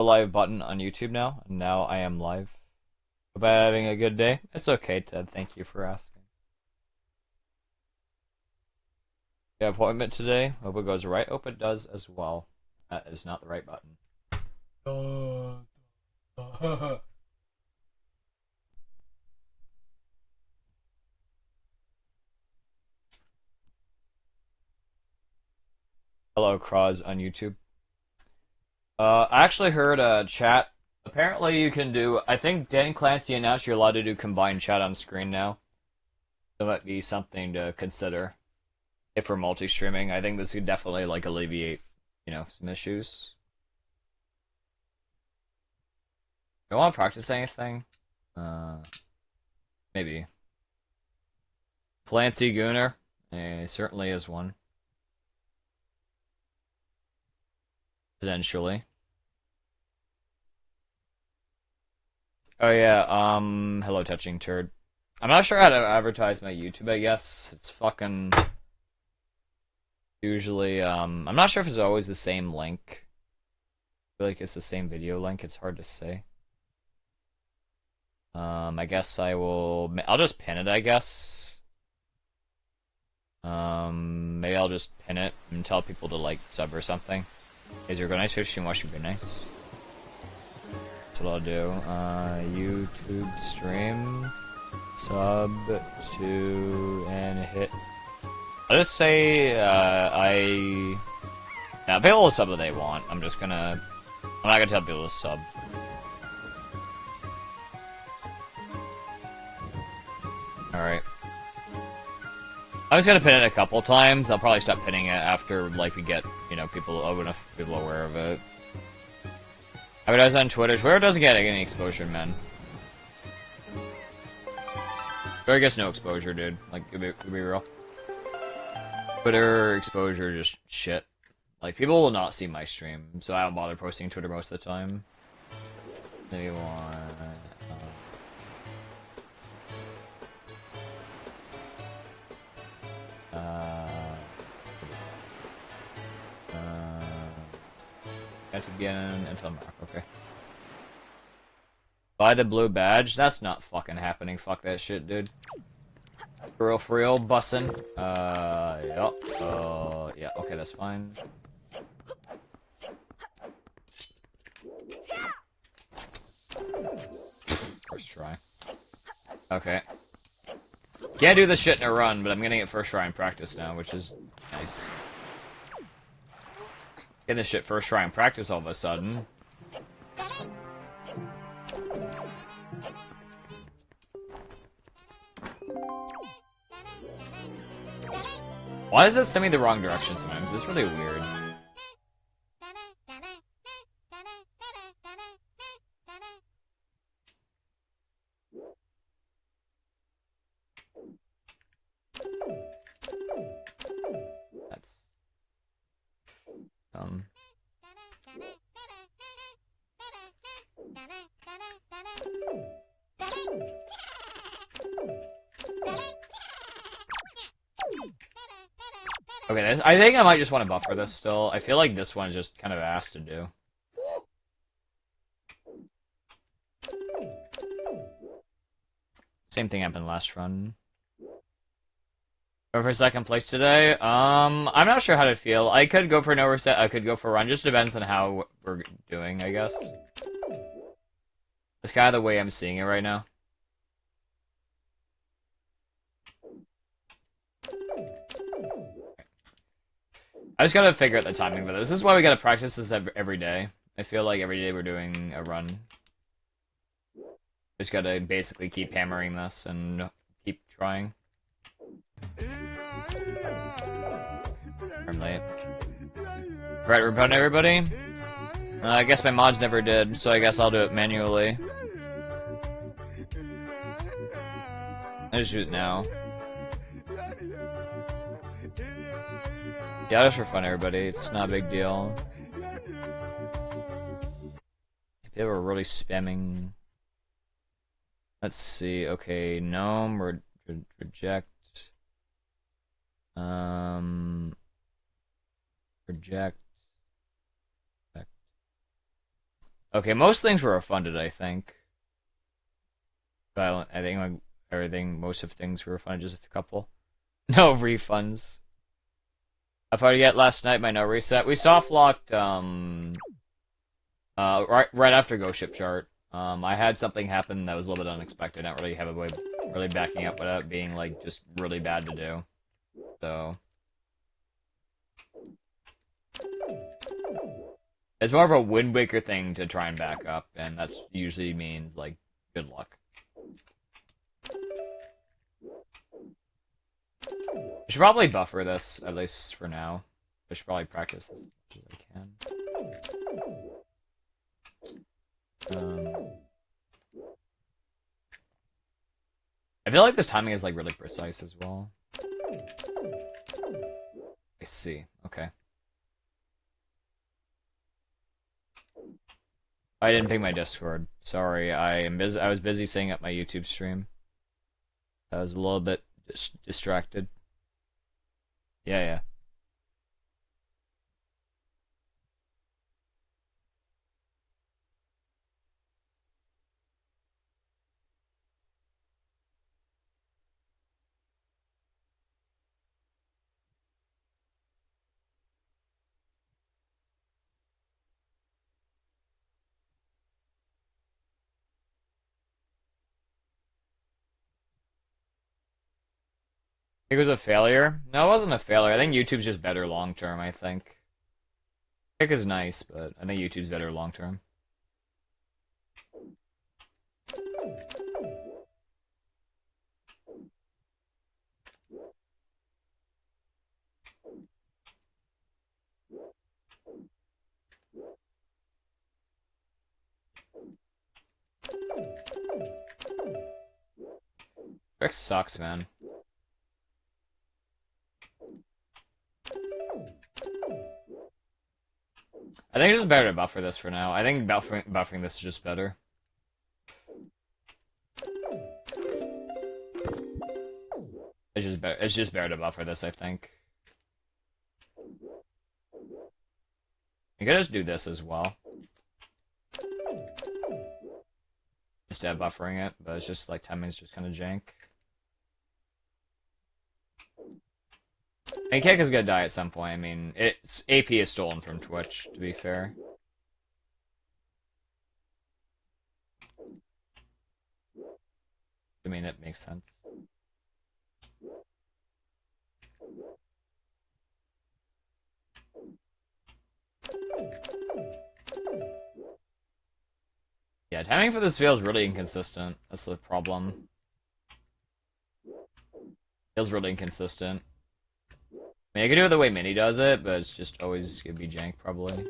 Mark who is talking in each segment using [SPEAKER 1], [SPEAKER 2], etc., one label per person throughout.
[SPEAKER 1] a live button on YouTube now, and now I am live. Hope I'm having a good day. It's okay, Ted. Thank you for asking. The appointment today. Hope it goes right. Hope it does as well. That is not the right button. Hello, Croz on YouTube. I actually heard a chat. Apparently, you can do. I think Dan Clancy announced you're allowed to do combined chat on screen now. That might be something to consider if we're multi-streaming. I think this could definitely like alleviate, some issues. Do I want to practice anything? Maybe. Clancy Gooner, certainly is one. Potentially. Oh yeah, hello touching turd. I'm not sure how to advertise my YouTube, I guess. It's fucking usually, I'm not sure if it's always the same link. I feel like it's the same video link, it's hard to say. I guess I'll just pin it, I guess. Maybe I'll just pin it and tell people to like sub or something. Is your good night stream watching good nice? That's what I'll do. YouTube stream sub to and hit. I'll just say people will sub what they want. I'm not gonna tell people to sub. Alright. I'm just gonna pin it a couple times. I'll probably stop pinning it after like we get, enough people aware of it. Advertise on Twitter. Twitter doesn't get any exposure, man. Twitter gets no exposure, dude. Like, to be real. Twitter exposure just shit. Like, people will not see my stream, so I don't bother posting Twitter most of the time. Maybe one. Yet again until Mark. Okay. Buy the blue badge? That's not fucking happening. Fuck that shit, dude. For real, bussin'. Yep. Yeah, okay, that's fine. First try. Okay. Can't do this shit in a run, but I'm getting it first try in practice now, which is nice. Getting this shit first try in practice all of a sudden. Why does it send me the wrong direction sometimes? It's really weird. That's... Okay, I think I might just want to buffer this still. I feel like this one's just kind of ass to do. Same thing happened last run. Go for second place today. I'm not sure how to feel. I could go for no reset. I could go for run. Just depends on how we're doing, I guess. It's kind of the way I'm seeing it right now. I just gotta figure out the timing for this. This is why we gotta practice this every day. I feel like every day we're doing a run. Just gotta basically keep hammering this and keep trying. I'm late. Right, we're putting everybody? I guess my mods never did, so I guess I'll do it manually. I'll just do it now. Yeah, just for fun, everybody. It's not a big deal. If they were really spamming... Let's see. Okay, gnome, reject. Reject. Okay, most things were refunded, I think. But I think like everything, most of things were refunded, just a couple. No refunds. I thought yet last night my no reset. We soft locked right after Ghost Ship Chart. I had something happen that was a little bit unexpected. I don't really have a way of really backing up without being like just really bad to do. So it's more of a Wind Waker thing to try and back up, and that's usually means like good luck. I should probably buffer this, at least for now. I should probably practice as much as I can. I feel like this timing is like really precise as well. I see. Okay. I didn't pick my Discord. Sorry, I was busy setting up my YouTube stream. I was a little bit distracted. Yeah, yeah. I think it was a failure. No, it wasn't a failure. I think YouTube's just better long term, I think. Kick is nice, but I think YouTube's better long term. Trick sucks, man. I think it's just better to buffer this for now. I think buffering this is just better. It's just better. It's just better to buffer this, I think. You could just do this as well. Instead of buffering it, but it's just like timing's just kind of jank. I mean, Kick is gonna die at some point. I mean, its AP is stolen from Twitch, to be fair. I mean, it makes sense. Yeah, timing for this feels really inconsistent. That's the problem. Feels really inconsistent. I mean, I could do it the way Mini does it, but it's just always gonna be jank, probably.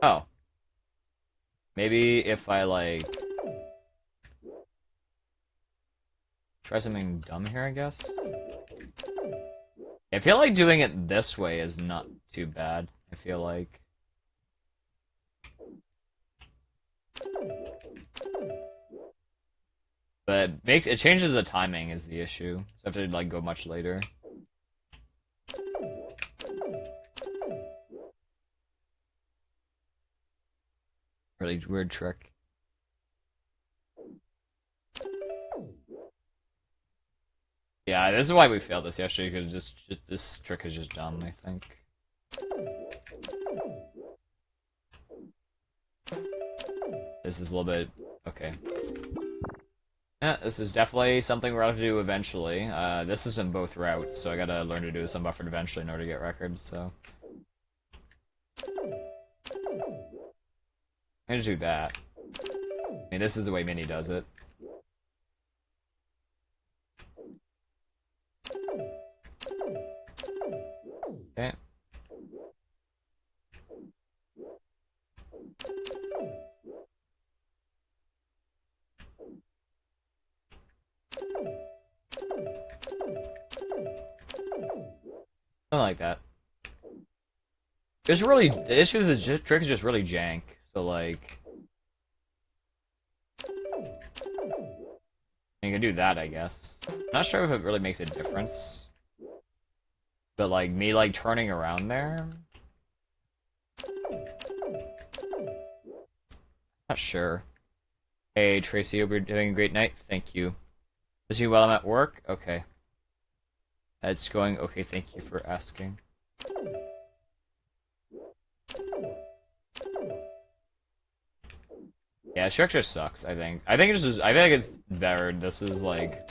[SPEAKER 1] Oh. Maybe if I, like... try something dumb here, I guess? I feel like doing it this way is not too bad, I feel like. But it changes the timing is the issue. So I have to like go much later. Really weird trick. Yeah, this is why we failed this yesterday, because this trick is just dumb, I think. This is a little bit... okay. Yeah, this is definitely something we're going to do eventually. This is in both routes, so I gotta learn to do some buffered eventually in order to get records, so... I'm gonna do that. I mean, this is the way Mini does it. Okay. Something like that. It's really, the issue is this trick is just really jank, so like... you can do that, I guess. Not sure if it really makes a difference. But like, me like turning around there... Not sure. Hey, Tracy, hope you're having a great night. Thank you. Is you while I'm at work? Okay. It's going okay, thank you for asking. Yeah, structure sucks, I think. I think it's better. This is like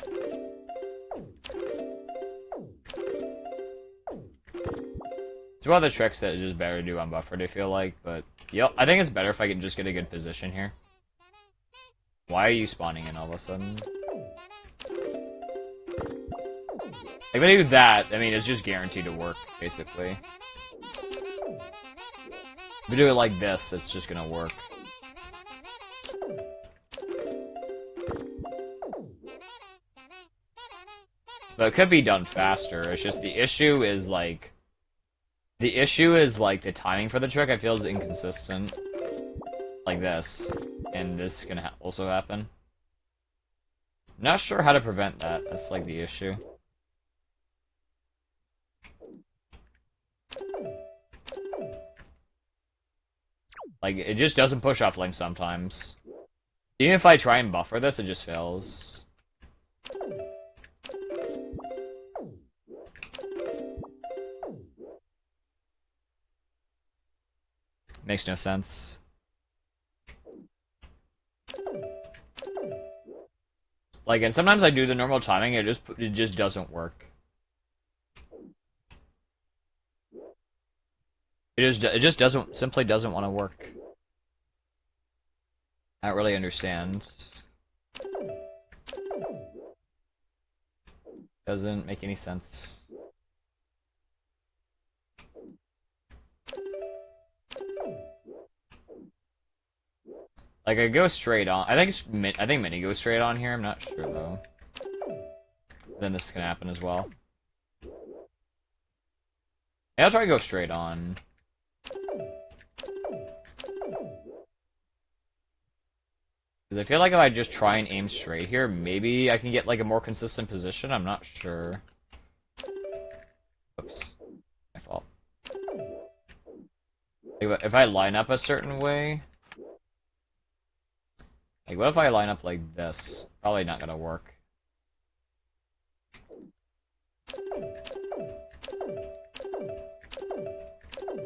[SPEAKER 1] there's one of the tricks that is just better to do unbuffered, I feel like, but yep, I think it's better if I can just get a good position here. Why are you spawning in all of a sudden? If I do that, I mean, it's just guaranteed to work, basically. If we do it like this, it's just gonna work. But it could be done faster. It's just the issue is like the timing for the trick I feel is inconsistent. Like this. And this can also happen. I'm not sure how to prevent that. That's like the issue. Like, it just doesn't push off link sometimes. Even if I try and buffer this, it just fails. Makes no sense. Like, and sometimes I do the normal timing, it just doesn't work. It just simply doesn't want to work. I don't really understand. Doesn't make any sense. Like, I go straight on. I think Mini goes straight on here. I'm not sure though. Then this can happen as well. Yeah, I'll try to go straight on. Because I feel like if I just try and aim straight here, maybe I can get like a more consistent position. I'm not sure. Oops. My fault. Like, if I line up a certain way... Like, what if I line up like this? Probably not gonna work.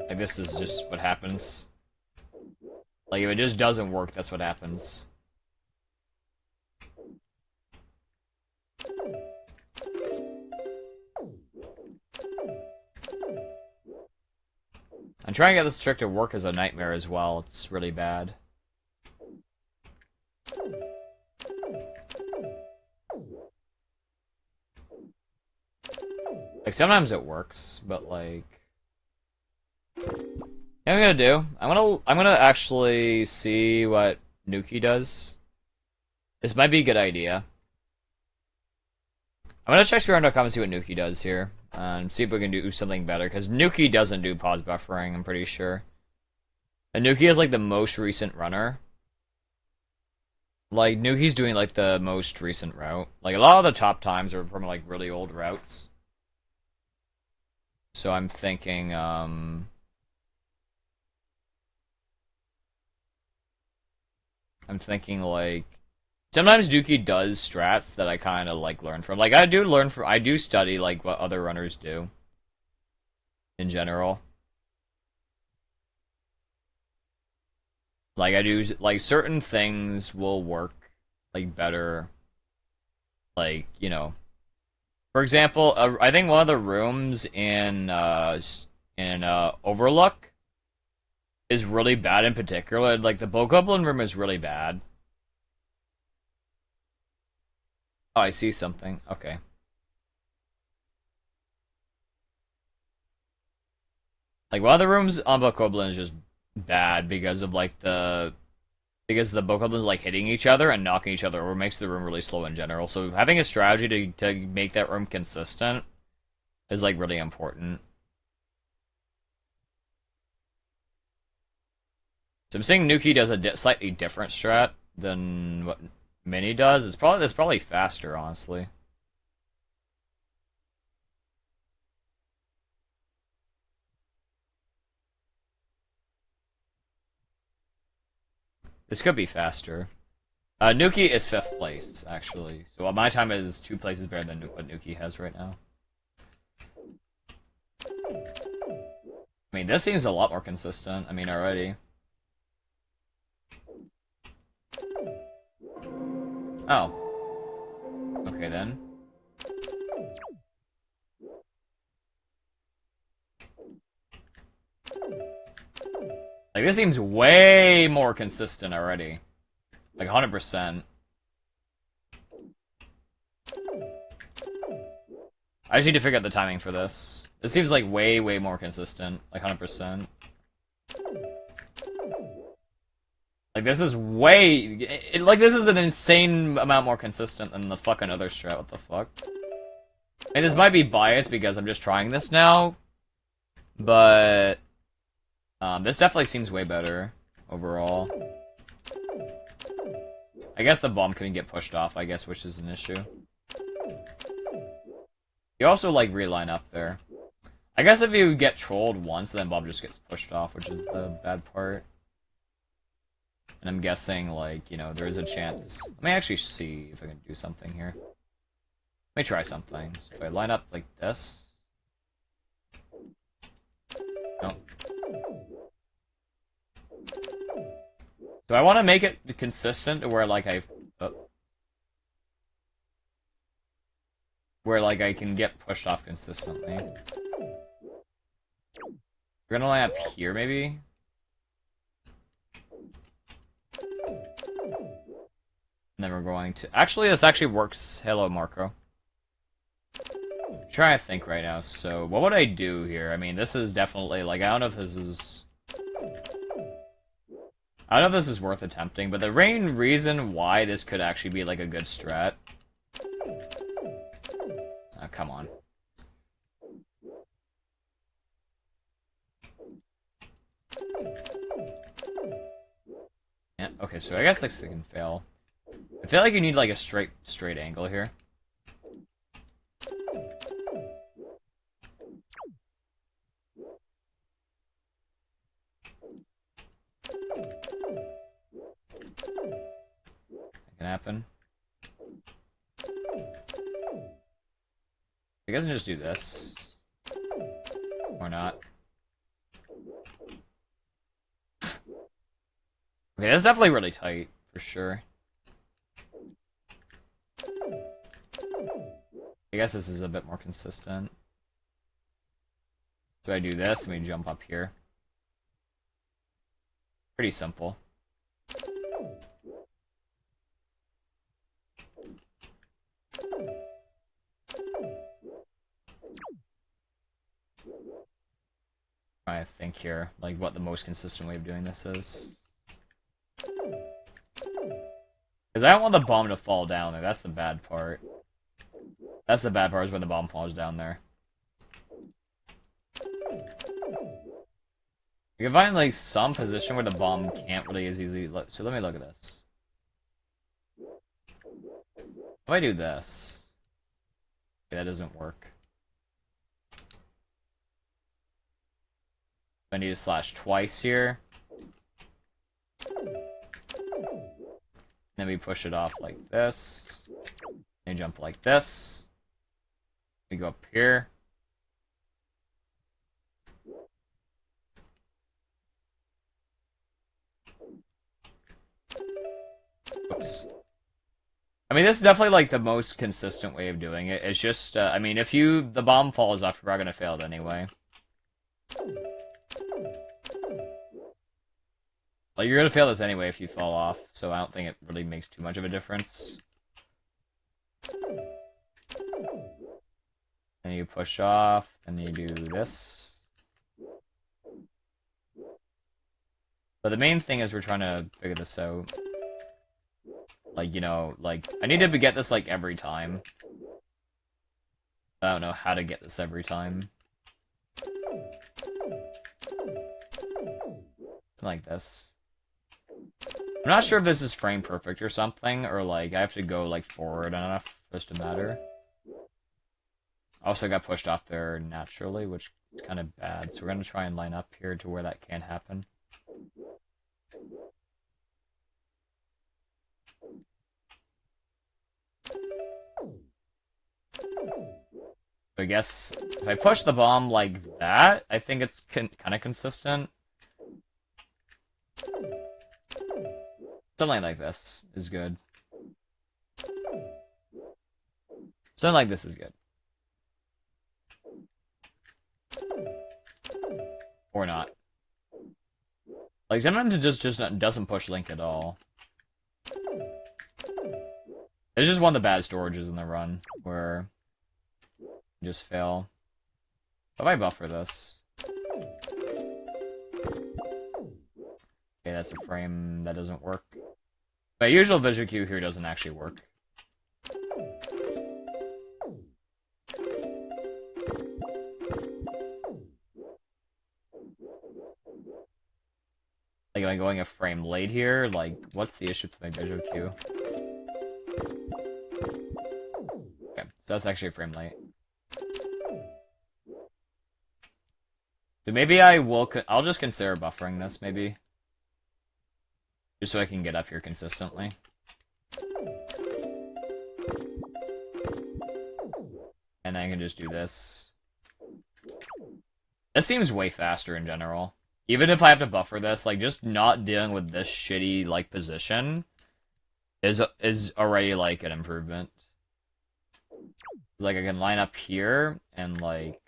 [SPEAKER 1] Like, this is just what happens. Like, if it just doesn't work, that's what happens. I'm trying to get this trick to work as a nightmare as well. It's really bad. Like, sometimes it works, but like... What I'm gonna do, I'm gonna actually see what Nuki does. This might be a good idea. I'm gonna check Speedrun.com and see what Nuki does here. And see if we can do something better, because Nuki doesn't do pause buffering, I'm pretty sure. And Nuki is like the most recent runner. Like, Nuki's doing like the most recent route. Like, a lot of the top times are from like really old routes. So I'm thinking, I'm thinking like sometimes Dookie does strats that I kind of like learn from. Like I do study like what other runners do in general. Like I do like certain things will work like better. Like, you know, for example, I think one of the rooms in Overlook is really bad in particular. Like the Bokoblin room is really bad. Oh, I see something. Okay. Like one of the rooms on Bokoblin is just bad because of like the Bokoblins like hitting each other and knocking each other over makes the room really slow in general. So having a strategy to make that room consistent is like really important. So I'm saying Nuki does a slightly different strat than what Mini does. It's probably faster, honestly. This could be faster. Nuki is 5th place, actually. So my time is 2 places better than what Nuki has right now. I mean, this seems a lot more consistent. I mean, already. Oh. Okay, then. Like, this seems way more consistent already. Like, 100%. I just need to figure out the timing for this. This seems like way, way more consistent. Like, 100%. Like, this is way... like, this is an insane amount more consistent than the fucking other strat. What the fuck? I mean, this might be biased because I'm just trying this now. But... this definitely seems way better overall. I guess the bomb couldn't get pushed off, I guess, which is an issue. You also, like, reline up there. I guess if you get trolled once, then bomb just gets pushed off, which is the bad part. And I'm guessing, like, you know, there is a chance... Let me actually see if I can do something here. Let me try something. So if I line up like this... No. So I want to make it consistent to where, like, where, like, I can get pushed off consistently. We're gonna line up here, maybe? And then we're going to... Actually, this actually works. Hello, Marco. I'm trying to think right now. So, what would I do here? I mean, this is definitely, like, I don't know if this is... I don't know if this is worth attempting, but the main reason why this could actually be, like, a good strat... Oh, come on. Yeah, okay, so I guess this can fail. I feel like you need, like, a straight angle here. That can happen. I guess I can just do this. Or not. Okay, that's definitely really tight, for sure. I guess this is a bit more consistent. So I do this, and we jump up here. Pretty simple. I think here, like, what the most consistent way of doing this is. Because I don't want the bomb to fall down there, that's the bad part. That's the bad part, is when the bomb falls down there. You can find, like, some position where the bomb can't really as easily... So let me look at this. If I do this... Okay, that doesn't work. I need to slash twice here. Then we push it off like this. And jump like this. We go up here. Oops. I mean, this is definitely, like, the most consistent way of doing it. It's just, I mean, if the bomb falls off, you're probably gonna fail it anyway. Like, you're gonna fail this anyway if you fall off, so I don't think it really makes too much of a difference. And you push off, and you do this. But the main thing is we're trying to figure this out. Like, you know, like, I need to get this, like, every time. I don't know how to get this every time. Like this. I'm not sure if this is frame perfect or something, or, like, I have to go, like, forward enough for this to matter. Also got pushed off there naturally, which is kind of bad, so we're going to try and line up here to where that can't happen. I guess if I push the bomb like that, I think it's kind of consistent. Something like this is good. Something like this is good. Or not. Like, sometimes it just doesn't push Link at all. It's just one of the bad storages in the run, where you just fail. How do I buffer this? Okay, that's a frame that doesn't work. My usual visual cue here doesn't actually work. Like, am I going a frame late here? Like, what's the issue with my visual cue? Okay, so that's actually a frame late. So maybe I'll just consider buffering this, maybe. Just so I can get up here consistently. And then I can just do this. This seems way faster in general. Even if I have to buffer this, like, just not dealing with this shitty, like, position is already, like, an improvement. Like, I can line up here, and, like...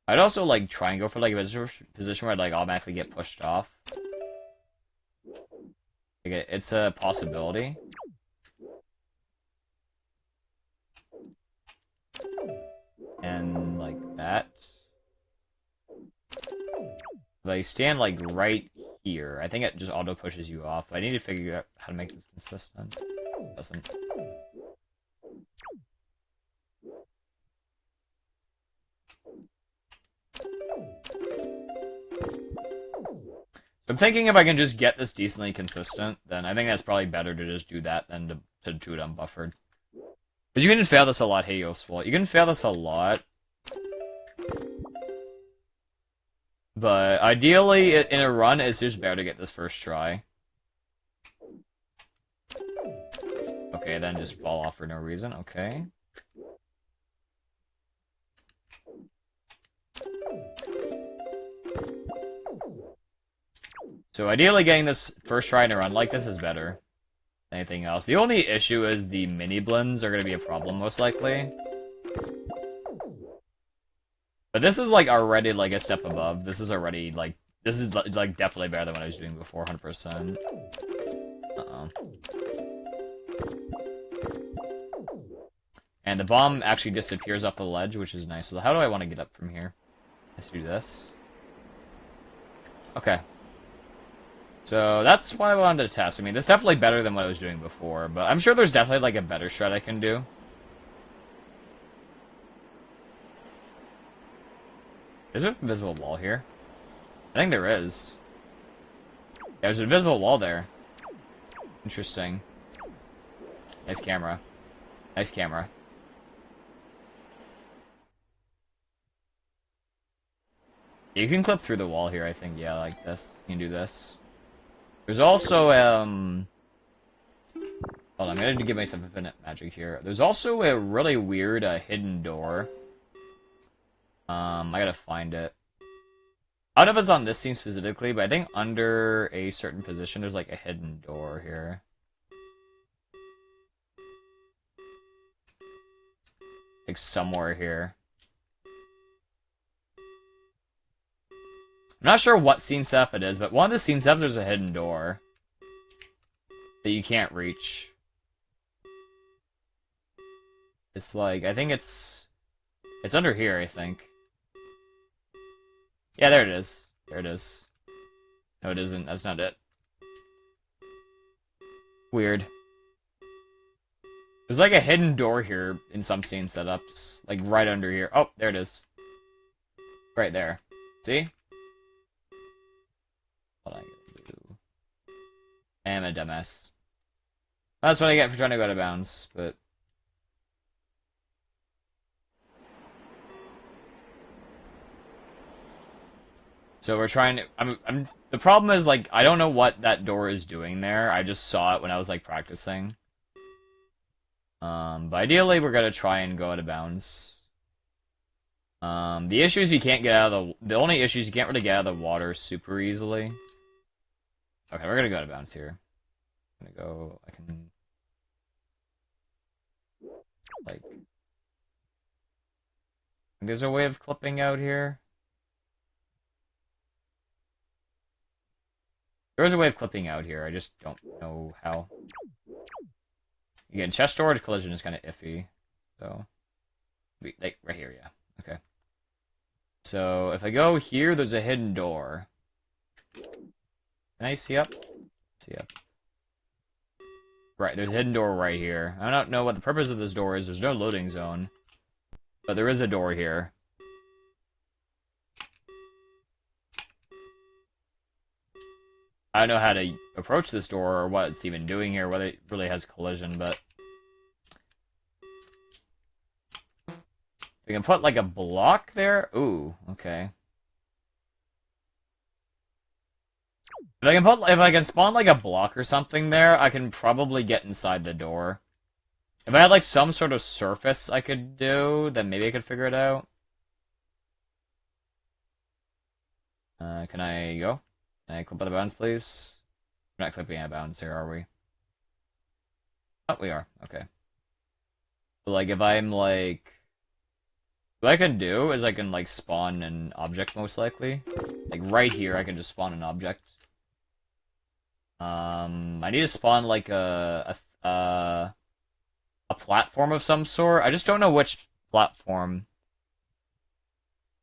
[SPEAKER 1] I'd also, like, try and go for, like, a position where I'd, like, automatically get pushed off. Like, it's a possibility. And, like, that. If I stand, like, right here, I think it just auto-pushes you off. I need to figure out how to make this consistent. It doesn't. I'm thinking if I can just get this decently consistent, then I think that's probably better to just do that than to do it unbuffered. Because you can fail this a lot, hey yo, Swole. You can fail this a lot. But ideally, in a run, it's just better to get this first try. Okay, then just fall off for no reason, okay. So ideally getting this first try in a run like this is better than anything else. The only issue is the mini blends are going to be a problem, most likely. But this is, like, already, like, a step above. This is already, like, this is, like, definitely better than what I was doing before, 100%. Uh-oh. And the bomb actually disappears off the ledge, which is nice. So how do I want to get up from here? Let's do this. Okay. So that's what I wanted to test. I mean, this is definitely better than what I was doing before, but I'm sure there's definitely, like, a better shred I can do. Is there an invisible wall here? I think there is. Yeah, there's an invisible wall there. Interesting. Nice camera. Nice camera. You can clip through the wall here, I think. Yeah, like this. You can do this. There's also, hold on, I'm gonna give myself infinite magic here. There's also a really weird, hidden door. I gotta find it. I don't know if it's on this scene specifically, but I think under a certain position, there's, like, a hidden door here. Like, somewhere here. I'm not sure what scene setup it is, but one of the scene setups, there's a hidden door that you can't reach. It's like, I think it's under here, I think. Yeah, there it is. There it is. No, it isn't. That's not it. Weird. There's, like, a hidden door here in some scene setups. Like, right under here. Oh, there it is. Right there. See? What I gotta do. I am a dumbass. That's what I get for trying to go out of bounds, but... So we're trying to... the problem is, like, I don't know what that door is doing there. I just saw it when I was, like, practicing. But ideally, we're gonna try and go out of bounds. The issue is you can't get out of the only issue is you can't really get out of the water super easily. Okay, we're gonna go out of bounds here. I'm gonna go. I can like. There's a way of clipping out here. There is a way of clipping out here. I just don't know how. Again, chest storage collision is kind of iffy. So, like right here, yeah. Okay. So if I go here, there's a hidden door. Can I see up? See up. Right, there's a hidden door right here. I don't know what the purpose of this door is. There's no loading zone. But there is a door here. I don't know how to approach this door or what it's even doing here, whether it really has collision, but... We can put, like, a block there? Ooh, okay. If I can spawn, like, a block or something there, I can probably get inside the door. If I had, like, some sort of surface I could do, then maybe I could figure it out. Can I go? Can I clip out of bounds, please? We're not clipping out of bounds here, are we? Oh, we are. Okay. So, like, if I'm, like... What I can do is I can, like, spawn an object, most likely. Like, right here, I can just spawn an object. I need to spawn, like, a platform of some sort. I just don't know which platform.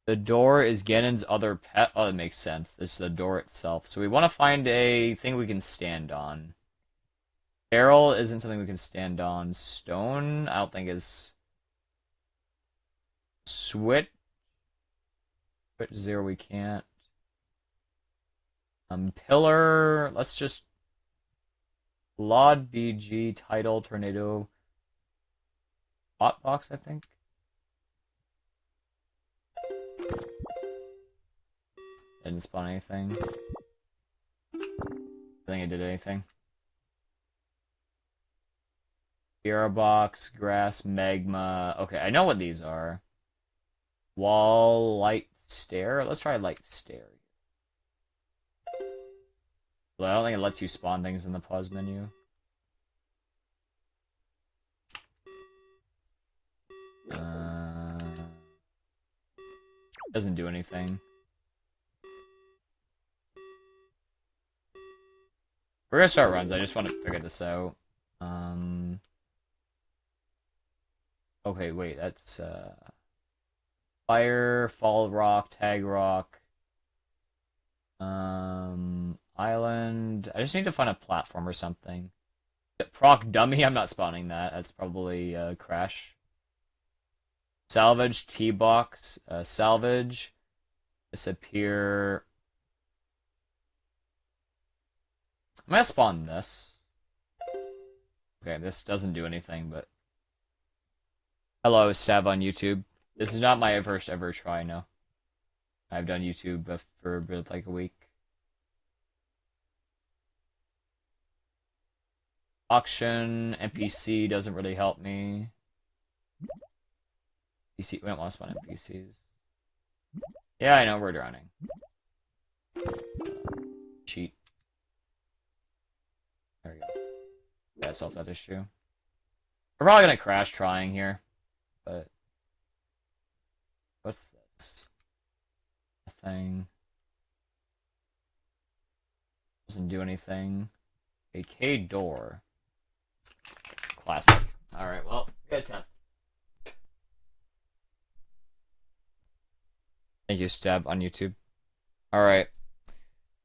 [SPEAKER 1] The door is Ganon's other pet. Oh, that makes sense. It's the door itself. So we want to find a thing we can stand on. Barrel isn't something we can stand on. Stone, I don't think is... Switch 0 we can't. Pillar, let's just... Laud, BG, Title, Tornado... Hotbox, I think. Didn't spawn anything. I think it did anything. Sierra box, grass, magma. Okay, I know what these are. Wall, light, stair. Let's try light stair. Well, I don't think it lets you spawn things in the pause menu. Doesn't do anything. We're gonna start runs. I just want to figure this out. Okay, wait. That's fire, fall rock, tag rock. Island. I just need to find a platform or something. Proc dummy. I'm not spawning that. That's probably crash. Salvage, T-box, salvage, disappear. I'm gonna spawn this. Okay, this doesn't do anything, but... Hello, Stab on YouTube. This is not my first ever try, no. I've done YouTube for like a week. Auction, NPC doesn't really help me. NPC, we don't want to spawn NPCs. Yeah, I know, we're drowning. Cheat. There we go. Yeah, solve that issue. We're probably gonna crash trying here, but... What's this? A thing. Doesn't do anything. A K door. Classic. Alright, well, good attempt. Thank you, Stab on YouTube. Alright.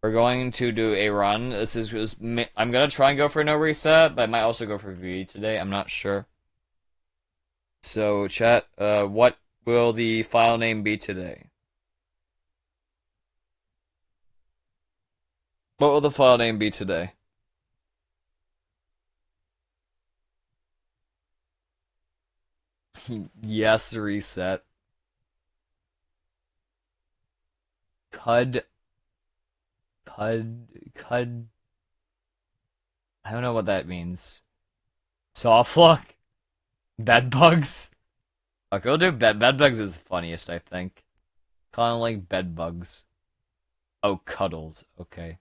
[SPEAKER 1] We're going to do a run. I'm gonna try and go for no reset, but I might also go for V today. I'm not sure. So, chat, what will the file name be today? What will the file name be today? Yes, reset. Cud. I don't know what that means. Softlock? Bed bugs? Okay, we'll do bedbugs is the funniest, I think. Kind of like bedbugs. Oh, cuddles. Okay.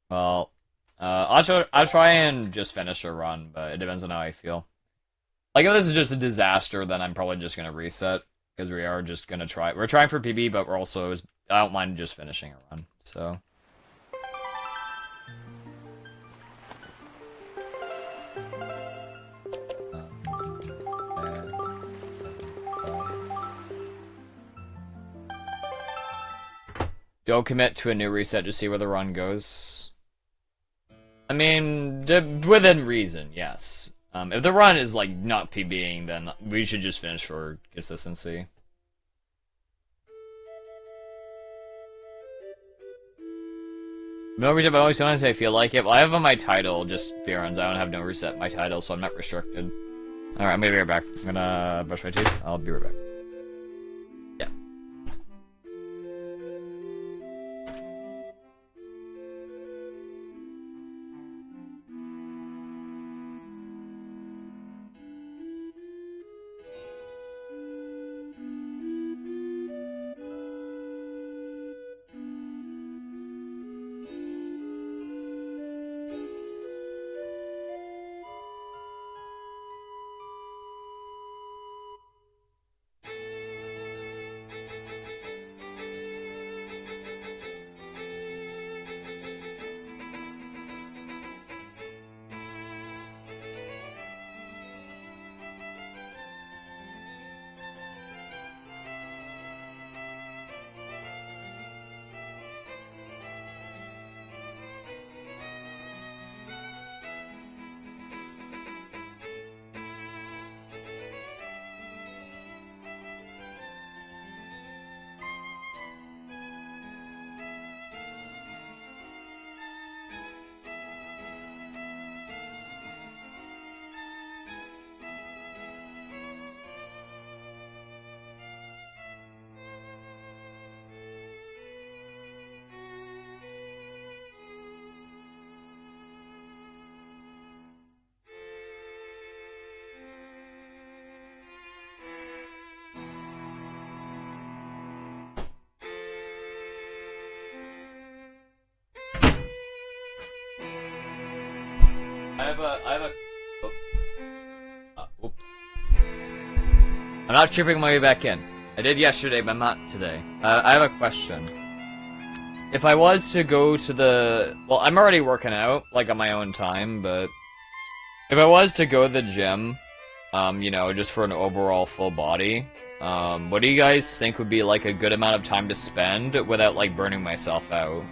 [SPEAKER 1] Well, I'll try and just finish a run, but it depends on how I feel. Like, if this is just a disaster, then I'm probably just gonna reset. Because we are just gonna try. We're trying for PB, but we're also. I don't mind just finishing a run, so. Don't commit to a new reset to see where the run goes. I mean, within reason, yes. If the run is, like, not PBing, then we should just finish for consistency. No reset, but only sometimes I feel like it. Well, I have on my title, just Speedruns. I don't have no reset my title, so I'm not restricted. Alright, I'm gonna be right back. I'm gonna brush my teeth. I'll be right back. Yeah. I have a. Oops. I'm not tripping my way back in. I did yesterday, but not today. I have a question. If I was to go to the... Well, I'm already working out, like, on my own time, but... If I was to go to the gym, you know, just for an overall full body, what do you guys think would be, like, a good amount of time to spend without, like, burning myself out?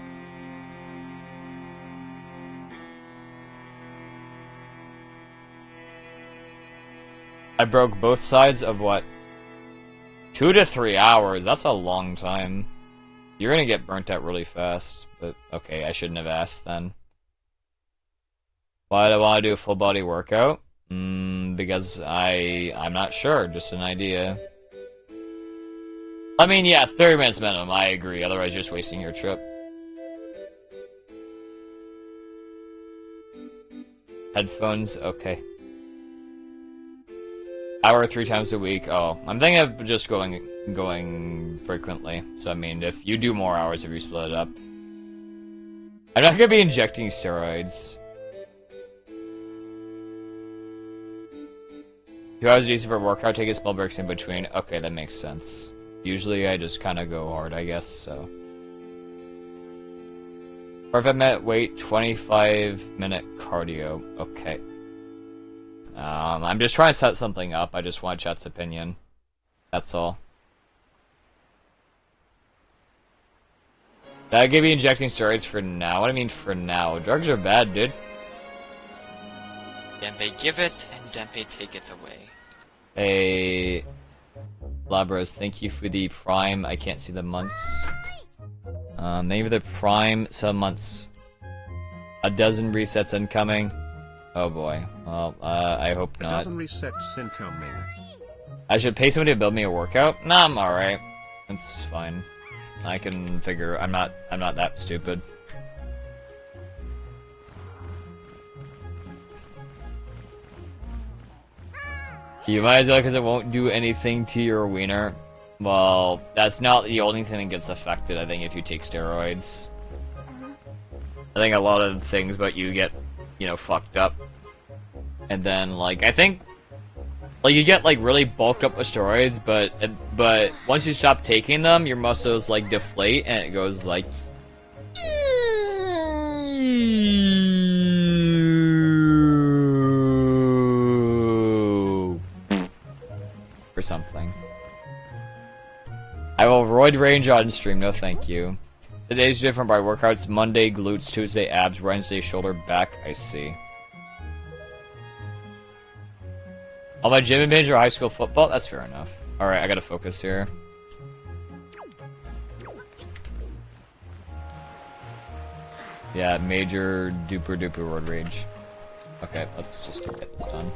[SPEAKER 1] I broke both sides of what? 2 to 3 hours. That's a long time. You're gonna get burnt out really fast. But okay, I shouldn't have asked then. Why do I want to do a full body workout? Because I'm not sure. Just an idea. I mean, yeah, 30 minutes minimum. I agree. Otherwise, you're just wasting your trip. Headphones. Okay. Hour 3 times a week. Oh, I'm thinking of just going frequently. So I mean, if you do more hours, if you split it up, I'm not gonna be injecting steroids. 2 hours decent for a workout. Take a spell breaks in between. Okay, that makes sense. Usually, I just kind of go hard, I guess. So, perfect minute wait. 25-minute cardio. Okay. I'm just trying to set something up. I just want chat's opinion. That's all. Did I give you injecting steroids for now? What do I mean for now? Drugs are bad, dude.
[SPEAKER 2] Dempe giveth, and Dempe taketh away.
[SPEAKER 1] Hey, Labras, thank you for the prime. I can't see the months. Thank you for the prime. Some months. A dozen resets incoming. Oh boy. Well, I hope not.
[SPEAKER 3] A dozen resets incoming.
[SPEAKER 1] I should pay somebody to build me a workout? Nah, I'm alright. It's fine. I can figure. I'm not that stupid. You might as well because it won't do anything to your wiener. Well, that's not the only thing that gets affected, I think, if you take steroids. I think a lot of things about you get, you know, fucked up. And then, like, I think, like, you get, like, really bulked up with steroids, but once you stop taking them, your muscles, like, deflate, and it goes, like... or something. I will roid range on stream, no thank you. Today's different by workouts. Monday, glutes. Tuesday, abs. Wednesday, shoulder, back. I see. All my gym and major high school football? That's fair enough. Alright, I gotta focus here. Yeah, major duper duper roid rage. Okay, let's just get this done.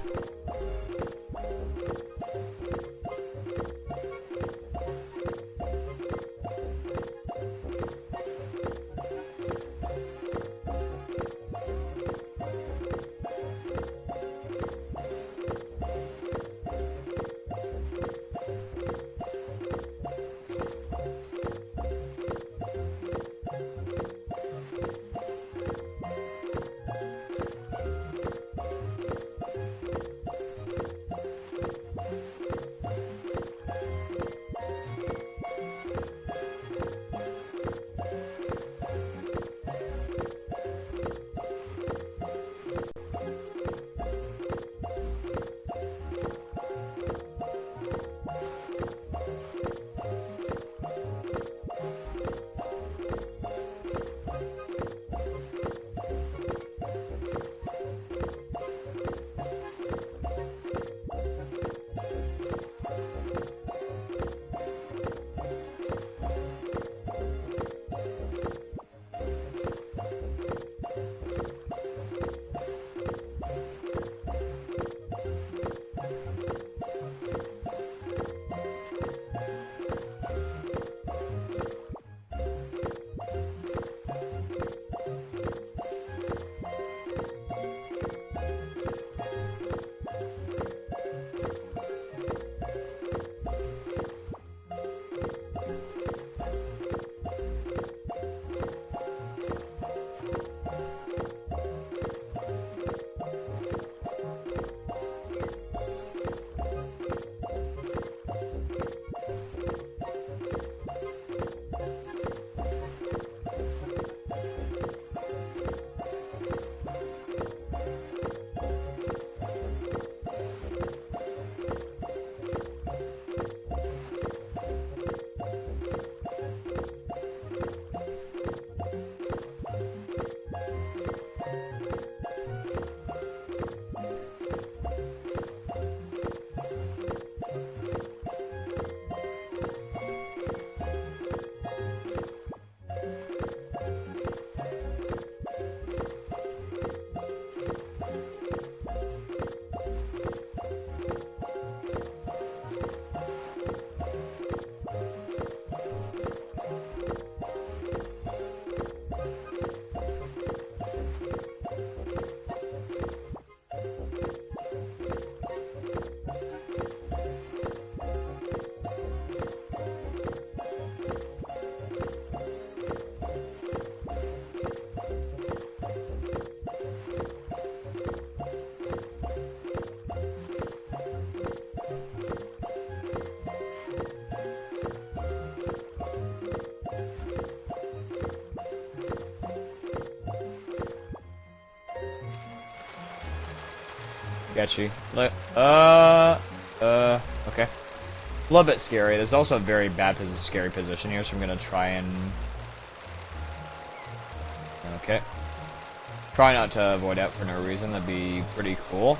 [SPEAKER 1] Sketchy. Okay. A little bit scary. There's also a very bad, scary position here, so I'm gonna try and... Okay. Try not to avoid that for no reason. That'd be pretty cool.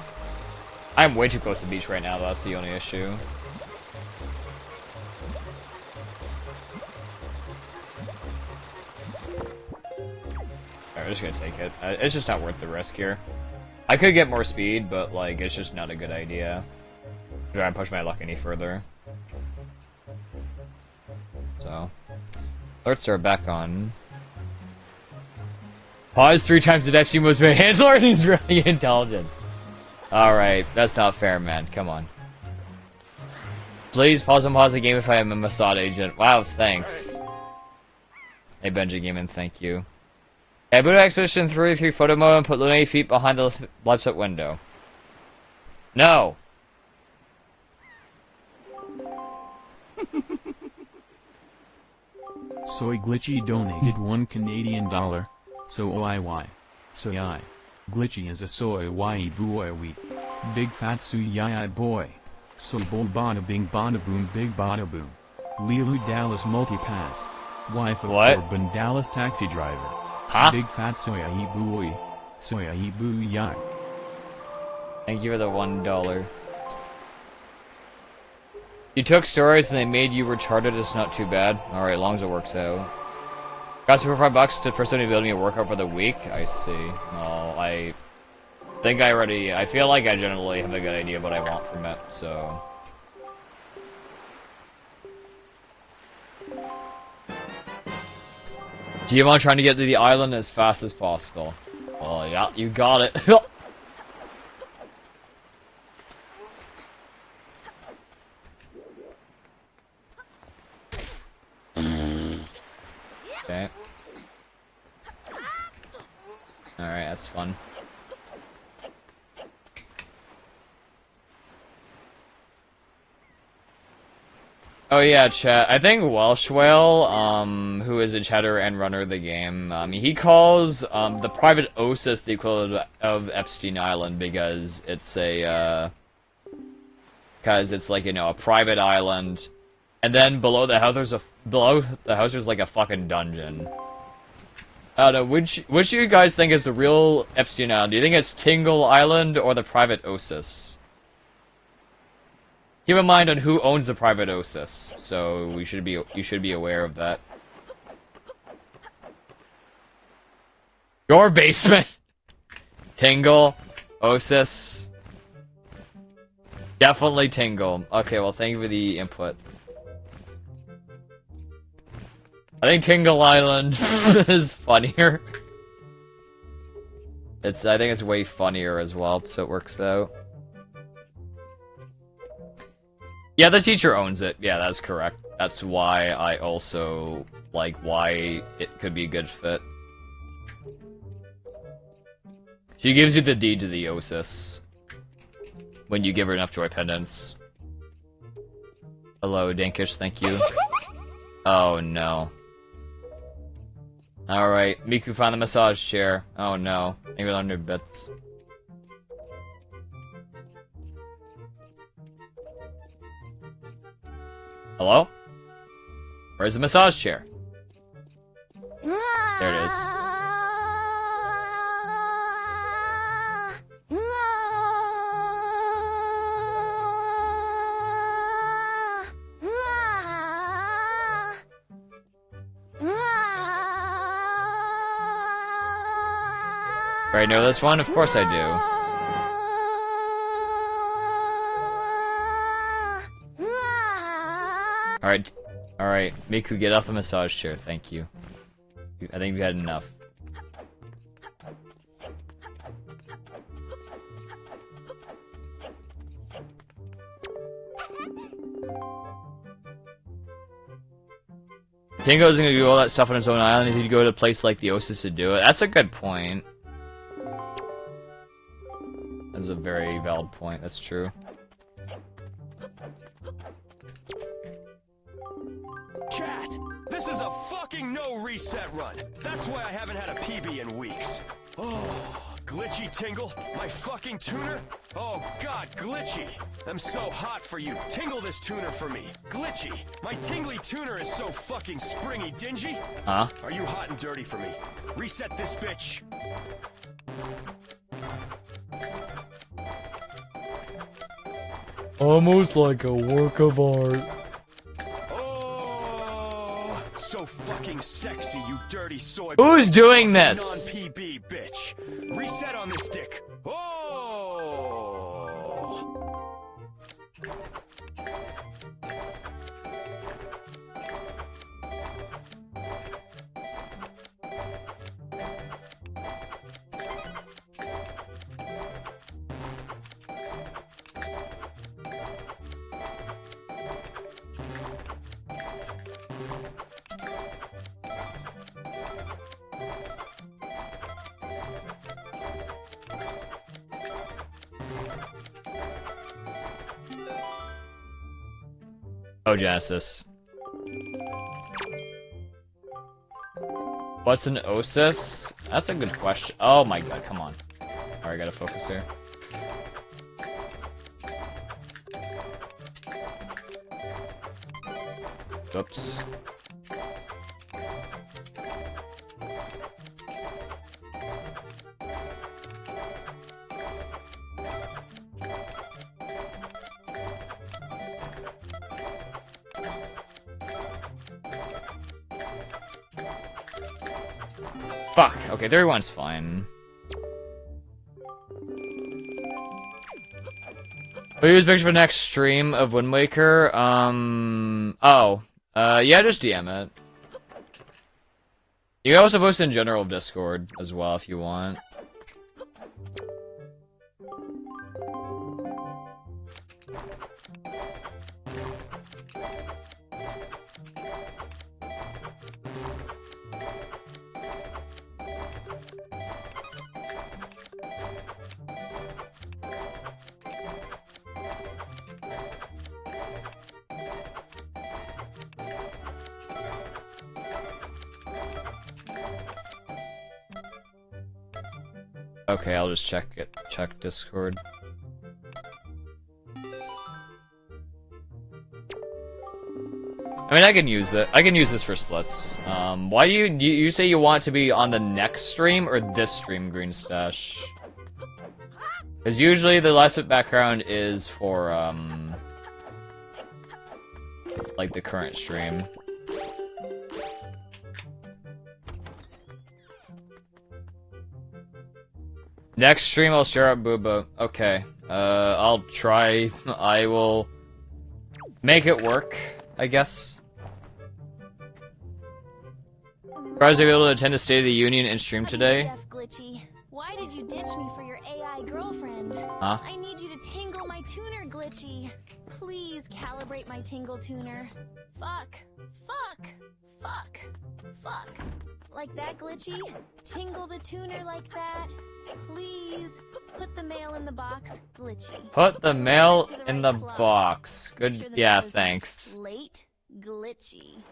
[SPEAKER 1] I'm way too close to the beach right now, though. That's the only issue. Alright, we're just gonna take it. It's just not worth the risk here. I could get more speed, but, like, it's just not a good idea. Try and push my luck any further. So, alerts are back on. Pause 3 times the Dexy moves my hands learning is really intelligent. Alright, that's not fair, man. Come on. Please pause the game if I am a Mossad agent. Wow, thanks. Hey, Benji Gaming, thank you. Hey, boot Expedition 3 photo mode and put Luna feet behind the left up window. No!
[SPEAKER 3] Soy Glitchy donated $1 Canadian. So OIY. Soy I. Glitchy is a soy y boy we. Big fat suyai boy. So bol bada bing bada boom big bada boom. Lilu Dallas multipass. Wife of
[SPEAKER 1] What?
[SPEAKER 3] Corbin Dallas taxi driver.
[SPEAKER 1] Huh?
[SPEAKER 3] Big fat soya boy. Soya boo yai.
[SPEAKER 1] Thank you for the $1. You took stories and they made you retarded, it's not too bad. Alright, as long as it works out. Got super $5 for somebody to build me a workout for the week? I see. Well, I think I feel like I generally have a good idea of what I want from it, so... Giamon trying to get to the island as fast as possible. Oh yeah, you got it. Okay. Alright, that's fun. Oh yeah, chat. I think Welsh Whale, who is a chatter and runner of the game, he calls the private Oasis the equivalent of Epstein Island because it's like, you know, a private island, and then below the house there's like a fucking dungeon. I don't know, which do you guys think is the real Epstein Island? Do you think it's Tingle Island or the private Oasis? Keep in mind on who owns the private Oasis, so you should be aware of that. Your basement! Tingle, Oasis. Definitely Tingle. Okay, well thank you for the input. I think Tingle Island is funnier. I think it's way funnier as well, so it works out. Yeah, the teacher owns it. Yeah, that's correct. That's why I also like why it could be a good fit. She gives you the deed to the Oasis when you give her enough joy pendants. Hello, Dinkish, thank you. Oh no. Alright, Miku found the massage chair. Oh no. Maybe 100 bits. Hello? Where's the massage chair? There it is. Right, know this one? Of course I do. Alright, Miku, get off the massage chair, thank you. I think you've had enough. Tingo's gonna do all that stuff on his own island if he'd go to a place like the Oasis to do it. That's a good point. That's a very valid point, that's true.
[SPEAKER 4] Chat, this is a fucking no reset run. That's why I haven't had a PB in weeks. Oh, Glitchy Tingle, my fucking tuner? Oh god, Glitchy. I'm so hot for you. Tingle this tuner for me. Glitchy, my tingly tuner is so fucking springy dingy.
[SPEAKER 1] Huh?
[SPEAKER 4] Are you hot and dirty for me? Reset this bitch.
[SPEAKER 1] Almost like a work of art.
[SPEAKER 4] Oh, so fucking sexy, you dirty soy.
[SPEAKER 1] Who's doing this?
[SPEAKER 4] Non-PB bitch. Reset on this dick. Oh.
[SPEAKER 1] Cogenesis. What's an Osis? That's a good question. Oh my god, come on. Alright, I gotta focus here. Oops. Fuck. Okay, 31's fine. We'll use picture for next stream of Wind Waker. Yeah, just DM it. You can also post in general Discord as well if you want. Okay, I'll just check it. Check Discord. I mean, I can use that. I can use this for splits. Why do you say you want to be on the next stream or this stream, Green Stash? Because usually the last bit background is for like the current stream. Next stream, I'll share out Booba. Okay. I'll try. I will make it work, I guess. Surprised to be able to attend the State of the Union and stream today.
[SPEAKER 5] WTF, Glitchy. Why did you ditch me for your AI girlfriend?
[SPEAKER 1] Huh?
[SPEAKER 5] I need you to tingle my tuner, Glitchy. Please calibrate my tingle tuner. Fuck. Fuck. Fuck. Fuck. Like that, Glitchy? Tingle the tuner like that. Please. Put the mail in the box, Glitchy.
[SPEAKER 1] Put the mail
[SPEAKER 5] To
[SPEAKER 1] in the
[SPEAKER 5] right slot.
[SPEAKER 1] box.
[SPEAKER 5] Make
[SPEAKER 1] Good.
[SPEAKER 5] sure the
[SPEAKER 1] Yeah,
[SPEAKER 5] mail isn't
[SPEAKER 1] thanks.
[SPEAKER 5] Late, Glitchy.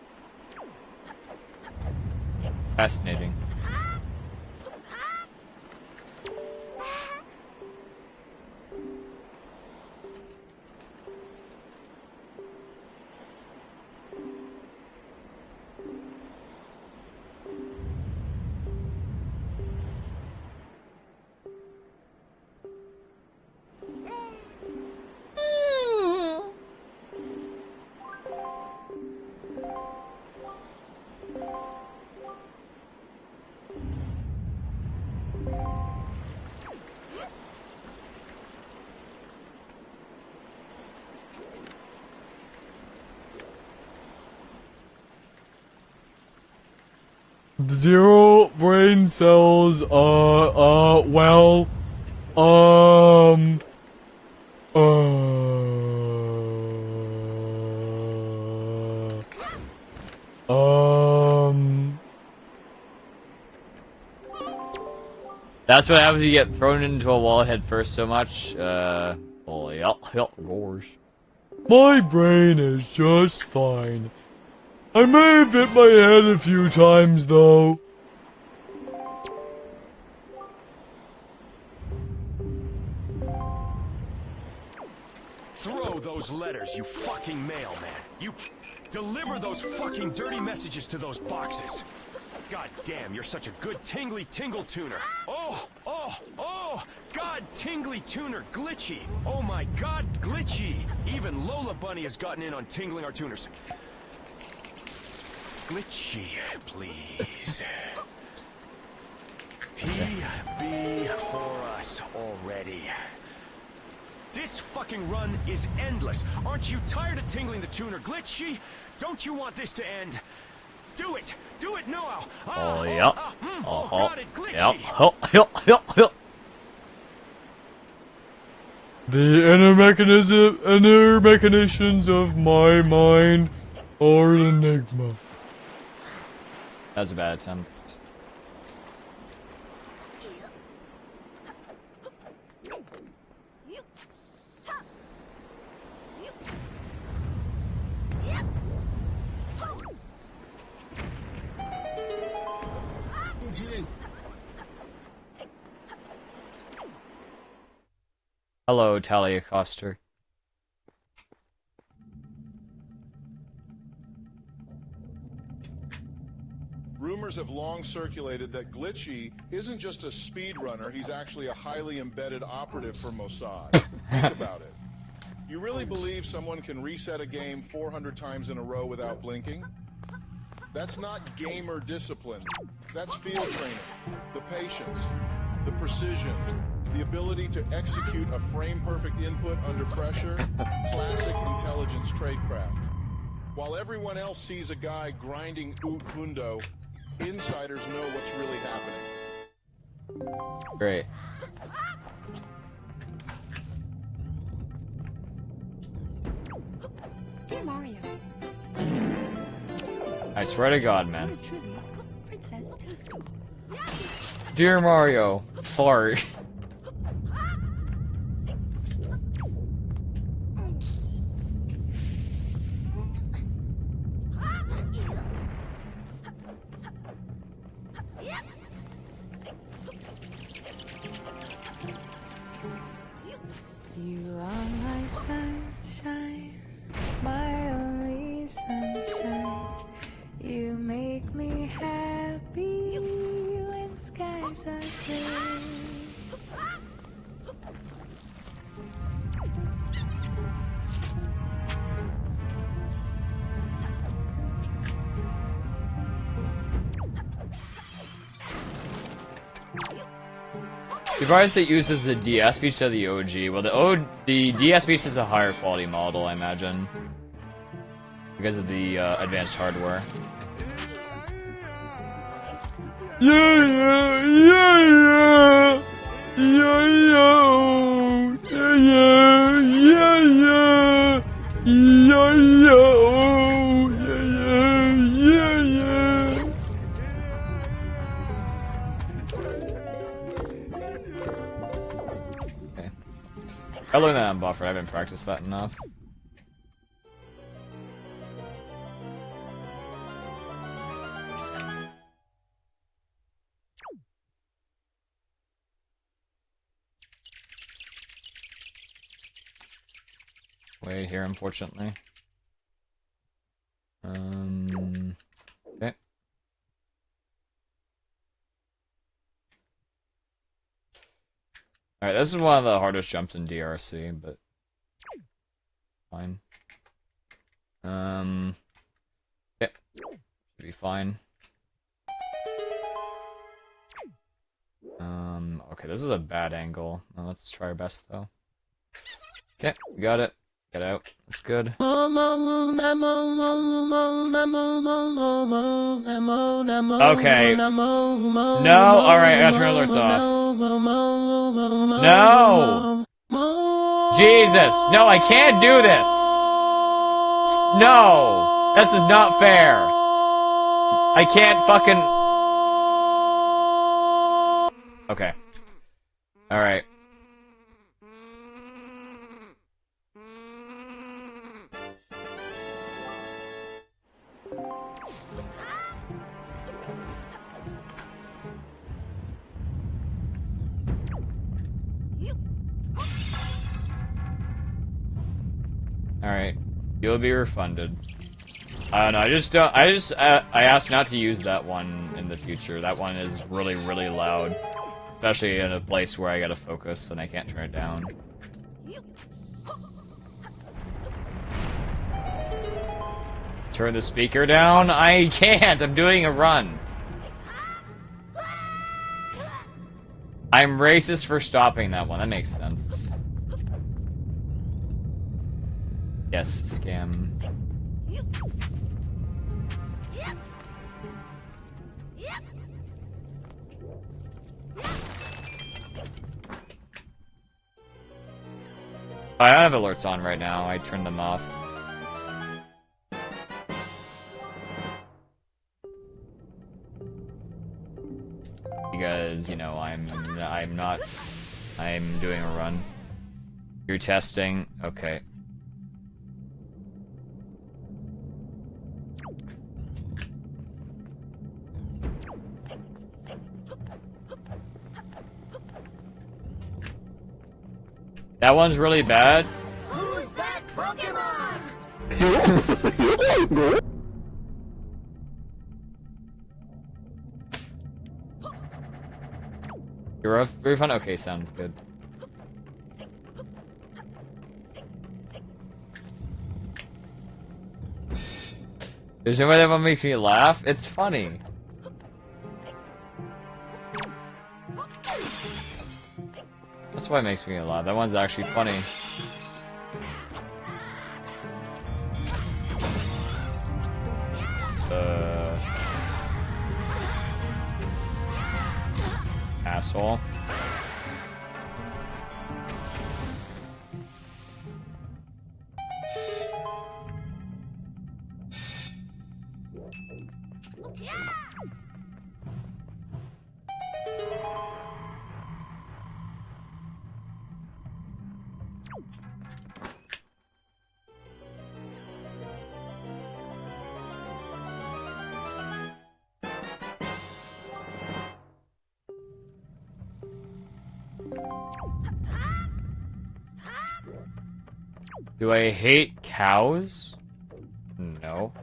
[SPEAKER 1] Fascinating. Zero brain cells, well, That's what happens if you get thrown into a wall head first so much, oh, yep, gosh. My brain is just fine. I may have hit my head a few times, though.
[SPEAKER 4] Throw those letters, you fucking mailman. You deliver those fucking dirty messages to those boxes. God damn, you're such a good tingly tingle tuner. Oh, God, tingly tuner, Glitchy. Oh my God, Glitchy. Even Lola Bunny has gotten in on tingling our tuners. Glitchy, please. PB for us already. This fucking run is endless. Aren't you tired of tingling the tuner, Glitchy? Don't you want this to end? Do it! Do it now!
[SPEAKER 1] Oh, yep.
[SPEAKER 4] Got it, Glitchy!
[SPEAKER 1] Yep. The inner machinations of my mind are an enigma. That was a bad attempt. Hello, Talia Coster.
[SPEAKER 6] Rumors have long circulated that Glitchy isn't just a speedrunner, he's actually a highly embedded operative for Mossad. Think about it. You really believe someone can reset a game 400 times in a row without blinking? That's not gamer discipline. That's field training. The patience, the precision, the ability to execute a frame-perfect input under pressure, classic intelligence tradecraft. While everyone else sees a guy grinding Ut Hundo, insiders know what's really happening.
[SPEAKER 1] Great.
[SPEAKER 7] Dear Mario,
[SPEAKER 1] I swear to God, man.
[SPEAKER 7] yours truly, Princess Toadstool.
[SPEAKER 1] Dear Mario, fart.
[SPEAKER 7] You are my sunshine, my only sunshine. You make me happy when skies are gray.
[SPEAKER 1] Surprised it uses the DS beach to the OG. Well, the DS beach is a higher quality model, I imagine, because of the advanced hardware. Yeah, yeah, yeah, yeah, yeah, yeah, yeah, yeah, yeah, yeah, yeah, oh, yeah, yeah, yeah, yeah. Okay. I learned that on buffer. I haven't practiced that enough. Wait here, unfortunately. Okay. Alright, this is one of the hardest jumps in DRC, but fine. Yeah, should be fine. Okay, this is a bad angle. Well, let's try our best though. Okay, we got it. Get out. That's good. Okay. No! Alright, I gotta turn alerts off. No! Jesus! No, I can't do this! No! This is not fair! I can't fucking... Okay. Alright. Alright. You'll be refunded. I don't know, I asked not to use that one in the future. That one is really, really loud. Especially in a place where I gotta focus and I can't turn it down. Turn the speaker down? I can't! I'm doing a run! I'm racist for stopping that one. That makes sense. Yes, scam. I don't have alerts on right now. I turned them off. Because, you know, I'm doing a run. You're testing? Okay. That one's really bad.
[SPEAKER 5] Who's that Pokemon?
[SPEAKER 1] You're a refund? Okay, sounds good. There's no way that one makes me laugh. It's funny. That's why it makes me laugh. That one's actually funny. Asshole. Do I hate cows? No.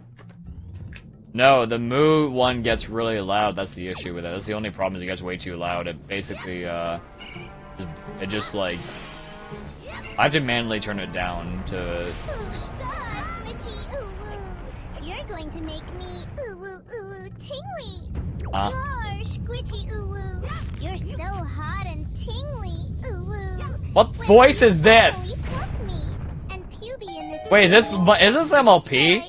[SPEAKER 1] No, the moo one gets really loud. That's the issue with it. That's the only problem is it gets way too loud. It basically, it just like... I have to manually turn it down to...
[SPEAKER 5] Oh God, Glitchy, ooh woo. You're going to make me ooh woo ooh woo tingly. Gosh, Glitchy, ooh woo. You're so hot and tingly, ooh woo.
[SPEAKER 1] What voice is this? Wait, is this MLP?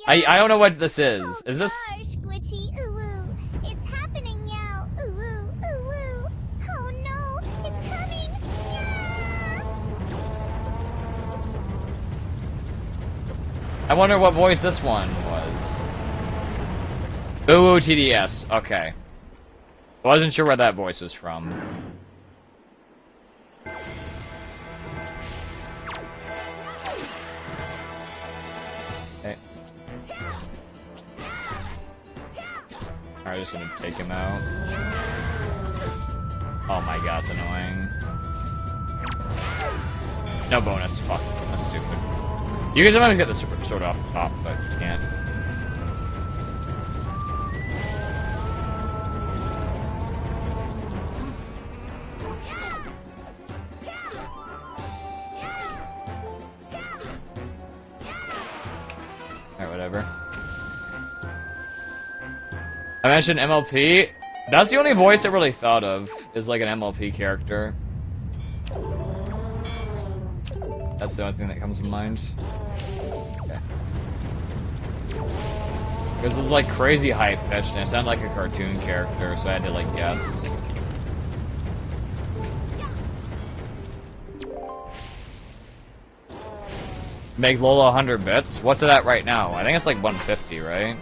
[SPEAKER 1] I don't know what this is.
[SPEAKER 5] Oh,
[SPEAKER 1] Is this?
[SPEAKER 5] Gosh, Glitchy, ooh woo. It's happening now. Ooh woo, ooh woo. Oh no, it's coming. Yeah.
[SPEAKER 1] I wonder what voice this one was. Ooh, TDS. Okay. Wasn't sure where that voice was from. Okay. Alright, just gonna take him out. Oh my god, it's annoying. No bonus. Fuck. That's stupid. You can sometimes get the super sword off the top, but you can't. Alright, whatever. I mentioned MLP. That's the only voice I really thought of, is like an MLP character. That's the only thing that comes to mind. Okay. Because it's like crazy high pitched and it sounded like a cartoon character, so I had to like guess. Make Lola 100 bits? What's it at right now? I think it's like 150, right?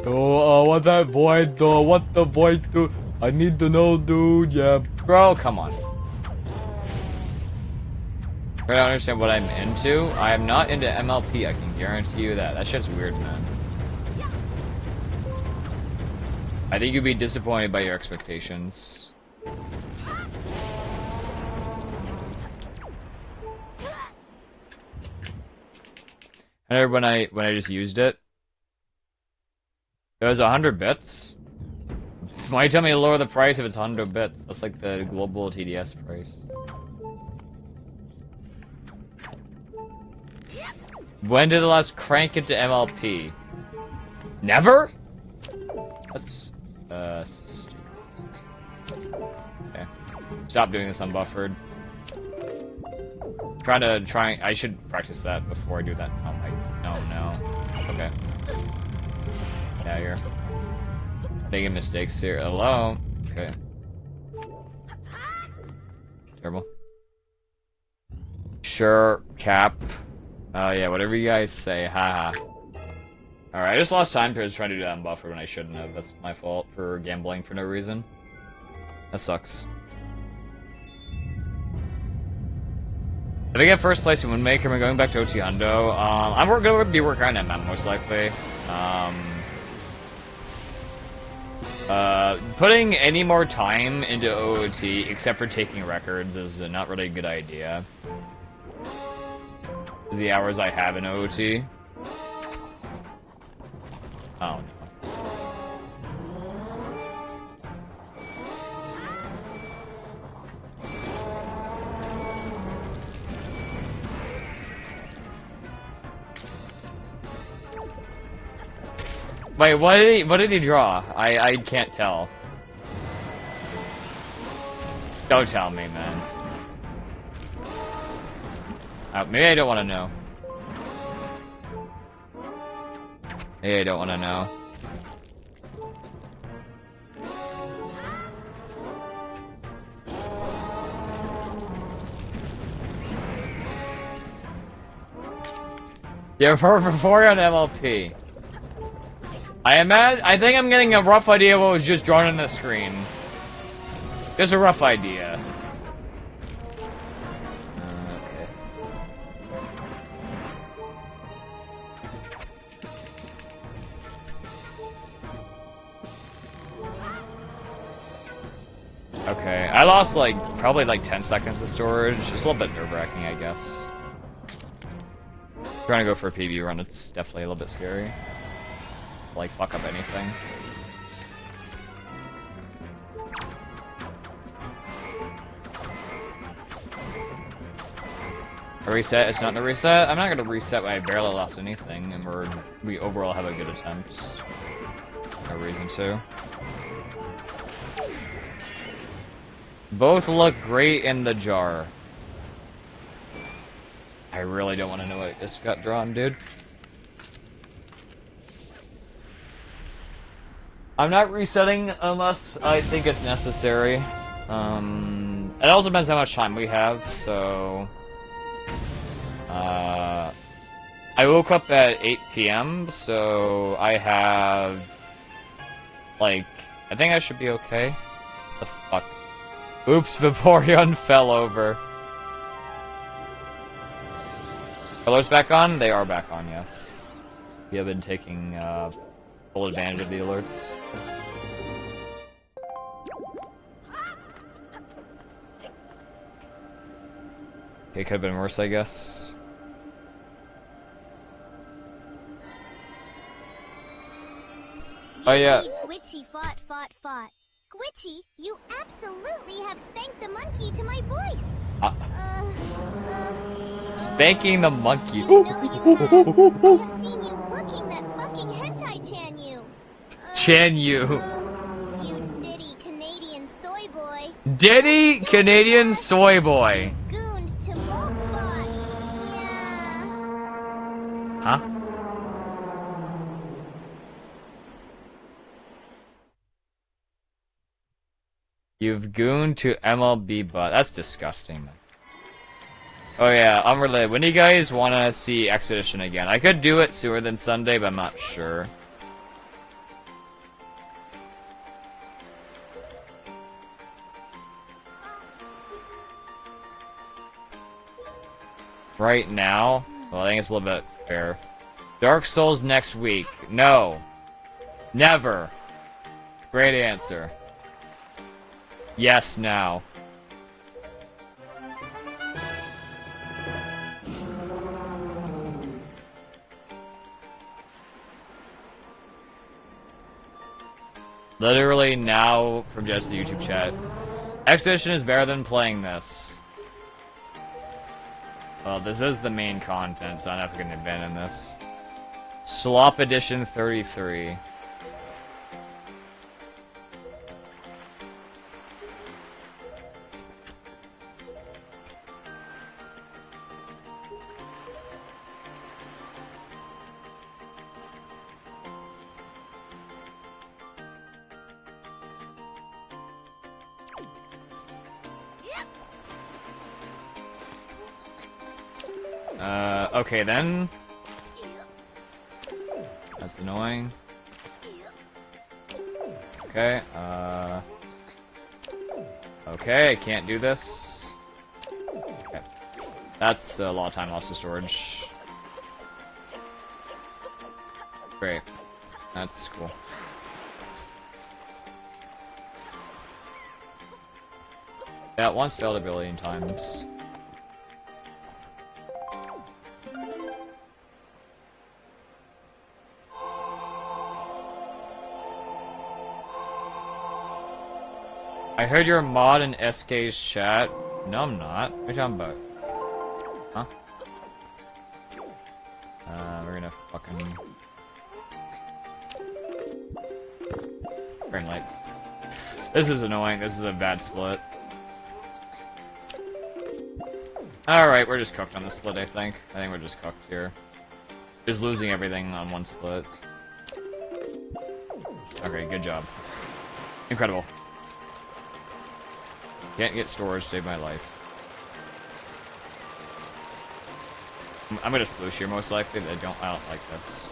[SPEAKER 1] Oh, what that boy do? What the boy do? I need to know, dude. Yeah, bro, come on. I don't understand what I'm into. I am not into MLP. I can guarantee you that. That shit's weird, man. I think you'd be disappointed by your expectations. And when I just used it, it was 100 bits. Why you tell me to lower the price if it's 100 bits? That's like the global TDS price. When did it last crank into MLP? Never? That's stupid. Okay. Stop doing this unbuffered. I should practice that before I do that. Oh my, no. Okay. Yeah, you're making mistakes here. Hello? Okay. Terrible. Sure, Cap. Oh yeah, whatever you guys say, haha. Alright, I just lost time because I was trying to do that unbuffered when I shouldn't have. That's my fault for gambling for no reason. That sucks. If I get first place in Windmaker, am I going back to OT Hundo? I'm going to be working on that most likely. Putting any more time into OOT, except for taking records, is not really a good idea. The hours I have in OOT. Oh, no. Wait, what did he draw? I can't tell. Don't tell me, man. Maybe I don't want to know. Maybe I don't want to know. Yeah, before you're on MLP. I think I'm getting a rough idea of what was just drawn on the screen. Just a rough idea. Okay. Okay, I lost probably 10 seconds of storage. It's a little bit nerve-wracking, I guess. Trying to go for a PB run, it's definitely a little bit scary. Fuck up anything. A reset? It's not a reset? I'm not gonna reset when I barely lost anything, and we overall have a good attempt. No reason to. Both look great in the jar. I really don't want to know what just got drawn, dude. I'm not resetting unless I think it's necessary. It also depends how much time we have, so... I woke up at 8 PM, so I have... I think I should be okay. What the fuck? Oops, Vaporeon fell over. Alerts back on? They are back on, yes. We have been taking, full advantage of the alerts. Okay, could have been worse, I guess. Oh yeah.
[SPEAKER 5] Glitchy fought. Glitchy, you absolutely have spanked the monkey to my voice.
[SPEAKER 1] Spanking the monkey.
[SPEAKER 5] You know you have. I have seen you looking that fucking hentai Chan-yu.
[SPEAKER 1] Chan-yu.
[SPEAKER 5] You ditty Canadian soy boy.
[SPEAKER 1] Diddy Canadian soy boy.
[SPEAKER 5] Gooned to Moltbot. Yeah.
[SPEAKER 1] Huh? You've gooned to MLB bot. That's disgusting, man. Oh yeah, unrelated. When do you guys want to see Expedition again? I could do it sooner than Sunday, but I'm not sure. Right now? Well, I think it's a little bit fair. Dark Souls next week. No. Never. Great answer. Yes, now. Literally now from just the YouTube chat. Expedition is better than playing this. Well, this is the main content, so I'm not going to abandon this. Slop Edition 33. Okay then. That's annoying. Okay, okay, I can't do this. Okay. That's a lot of time lost to storage. Great. That's cool. Yeah, it once failed a billion times. I heard you're a mod in SK's chat. No, I'm not. What are you talking about? Huh? We're gonna fucking... Frame light. This is annoying. This is a bad split. Alright, we're just cooked on the split, I think. I think we're just cooked here. Just losing everything on one split. Okay, good job. Incredible. Can't get storage, save my life. I'm gonna sploosh here most likely. I don't like this.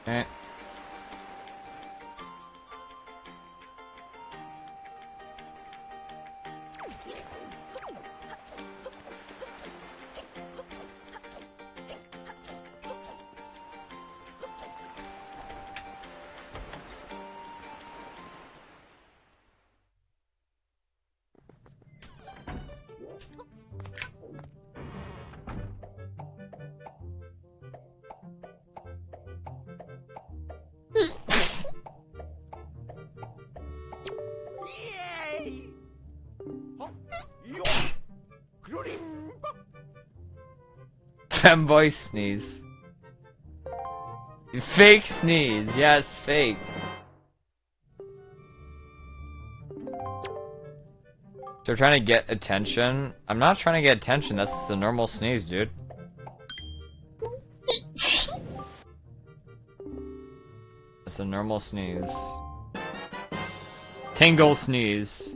[SPEAKER 1] Eh. Femboy sneeze. Fake sneeze. Yeah, it's fake. They're trying to get attention. I'm not trying to get attention. That's the normal sneeze, dude. That's a normal sneeze. Tingle sneeze.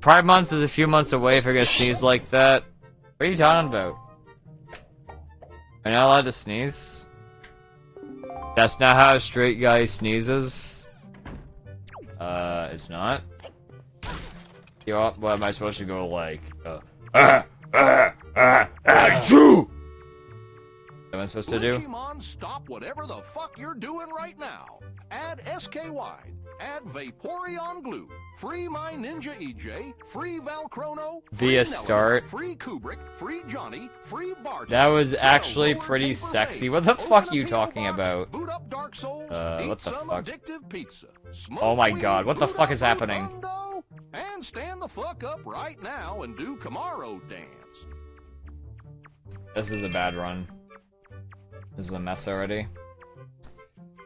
[SPEAKER 1] Pride Month is a few months away if you're gonna sneeze like that. What are you talking about? Am I not allowed to sneeze? That's not how a straight guy sneezes. It's not. You know, what am I supposed to go like? Achoo! What am I supposed to do?
[SPEAKER 8] Glitchymon, stop whatever the fuck you're doing right now. Add SKY. Add Vaporeon Glue. Free My Ninja EJ. Free Valchrono.
[SPEAKER 1] Via start.
[SPEAKER 8] Free Kubrick. Free Johnny. Free Bart.
[SPEAKER 1] That was actually pretty sexy. What the fuck are you talking about?
[SPEAKER 8] Boot up Dark Souls.
[SPEAKER 1] What the fuck?
[SPEAKER 8] Addictive pizza.
[SPEAKER 1] Oh my god, what the fuck is happening?
[SPEAKER 8] And stand the fuck up right now and do Camaro dance.
[SPEAKER 1] This is a bad run. This is a mess already.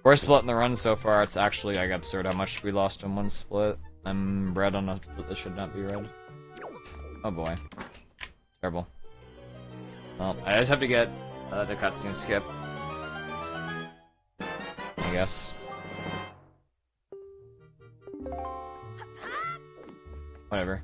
[SPEAKER 1] We're splitting the run so far. It's actually like absurd how much we lost in one split. I'm red on a split that should not be red. Oh boy. Terrible. Well, I just have to get the cutscene skip. I guess. Whatever.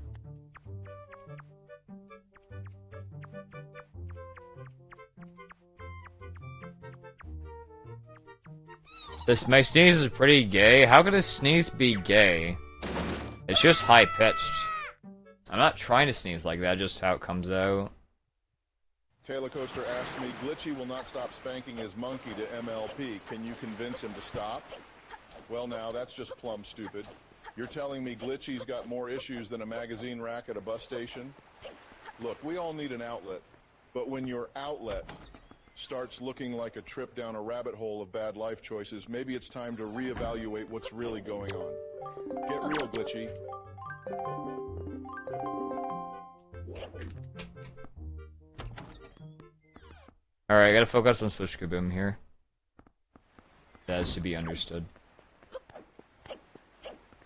[SPEAKER 1] My sneeze is pretty gay. How could a sneeze be gay? It's just high-pitched. I'm not trying to sneeze like that, just how it comes out.
[SPEAKER 6] Taylor Coaster asked me, Glitchy will not stop spanking his monkey to MLP. Can you convince him to stop? Well, now, that's just plumb stupid. You're telling me Glitchy's got more issues than a magazine rack at a bus station? Look, we all need an outlet. But when your outlet starts looking like a trip down a rabbit hole of bad life choices, maybe it's time to reevaluate what's really going on. Get real, Glitchy.
[SPEAKER 1] Alright, I gotta focus on Splish Kaboom here. That is to be understood.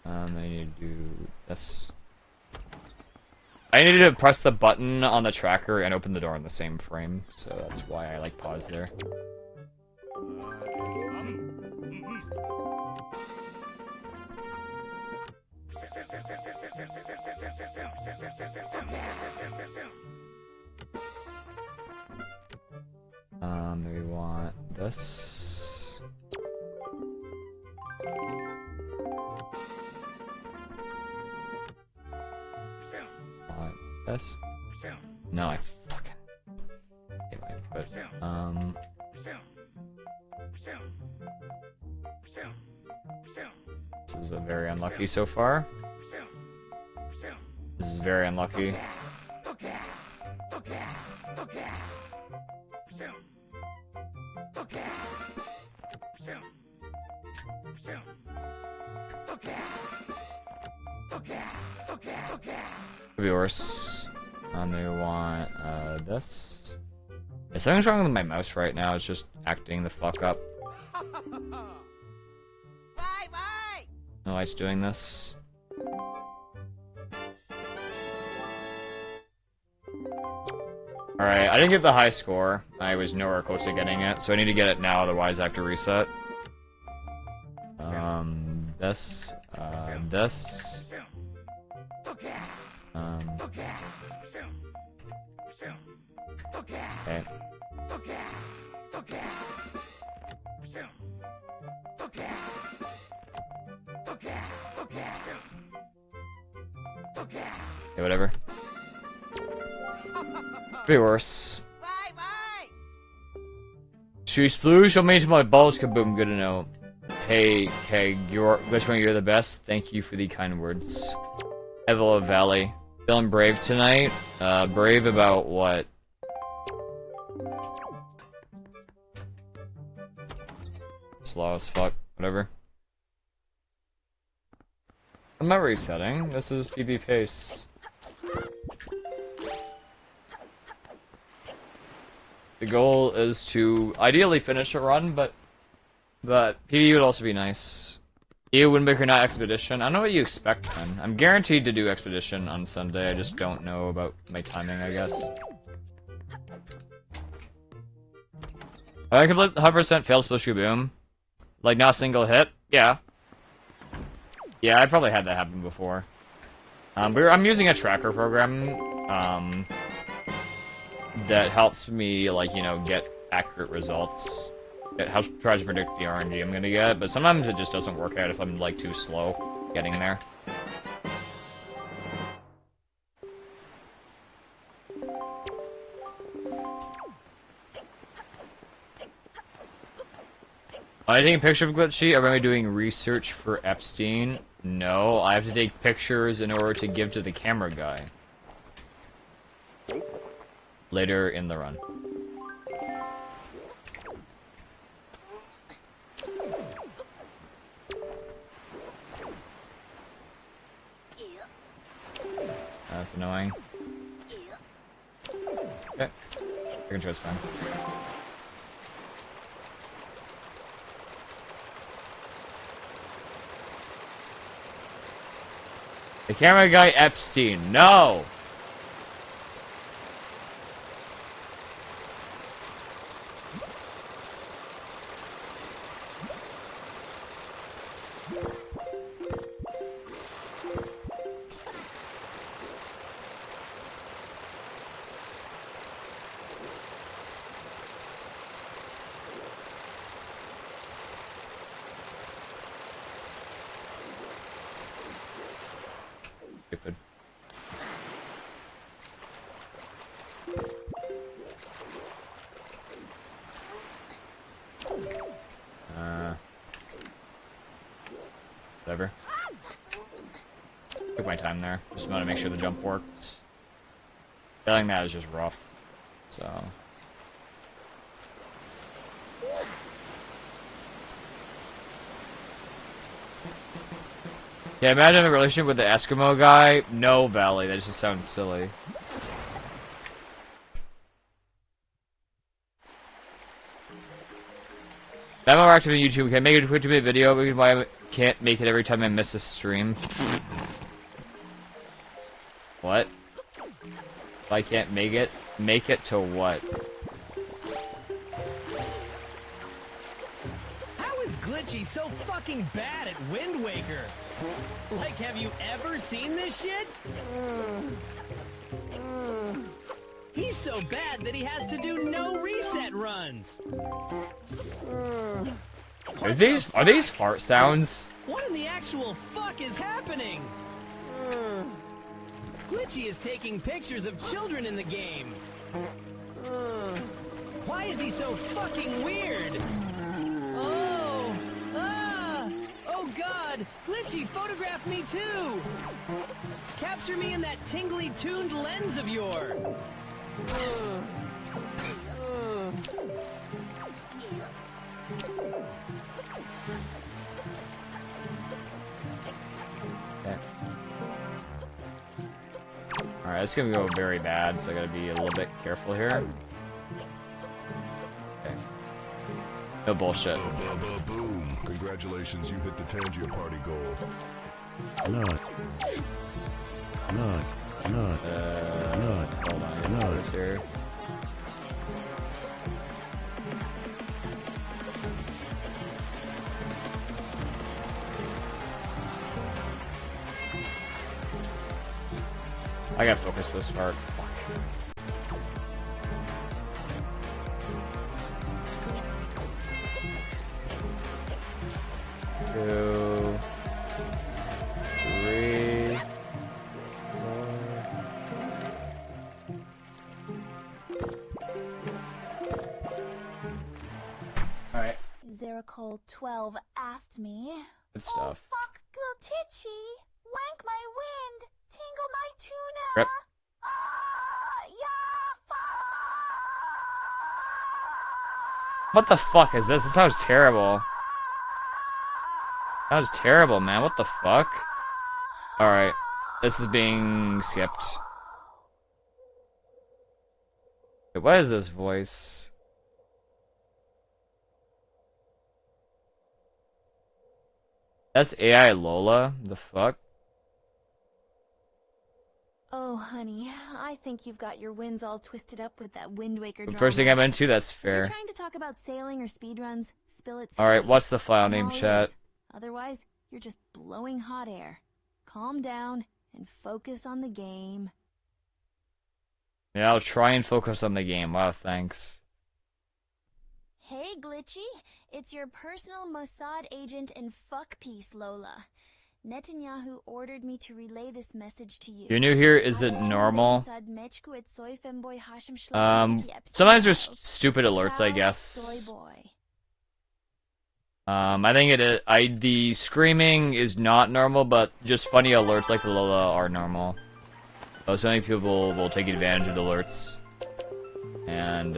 [SPEAKER 1] I need to do this. I needed to press the button on the tracker and open the door in the same frame, so that's why I like pause there. We want this. Want this. No, I fucking. Anyway, but this is a very unlucky so far. This is very unlucky. Could be worse. I may want this. Is something wrong with my mouse right now? It's just acting the fuck up. No, it's doing this. Alright, I didn't get the high score. I was nowhere close to getting it, so I need to get it now, otherwise I have to reset. This, this. Okay. Okay, whatever. Be worse. She sploosh on me to my balls, kaboom, good to know. Hey, Keg, you're the best. Thank you for the kind words. Evola Valley. Feeling brave tonight? Brave about what? Slow as fuck. Whatever. I'm not resetting. This is PB pace. The goal is to ideally finish a run, but PB would also be nice. You Windbreaker, not Expedition. I don't know what you expect, man. I'm guaranteed to do Expedition on Sunday. I just don't know about my timing, I guess. I could let 100% fail splish boom. Like, not a single hit? Yeah. Yeah, I probably had that happen before. I'm using a tracker program, that helps me, like, you know, get accurate results. It helps try to predict the RNG I'm gonna get, but sometimes it just doesn't work out if I'm, like, too slow getting there. Am I taking a picture of Glitchy? Or am I doing research for Epstein? No, I have to take pictures in order to give to the camera guy. Later in the run. That's annoying. Okay. Second choice fine. The camera guy Epstein, no! Stupid. Whatever. Took my time there. Just want to make sure the jump worked. Failing that is just rough. So. Yeah, imagine a relationship with the Eskimo guy. No, Valley. That just sounds silly. I'm more active on YouTube. Can I make a 20-minute video? Maybe why I can't make it every time I miss a stream. What? If I can't make it to what?
[SPEAKER 9] How is Glitchy so fucking bad at Wind Waker? Like, have you ever seen this shit? He's so bad that he has to do no reset runs.
[SPEAKER 1] Are these fart sounds?
[SPEAKER 9] What in the actual fuck is happening? Glitchy is taking pictures of children in the game. Why is he so fucking weird? Oh! Ah! Oh god! Glitchy, photograph me too! Capture me in that tingly tuned lens of yours!
[SPEAKER 1] Alright, it's gonna go very bad, so I gotta be a little bit careful here. Okay. No bullshit.
[SPEAKER 10] Boom. Congratulations, you hit the Tangia party goal.
[SPEAKER 3] Nut.
[SPEAKER 1] Hold on, I gotta notice here. I gotta focus this part. Fuck. 2, 3, 4. Alright.
[SPEAKER 5] Zeracol 12 asked me.
[SPEAKER 1] Good stuff.
[SPEAKER 5] Oh, fuck, Glitchy. Wank my wind. Tingle my tuna.
[SPEAKER 1] Rip. What the fuck is this? This sounds terrible. That was terrible, man. What the fuck? Alright. This is being skipped. Wait, what is this voice? That's AI Lola? The fuck?
[SPEAKER 5] Oh, honey, I think you've got your winds all twisted up with that Wind Waker drama.
[SPEAKER 1] First thing I'm into, that's
[SPEAKER 5] If you're
[SPEAKER 1] fair.
[SPEAKER 5] trying to talk about sailing or speedruns, spill it
[SPEAKER 1] Alright,
[SPEAKER 5] straight.
[SPEAKER 1] what's the file
[SPEAKER 5] I'm
[SPEAKER 1] name,
[SPEAKER 5] all
[SPEAKER 1] chat?
[SPEAKER 5] ears. Otherwise, you're just blowing hot air. Calm down and focus on the game.
[SPEAKER 1] Yeah, I'll try and focus on the game. Wow, thanks.
[SPEAKER 5] Hey, Glitchy. It's your personal Mossad agent and fuck piece, Lola. Netanyahu ordered me to relay this message to you.
[SPEAKER 1] You're new here, is it normal? Sometimes there's stupid alerts, I guess. I think it is, the screaming is not normal, but just funny alerts like the Lola are normal. So many people will take advantage of the alerts. And,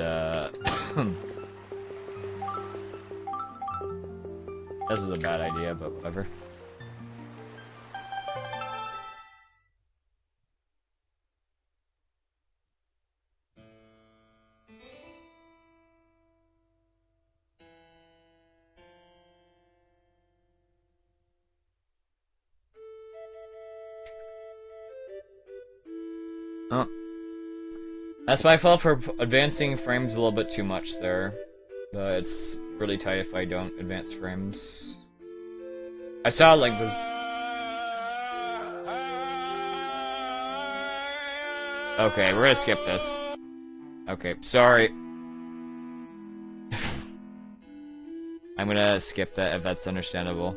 [SPEAKER 1] this is a bad idea, but whatever. Oh. That's my fault for advancing frames a little bit too much there. It's really tight if I don't advance frames. I saw Link was... Okay, we're gonna skip this. Okay, sorry. I'm gonna skip that if that's understandable.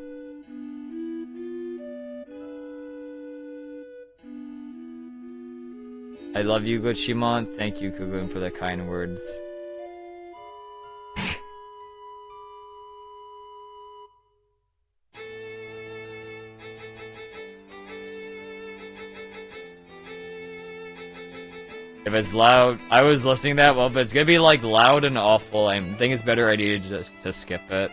[SPEAKER 1] I love you, good Shimon. Thank you, Kugun, for the kind words. If it's loud, I was listening to that, well, if it's gonna be like loud and awful, I think it's a better idea to just skip it.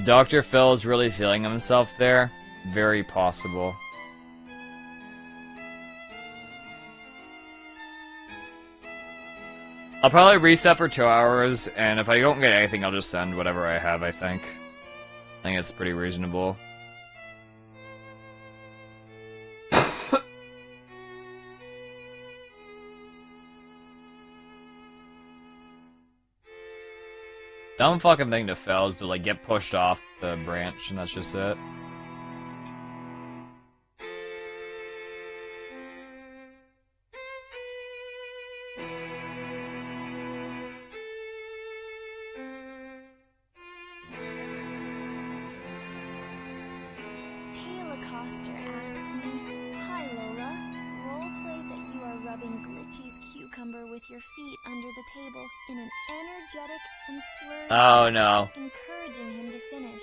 [SPEAKER 1] Dr. Phil is really feeling himself there. Very possible. I'll probably reset for 2 hours, and if I don't get anything, I'll just send whatever I have, I think. I think it's pretty reasonable. Dumb fucking thing to fail is to like get pushed off the branch, and that's just it.
[SPEAKER 5] Kayla Coster asked me, "Hi Lola, roleplay that you are rubbing Glitchy's cucumber with your feet under the table in an energetic and flirty
[SPEAKER 1] Oh no.
[SPEAKER 5] encouraging him to finish."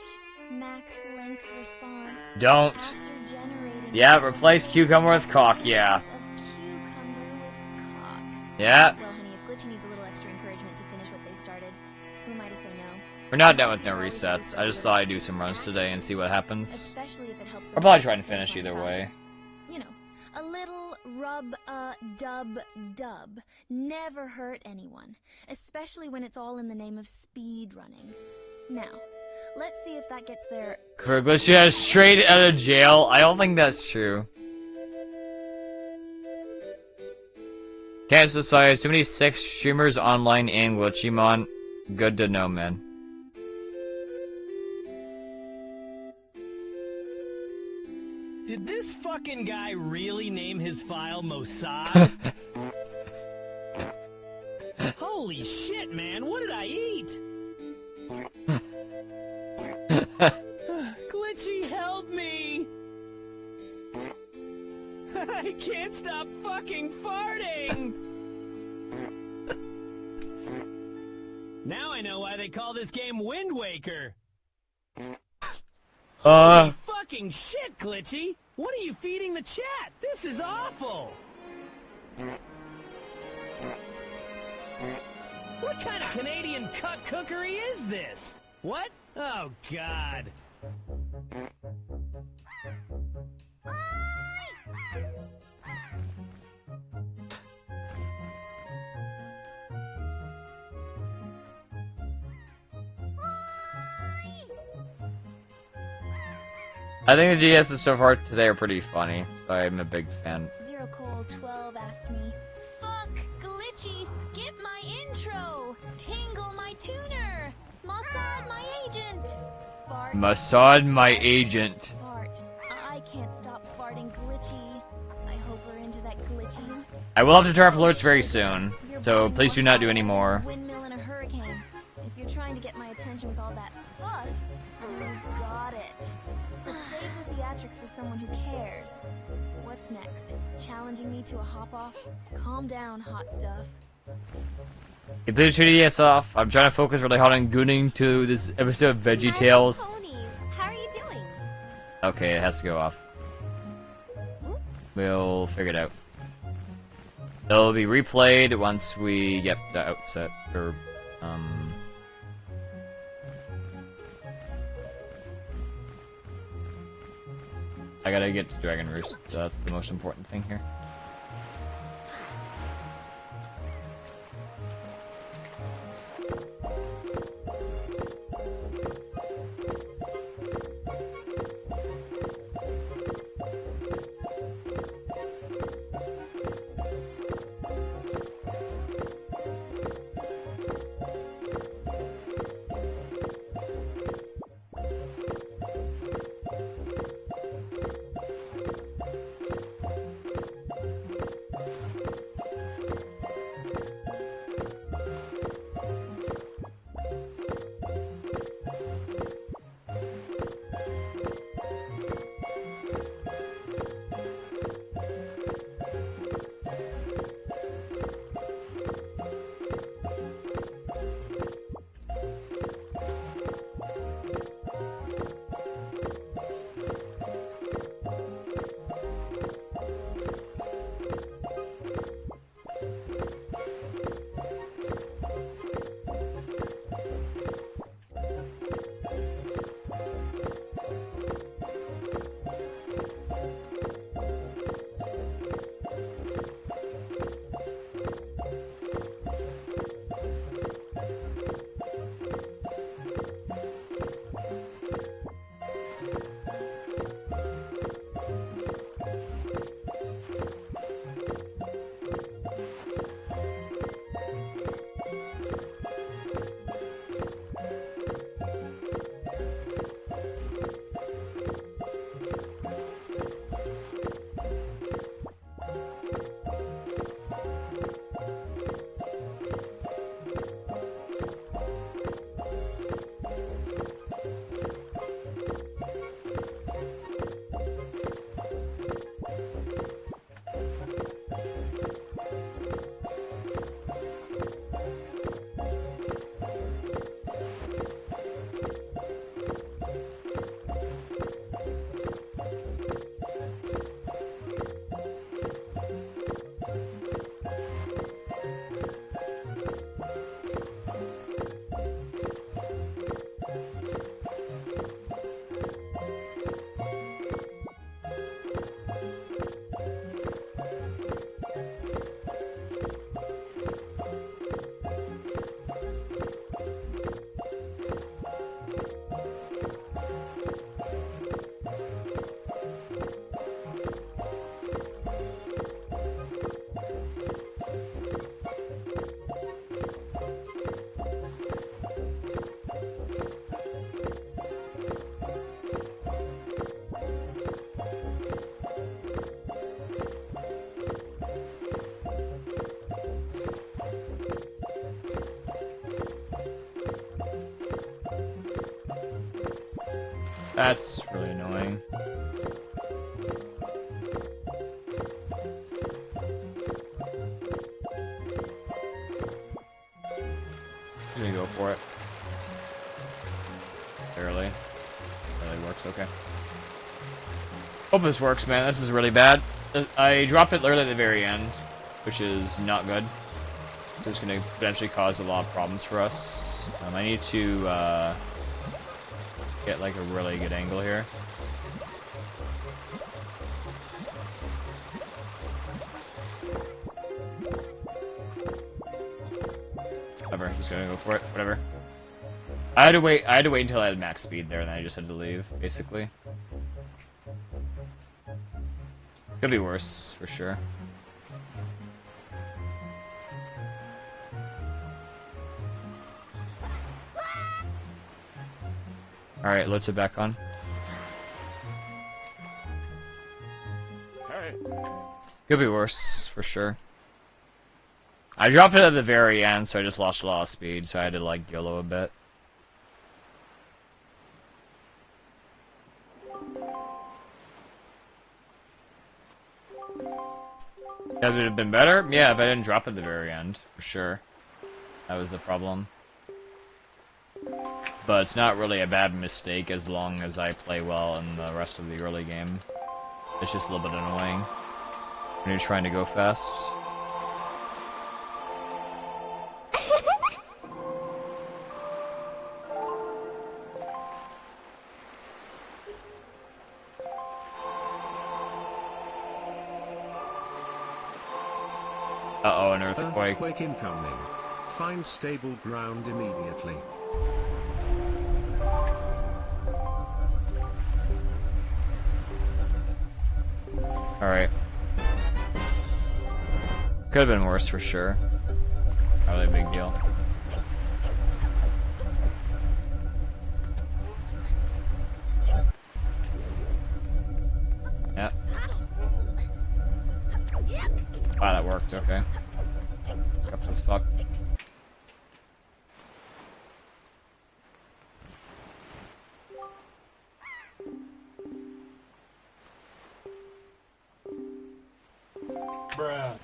[SPEAKER 5] Max length response.
[SPEAKER 1] Don't.
[SPEAKER 5] After generating
[SPEAKER 1] Yeah, replace cucumber with cock, yeah.
[SPEAKER 5] of cucumber with cock.
[SPEAKER 1] Yeah.
[SPEAKER 5] Well, honey, if Glitchy needs a little extra encouragement to finish what they started, who am I to say no?
[SPEAKER 1] We're not done with no resets. I just thought I'd do some runs today and see what happens.
[SPEAKER 5] Especially if it helps them
[SPEAKER 1] I'll probably try
[SPEAKER 5] get
[SPEAKER 1] and finish
[SPEAKER 5] the
[SPEAKER 1] either
[SPEAKER 5] faster.
[SPEAKER 1] way.
[SPEAKER 5] You know, a little rub-a-dub-dub never hurt anyone, especially when it's all in the name of speed running. Now, let's see if that gets their
[SPEAKER 1] Glitchy straight out of jail? I don't think that's true. Can't society, too many sex streamers online and Glitchymon. Good to know, man.
[SPEAKER 9] Did this fucking guy really name his file Mossad? Holy shit, man, what did I eat? Glitchy, help me! I can't stop fucking farting! Now I know why they call this game Wind Waker. Holy fucking shit, Glitchy! What are you feeding the chat? This is awful! What kind of Canadian cuck cookery is this? What? Oh, God.
[SPEAKER 1] I think the GSs so far today are pretty funny, so I'm a big fan.
[SPEAKER 5] Zero Coal 12 asked me, "Fuck, Glitchy, skip my intro! Tingle my tuner! Mossad my agent! Fart,
[SPEAKER 1] Mossad my agent.
[SPEAKER 5] fart. I can't stop farting Glitchy. I hope we're into that Glitchy.
[SPEAKER 1] I will have to turn off alerts very soon,
[SPEAKER 5] You're
[SPEAKER 1] so
[SPEAKER 5] burning
[SPEAKER 1] please do
[SPEAKER 5] more
[SPEAKER 1] not do
[SPEAKER 5] fire
[SPEAKER 1] any
[SPEAKER 5] than a
[SPEAKER 1] more.
[SPEAKER 5] Windmill in a hurricane. If you're trying to get my attention with all that fuss, you've got it. But save the theatrics for someone who cares. What's next? Challenging me to a hop-off? Calm down, hot stuff.
[SPEAKER 1] Hey, please turn the DS off. I'm trying to focus really hard on gooning to this episode of Veggie Tales.
[SPEAKER 5] Ponies, how are you doing?
[SPEAKER 1] Okay, it has to go off. We'll figure it out. It'll be replayed once we get the outset, or, I gotta get to Dragon Roost, so that's the most important thing here. That's really annoying. Just gonna go for it. Barely. Barely works, okay. Hope this works, man. This is really bad. I dropped it literally at the very end, which is not good. So it's gonna potentially cause a lot of problems for us. I need to get like a really good angle here. Whatever, just gonna go for it. Whatever. I had to wait until I had max speed there, and then I just had to leave, basically. Could be worse, for sure. Alright, let's it back on.
[SPEAKER 8] Hey.
[SPEAKER 1] Could be worse, for sure. I dropped it at the very end, so I just lost a lot of speed, so I had to, like, YOLO a bit. That would have been better? Yeah, if I didn't drop at the very end, for sure. That was the problem. But it's not really a bad mistake as long as I play well in the rest of the early game. It's just a little bit annoying when you're trying to go fast. Uh-oh, an earthquake.
[SPEAKER 11] Earthquake incoming. Find stable ground immediately.
[SPEAKER 1] Alright. Could have been worse for sure. Not really a big deal. Yep. Wow, that worked, okay. Up as fuck.
[SPEAKER 4] Bruh.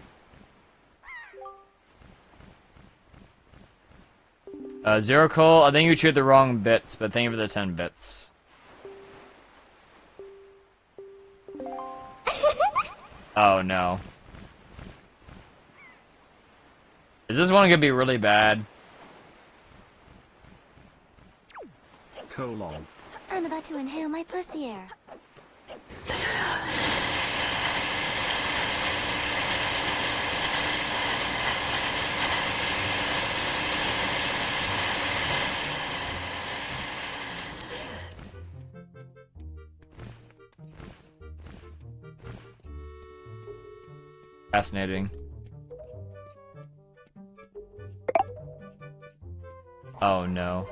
[SPEAKER 1] Zero Cole, I think you cheered the wrong bits, but thank you for the 10 bits. Oh no. Is this one gonna be really bad?
[SPEAKER 11] Colon.
[SPEAKER 5] I'm about to inhale my pussy air.
[SPEAKER 1] Fascinating. Oh no.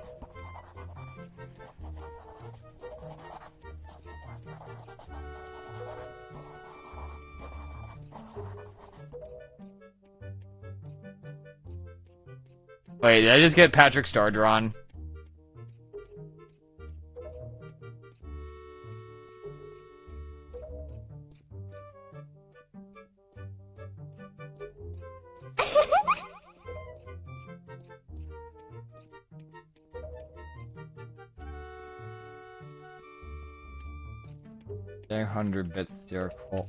[SPEAKER 1] Wait, did I just get Patrick Star drawn? Dang, 100 bits, zero Cole.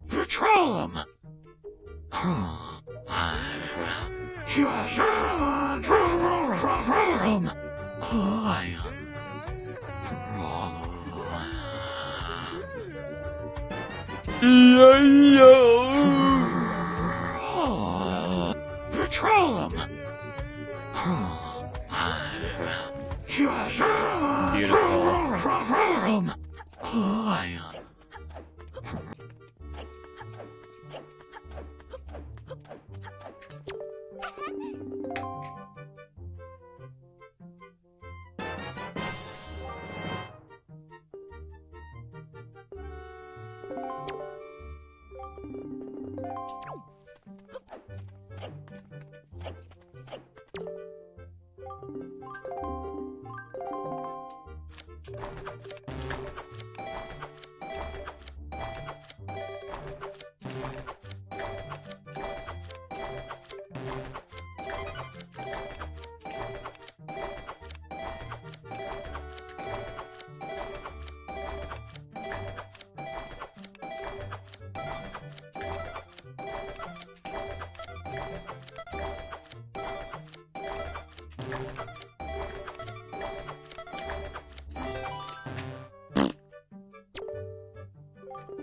[SPEAKER 11] Patrol them! Patrol them!
[SPEAKER 1] Beautiful.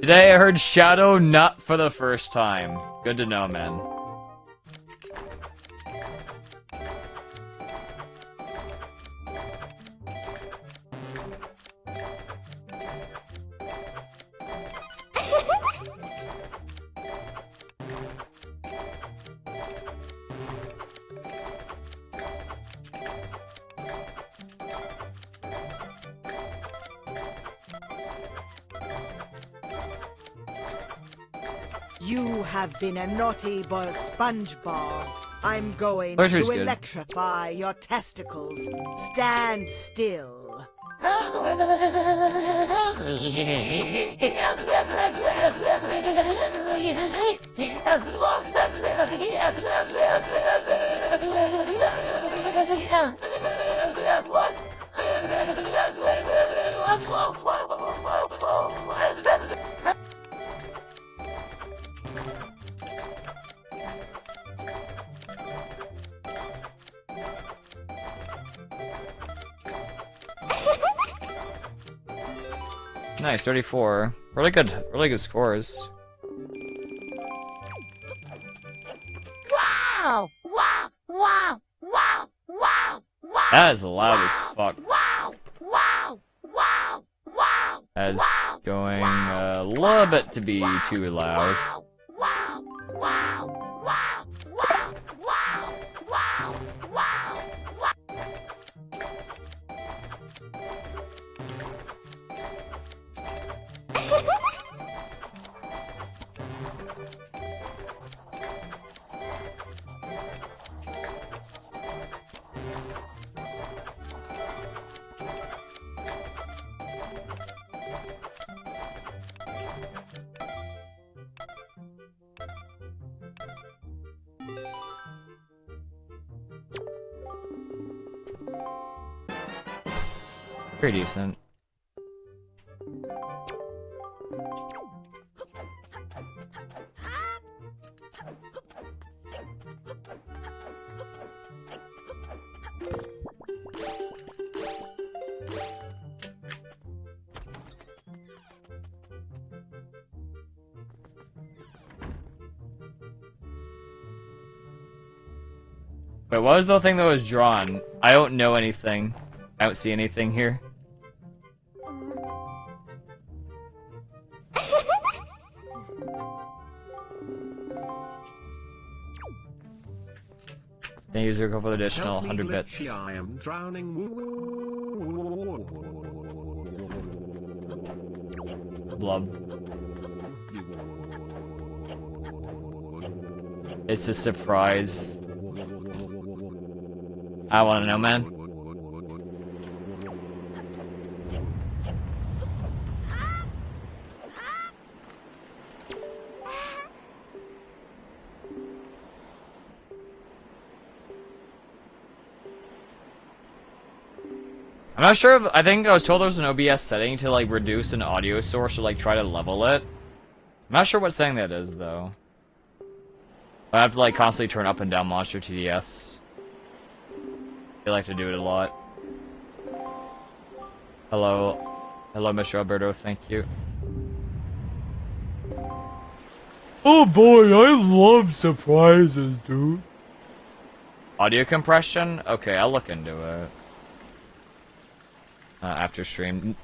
[SPEAKER 1] Today I heard Shadow not for the first time. Good to know, man.
[SPEAKER 12] You have been a naughty boy, SpongeBob. I'm going
[SPEAKER 1] Pleasure's
[SPEAKER 12] to
[SPEAKER 1] good.
[SPEAKER 12] electrify your testicles. Stand still.
[SPEAKER 1] Nice, 34. Really good scores.
[SPEAKER 12] Wow! Wow! Wow! Wow! Wow! Wow!
[SPEAKER 1] That is loud as fuck.
[SPEAKER 12] Wow! Wow! Wow! Wow!
[SPEAKER 1] That is going a little bit to be too loud.
[SPEAKER 12] Wow! Wow! Wow! Wow! Wow! Wow! Wow!
[SPEAKER 1] Pretty decent. Wait, what was the thing that was drawn? I don't know anything. I don't see anything here. Then user go for the additional 100 bits.
[SPEAKER 11] I am drowning.
[SPEAKER 1] Blub. It's a surprise. I want to know, man. I'm not sure if, I think I was told there was an OBS setting to like reduce an audio source or like try to level it. I'm not sure what setting that is though. I have to like constantly turn up and down monster TDS. They like to do it a lot. Hello. Hello, Mr. Alberto, thank you. Oh boy, I love surprises, dude. Audio compression? Okay, I'll look into it. After stream.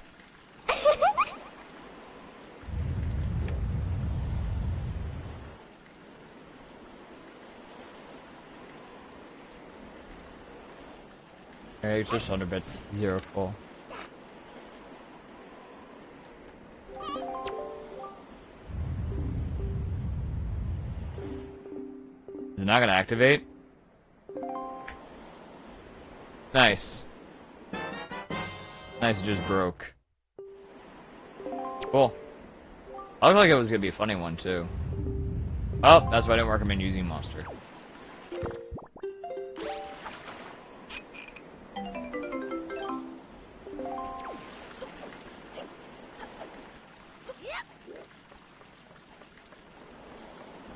[SPEAKER 1] Alright, just 100 bits. 0 cool. Is it not gonna activate? Nice. Nice, it just broke. Cool. I looked like it was gonna be a funny one, too. Oh, that's why I didn't recommend using Monster.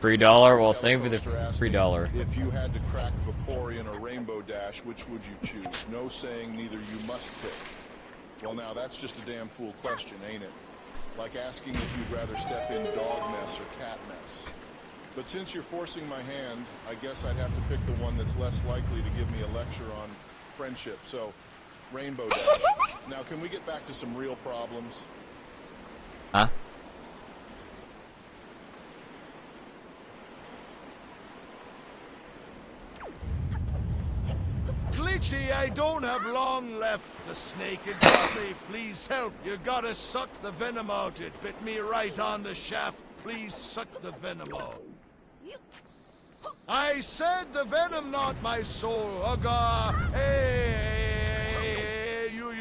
[SPEAKER 1] $3? Well, thank you for the $3.
[SPEAKER 6] If you had to crack Vaporeon or Rainbow Dash, which would you choose? No saying, neither you must pick. Well, now that's just a damn fool question, ain't it? like asking if you'd rather step in dog mess or cat mess. But since you're forcing my hand, I guess I'd have to pick the one that's less likely to give me a lecture on friendship. So, Rainbow Dash. Now, can we get back to some real problems?
[SPEAKER 1] Huh?
[SPEAKER 8] Glitchy, I don't have long left. The snake had got me. Please help. You gotta suck the venom out. It bit me right on the shaft. Please suck the venom out. I said the venom, not my soul. Ugga. Hey, you,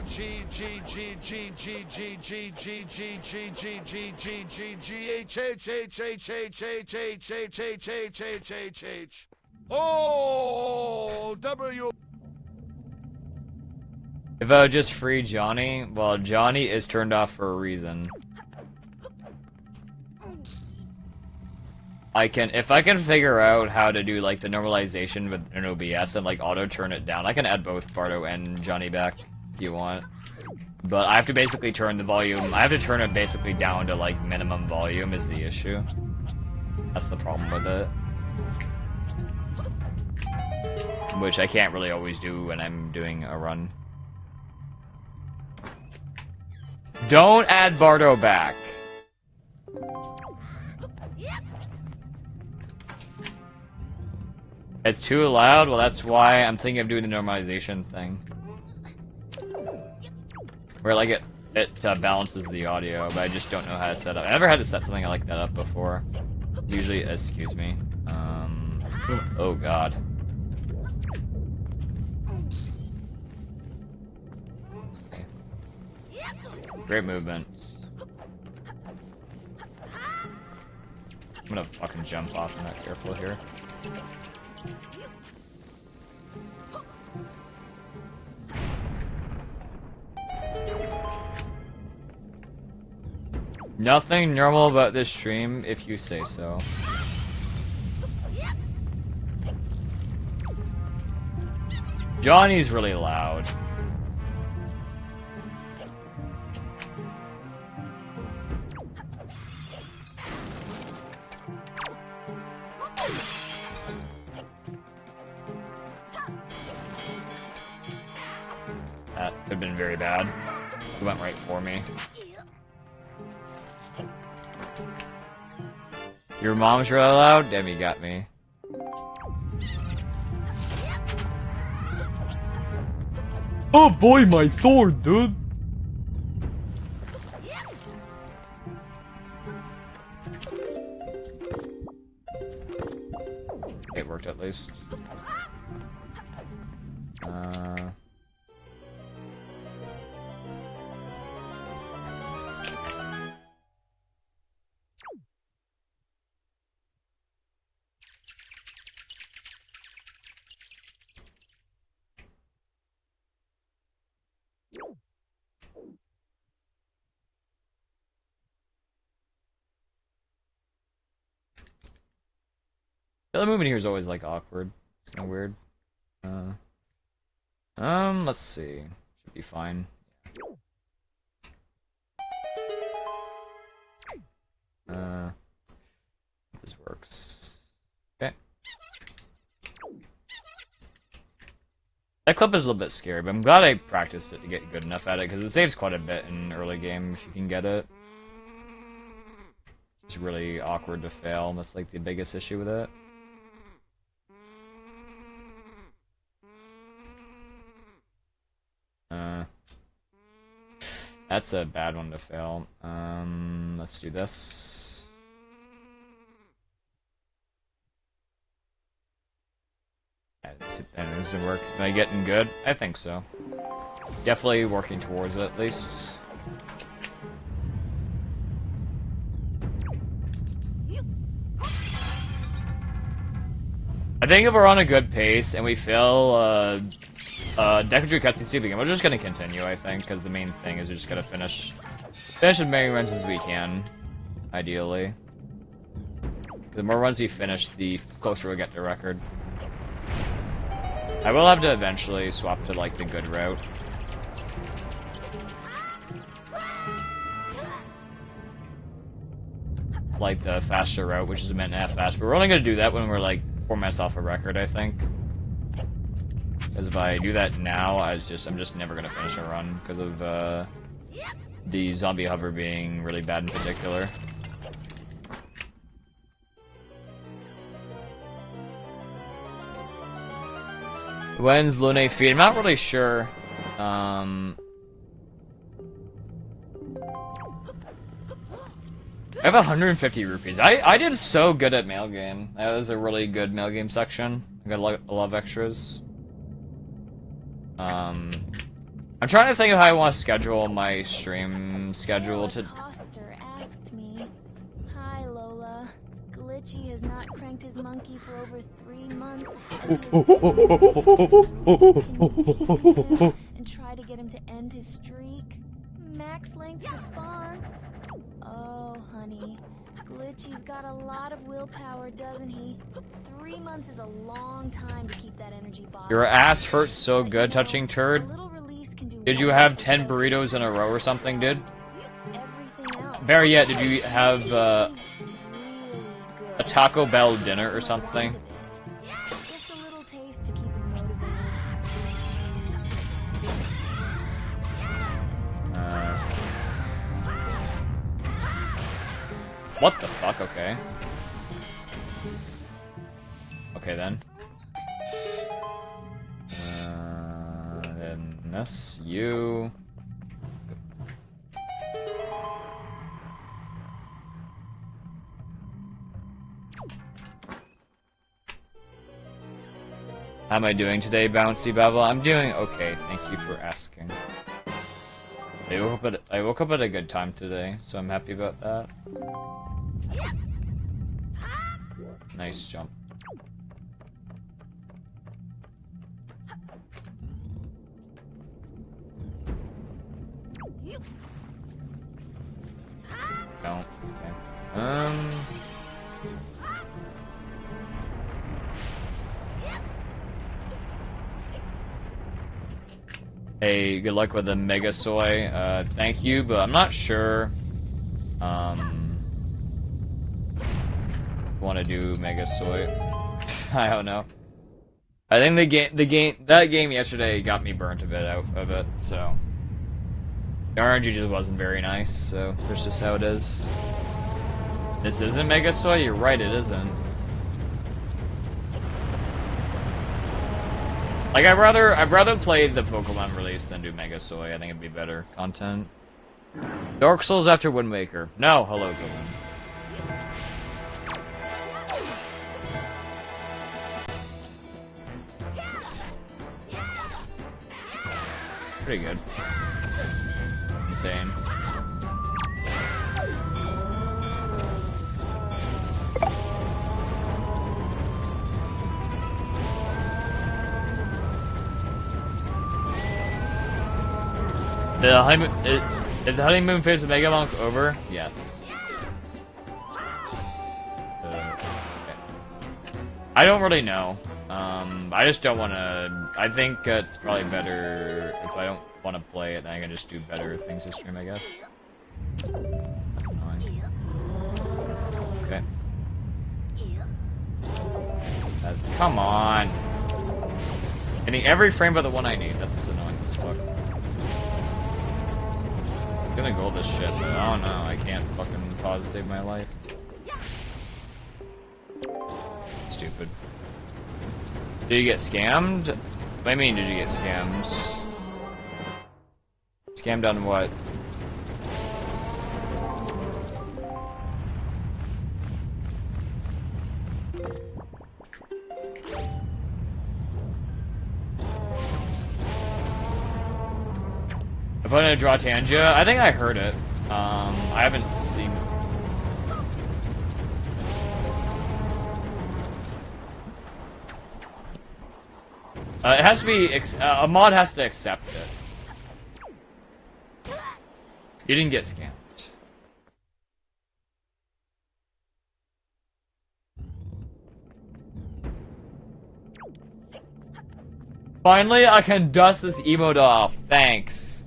[SPEAKER 8] G, G, G, G, G, G, G, G, G, G, G, G, G, G, G, H, H, H, H, H, H, H, H, H, H, H, H, H. Oh, W.
[SPEAKER 1] If I would just free Johnny, well, Johnny is turned off for a reason. If I can figure out how to do, like, the normalization with an OBS and, like, auto-turn it down, I can add both Bardo and Johnny back, if you want. But I have to basically turn the volume, I have to turn it basically down to, like, minimum volume is the issue. That's the problem with it. Which I can't really always do when I'm doing a run. Don't add Bardo back! It's too loud? Well, that's why I'm thinking of doing the normalization thing. Where, like, it balances the audio, but I just don't know how to set up. I never had to set something like that up before. It's usually, excuse me. Oh god. Okay. Great movements. I'm gonna fucking jump off, I'm not careful here. Nothing normal about this stream, if you say so. Johnny's really loud. That could have been very bad. He went right for me. Your mom's really loud? Damn, you got me. Oh boy, my sword, dude! It worked at least. The movement here is always like awkward. It's kind of weird. Let's see. Should be fine. This works. Okay. That clip is a little bit scary, but I'm glad I practiced it to get good enough at it, because it saves quite a bit in early game if you can get it. It's really awkward to fail, that's like the biggest issue with it. That's a bad one to fail. Let's do this. That doesn't work. Am I getting good? I think so. Definitely working towards it, at least. I think if we're on a good pace and we fail, Dekadru cutscene to begin, we're just gonna continue, I think, because the main thing is we're just gonna finish as many runs as we can, ideally. The more runs we finish, the closer we'll get to record. I will have to eventually swap to, like, the good route. like the faster route, which is a minute and a half fast. But we're only gonna do that when we're like 4 minutes off a record, I think. Because if I do that now, I'm just never gonna finish a run because of the zombie hover being really bad in particular. When's Lune feed? I'm not really sure. I have 150 rupees. I did so good at mail game. That was a really good mail game section. I got a lot of extras. I'm trying to think of how I want to schedule my stream schedule to.
[SPEAKER 5] Coster asked me. Hi, Lola. Glitchy has not cranked his monkey for over 3 months. As he has said he was Can you tease him and try to get him to end his streak? Max length response. Oh, honey. Glitchy's got a lot of willpower, doesn't he? 3 months is a long time to keep that energy bottled.
[SPEAKER 1] Your ass hurts so good, touching turd. Did you have 10 burritos in a row or something, dude? Barry, yet, did you have a Taco Bell dinner or something?
[SPEAKER 5] Just a little taste to keep him motivated.
[SPEAKER 1] What the fuck? Okay. Okay then. Then this, you. How am I doing today, Bouncy Babble? I'm doing okay, thank you for asking. I woke up at a good time today, so I'm happy about that. Nice jump. No. Okay. Hey, good luck with the Mega Soy. Thank you, but I'm not sure. Want to do Mega Soy? I don't know. I think that game yesterday got me burnt a bit out of it. So the RNG just wasn't very nice. So that's just how it is. This isn't Mega Soy. You're right, it isn't. Like I'd rather play the Pokemon release than do Mega Soy. I think it'd be better content. Dark Souls after Wind Waker. No, hello, good one. Pretty good. Insane. Is the honeymoon phase of Mega Monk over? Yes. Okay. I don't really know. I just don't want to. I think it's probably better if I don't want to play it, then I can just do better things to stream, I guess. That's annoying. Okay. Come on. Getting every frame but the one I need. That's annoying as fuck. I'm gonna goal this shit, but I don't know. I can't fucking pause to save my life. Stupid. Did you get scammed? What do you mean, did you get scammed? Scammed on what? I put in a draw Tangia. I think I heard it. I haven't seen it. It has to be, a mod has to accept it. You didn't get scammed. Finally, I can dust this emote off. Thanks.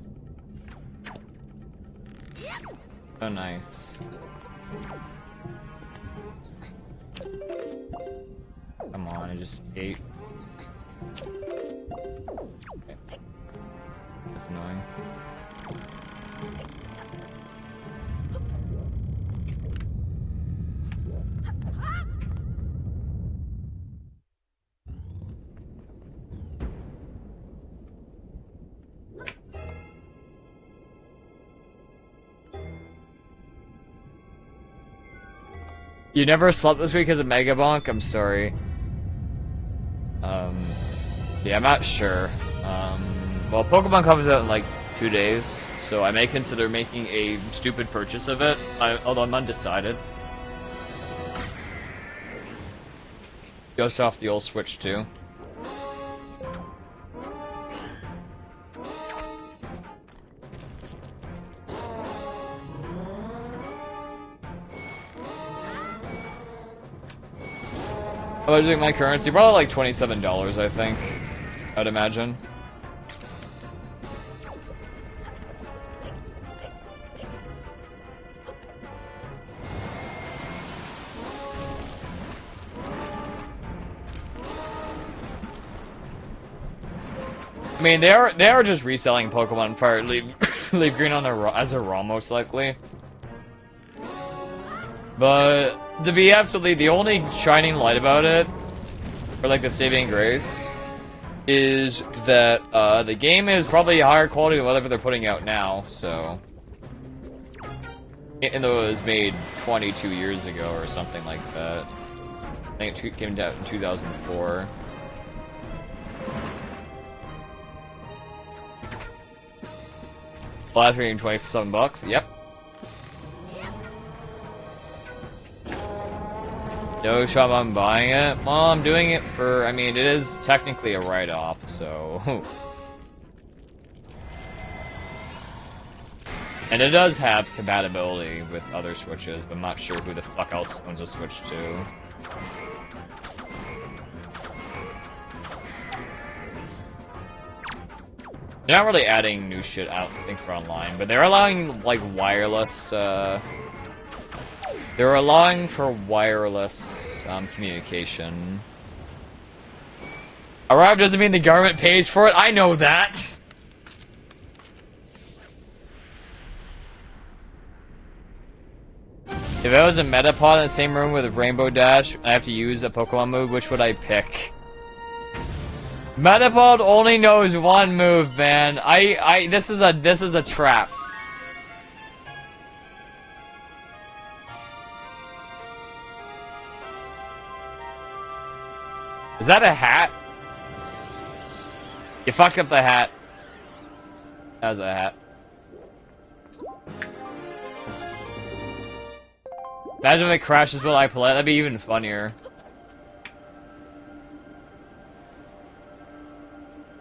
[SPEAKER 1] Oh, nice. Come on, I just ate. Okay. That's annoying. You never slept this week because of Mega Bonk? I'm sorry. Yeah, I'm not sure. Well, Pokemon comes out in like 2 days, so I may consider making a stupid purchase of it, although I'm undecided. Goes off the old Switch too. How much is my currency? Probably like $27, I think. I'd imagine. I mean, they are just reselling Pokemon Fire Leaf Green on their as a ROM, most likely. But to be absolutely the only shining light about it, or like the saving grace, is that the game is probably higher quality than whatever they're putting out now. So, even though it was made 22 years ago or something like that, I think it came out in 2004. Last reading $27. Yep. No shop I'm buying it. Well, I'm doing it for, I mean, it is technically a write-off, so... And it does have compatibility with other Switches, but I'm not sure who the fuck else owns a Switch too. They're not really adding new shit out, I think, for online, but they're allowing, like, wireless, they're allowing for wireless, communication. Arrive doesn't mean the government pays for it, I know that! If I was a Metapod in the same room with a Rainbow Dash, and I have to use a Pokemon move, which would I pick? Metapod only knows one move, man. This is a trap. Is that a hat? You fucked up the hat. That was a hat. Imagine if it crashes while I play. That'd be even funnier.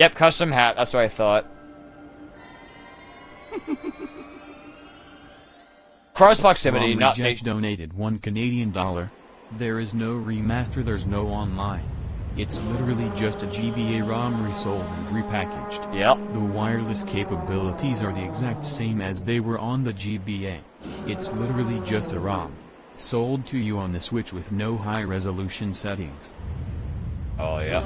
[SPEAKER 1] Yep, custom hat. That's what I thought. Cross proximity, not
[SPEAKER 3] Reject donated $1 There is no remaster, there's no online. It's literally just a GBA ROM resold and repackaged.
[SPEAKER 1] Yep.
[SPEAKER 3] The wireless capabilities are the exact same as they were on the GBA. It's literally just a ROM. Sold to you on the Switch with no high resolution settings.
[SPEAKER 1] Oh, yeah.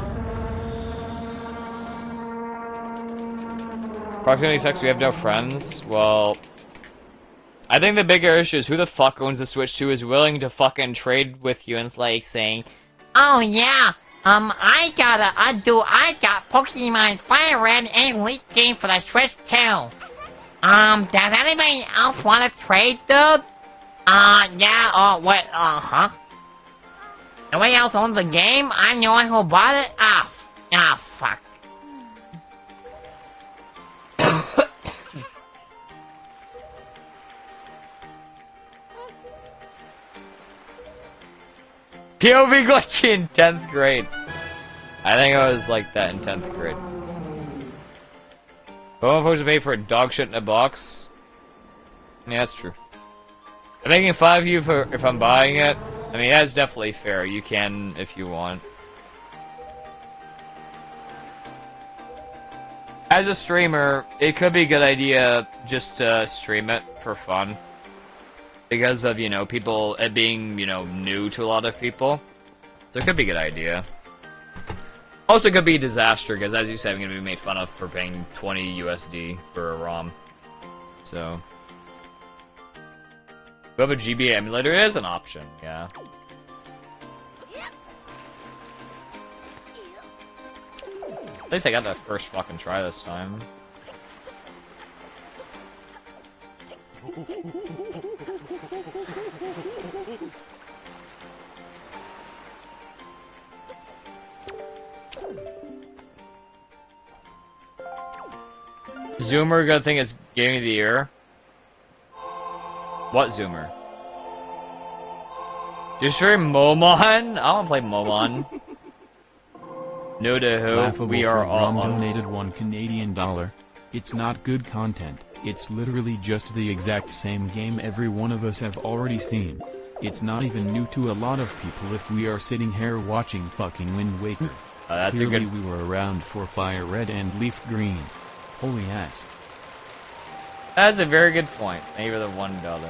[SPEAKER 1] Proximity sucks, we have no friends. Well, I think the bigger issue is who the fuck owns the Switch 2 is willing to fucking trade with you and it's like saying,
[SPEAKER 13] oh yeah, I got Pokemon Fire Red and Leaf Green for the Switch 2. Does anybody else want to trade, dude? Yeah, what, huh? Nobody else owns the game? I'm the one who bought it? Fuck.
[SPEAKER 1] POV glitchy in 10th grade. I think I was like that in 10th grade. But I'm supposed to pay for a dog shit in a box? Yeah, that's true. I'm making fun of you for if I'm buying it. I mean, that's definitely fair. You can if you want. As a streamer, it could be a good idea just to stream it for fun. Because of, you know, people, it being, you know, new to a lot of people. So it could be a good idea. Also could be a disaster, because as you said, I'm going to be made fun of for paying 20 USD for a ROM. So... we have a GBA emulator, it is an option, yeah. At least I got that first fucking try this time. Zoomer gonna think it's Game of the Year. What Zoomer? Destroy Momon? I wanna play Momon. No to who?
[SPEAKER 3] Laughable
[SPEAKER 1] We are
[SPEAKER 3] for
[SPEAKER 1] all
[SPEAKER 3] Rom
[SPEAKER 1] on
[SPEAKER 3] donated $1 Canadian. It's not good content, it's literally just the exact same game every one of us have already seen. It's not even new to a lot of people if we are sitting here watching fucking Wind Waker.
[SPEAKER 1] That's
[SPEAKER 3] Clearly
[SPEAKER 1] a good...
[SPEAKER 3] we were around for Fire Red and Leaf Green. Holy ass.
[SPEAKER 1] That's a very good point. Thank you for the $1.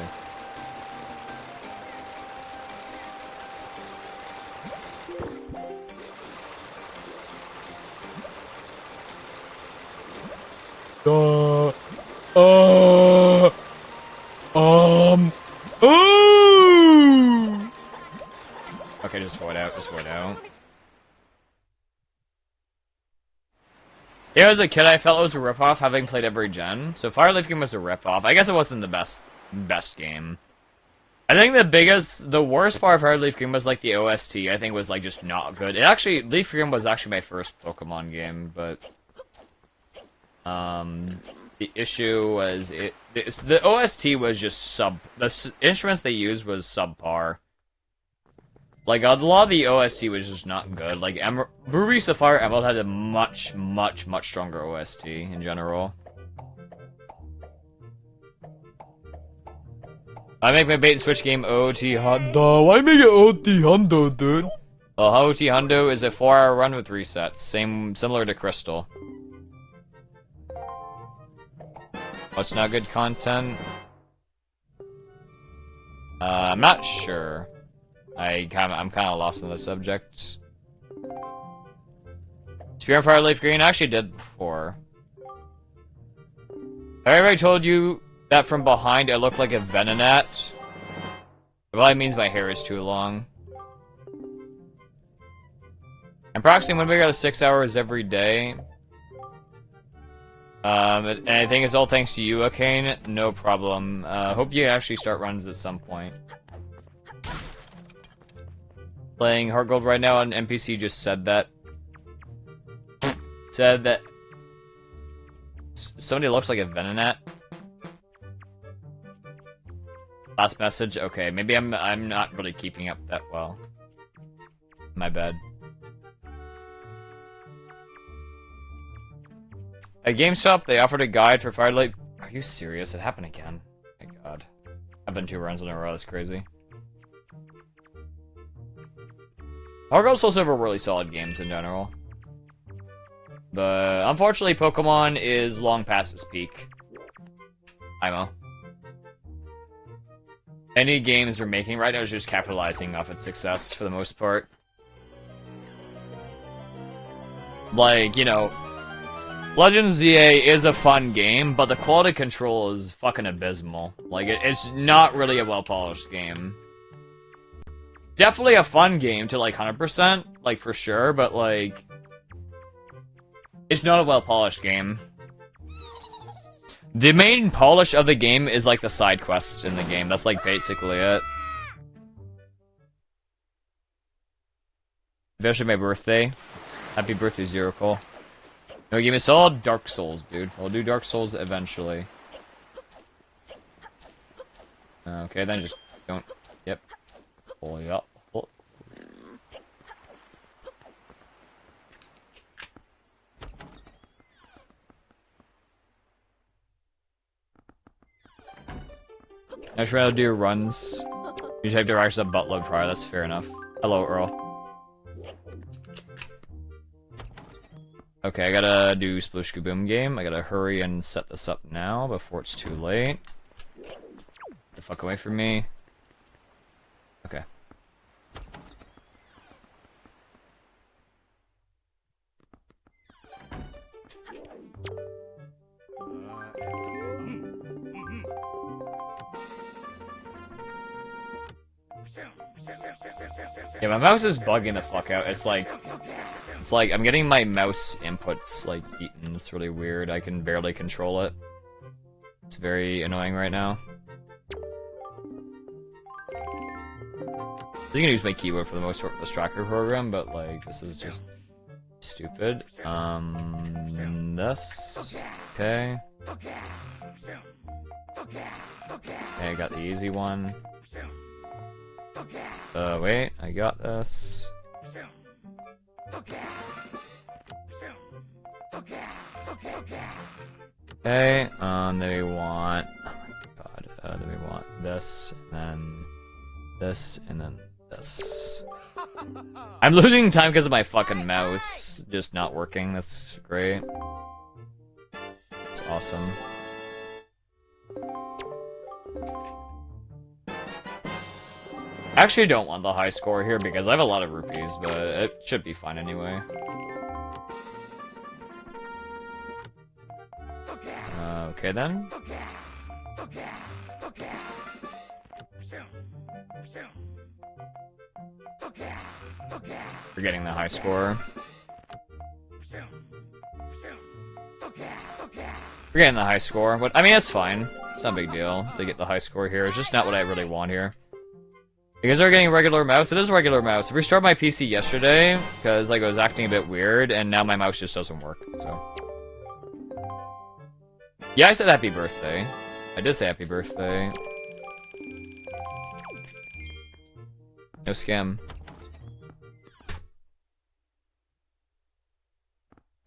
[SPEAKER 1] Okay, just void out, just void out. Yeah, as a kid, I felt it was a ripoff, having played every gen. So Fire Leaf Game was a ripoff. I guess it wasn't the best game. I think the worst part of Fire Leaf Game was like the OST. I think was like just not good. Leaf Game was actually my first Pokemon game, but the issue was the OST was just the instruments they used was subpar. Like, a lot of the OST was just not good. Like, Ruby, Sapphire, Emerald had a much, much, much stronger OST in general. I make my bait and switch game OT Hundo. Why make it OT Hundo, dude? Well, OT Hundo is a 4-hour run with resets. Similar to Crystal. What's not good content? I'm not sure. I'm kind of lost in the subject. Spear and Fire Leaf Green I actually did before. Have I already told you that from behind I look like a Venonat? Well, that means my hair is too long. I'm practicing Wind Waker 6 hours every day. And I think it's all thanks to you, Akane. No problem. Hope you actually start runs at some point. Playing Heart Gold right now on NPC just said that. Said that somebody looks like a Venonat. Last message? Okay, maybe I'm not really keeping up that well. My bad. At GameStop, they offered a guide for Firelight. Are you serious? It happened again. My god. I've been 2 runs in a row, that's crazy. Argos also have really solid games in general. But unfortunately, Pokemon is long past its peak. IMO. Any games they're making right now is just capitalizing off its success for the most part. Like, you know, Legends ZA is a fun game, but the quality control is fucking abysmal. Like, it's not really a well-polished game. Definitely a fun game to, like, 100%, like, for sure, but, like, it's not a well-polished game. The main polish of the game is, like, the side quests in the game. That's, like, basically it. Especially my birthday. Happy birthday, Zero Cole. No, give me solid Dark Souls, dude. We'll do Dark Souls eventually. Okay, then just don't... Yep. Pull you up. Pull. I should rather do runs. You type directions of buttload prior, that's fair enough. Hello, Earl. Okay, I gotta do Sploosh Kaboom game. I gotta hurry and set this up now before it's too late. Get the fuck away from me. Okay. Yeah, my mouse is bugging the fuck out. It's like I'm getting my mouse inputs like eaten. It's really weird. I can barely control it. It's very annoying right now. You can use my keyboard for the most part for this tracker program, but like this is just stupid. This. Okay. Okay, I got the easy one. Wait, I got this. Okay, then we want... Oh my god, then we want this, and then this, and then this. I'm losing time because of my fucking mouse just not working. That's great. It's awesome. I actually don't want the high score here because I have a lot of rupees, but it should be fine anyway. Okay then. We're getting the high score. We're getting the high score, but I mean, it's fine. It's not a big deal to get the high score here. It's just not what I really want here. Because they're getting regular mouse. It is regular mouse. I restarted my PC yesterday because like it was acting a bit weird, and now my mouse just doesn't work. So, yeah, I said happy birthday. I did say happy birthday. No scam.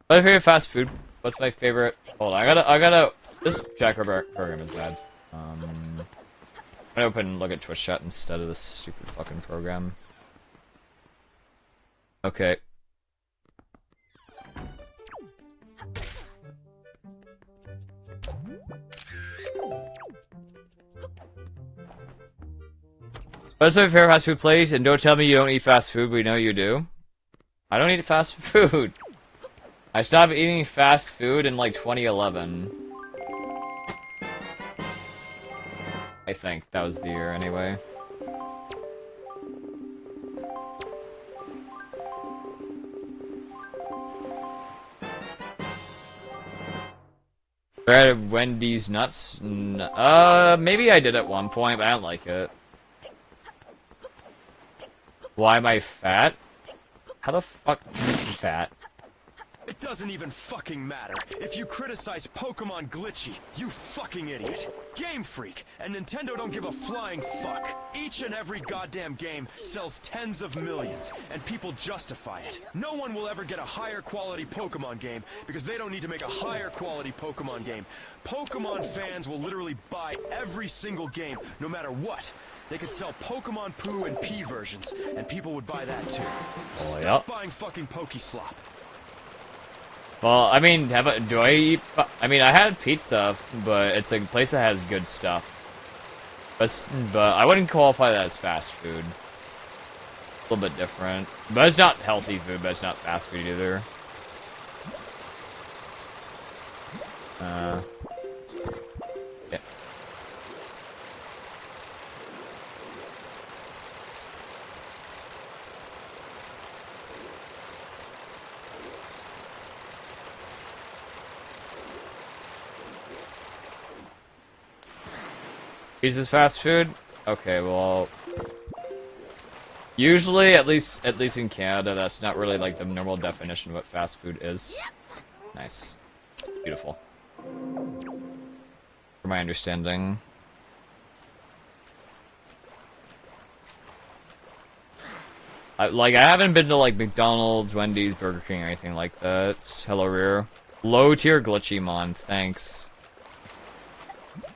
[SPEAKER 1] What's my favorite fast food? What's my favorite? Hold on, I gotta. This tracker program is bad. I'm gonna open and look at Twitch chat instead of this stupid fucking program. Okay. What's my favorite fast food place? And don't tell me you don't eat fast food, we know you do. I don't eat fast food. I stopped eating fast food in like 2011. I think that was the year anyway. Bread Wendy's nuts? Maybe I did at one point, but I don't like it. Why am I fat? How the fuck am I fat?
[SPEAKER 4] It doesn't even fucking matter. If you criticize Pokemon Glitchy, you fucking idiot. Game Freak and Nintendo don't give a flying fuck. Each and every goddamn game sells tens of millions, and people justify it. No one will ever get a higher quality Pokemon game because they don't need to make a higher quality Pokemon game. Pokemon fans will literally buy every single game, no matter what. They could sell Pokemon Poo and P versions, and people would buy that too. Stop buying fucking Pokeslop.
[SPEAKER 1] Well, I mean, do I eat... I mean, I had pizza, but it's a place that has good stuff. But I wouldn't qualify that as fast food. A little bit different. But it's not healthy food, but it's not fast food either. Yeah. Pizza's fast food? Okay, well... Usually, at least in Canada, that's not really like the normal definition of what fast food is. Nice. Beautiful. For my understanding. I haven't been to like McDonald's, Wendy's, Burger King, or anything like that. Hello, Rear. Low tier glitchy mon, thanks.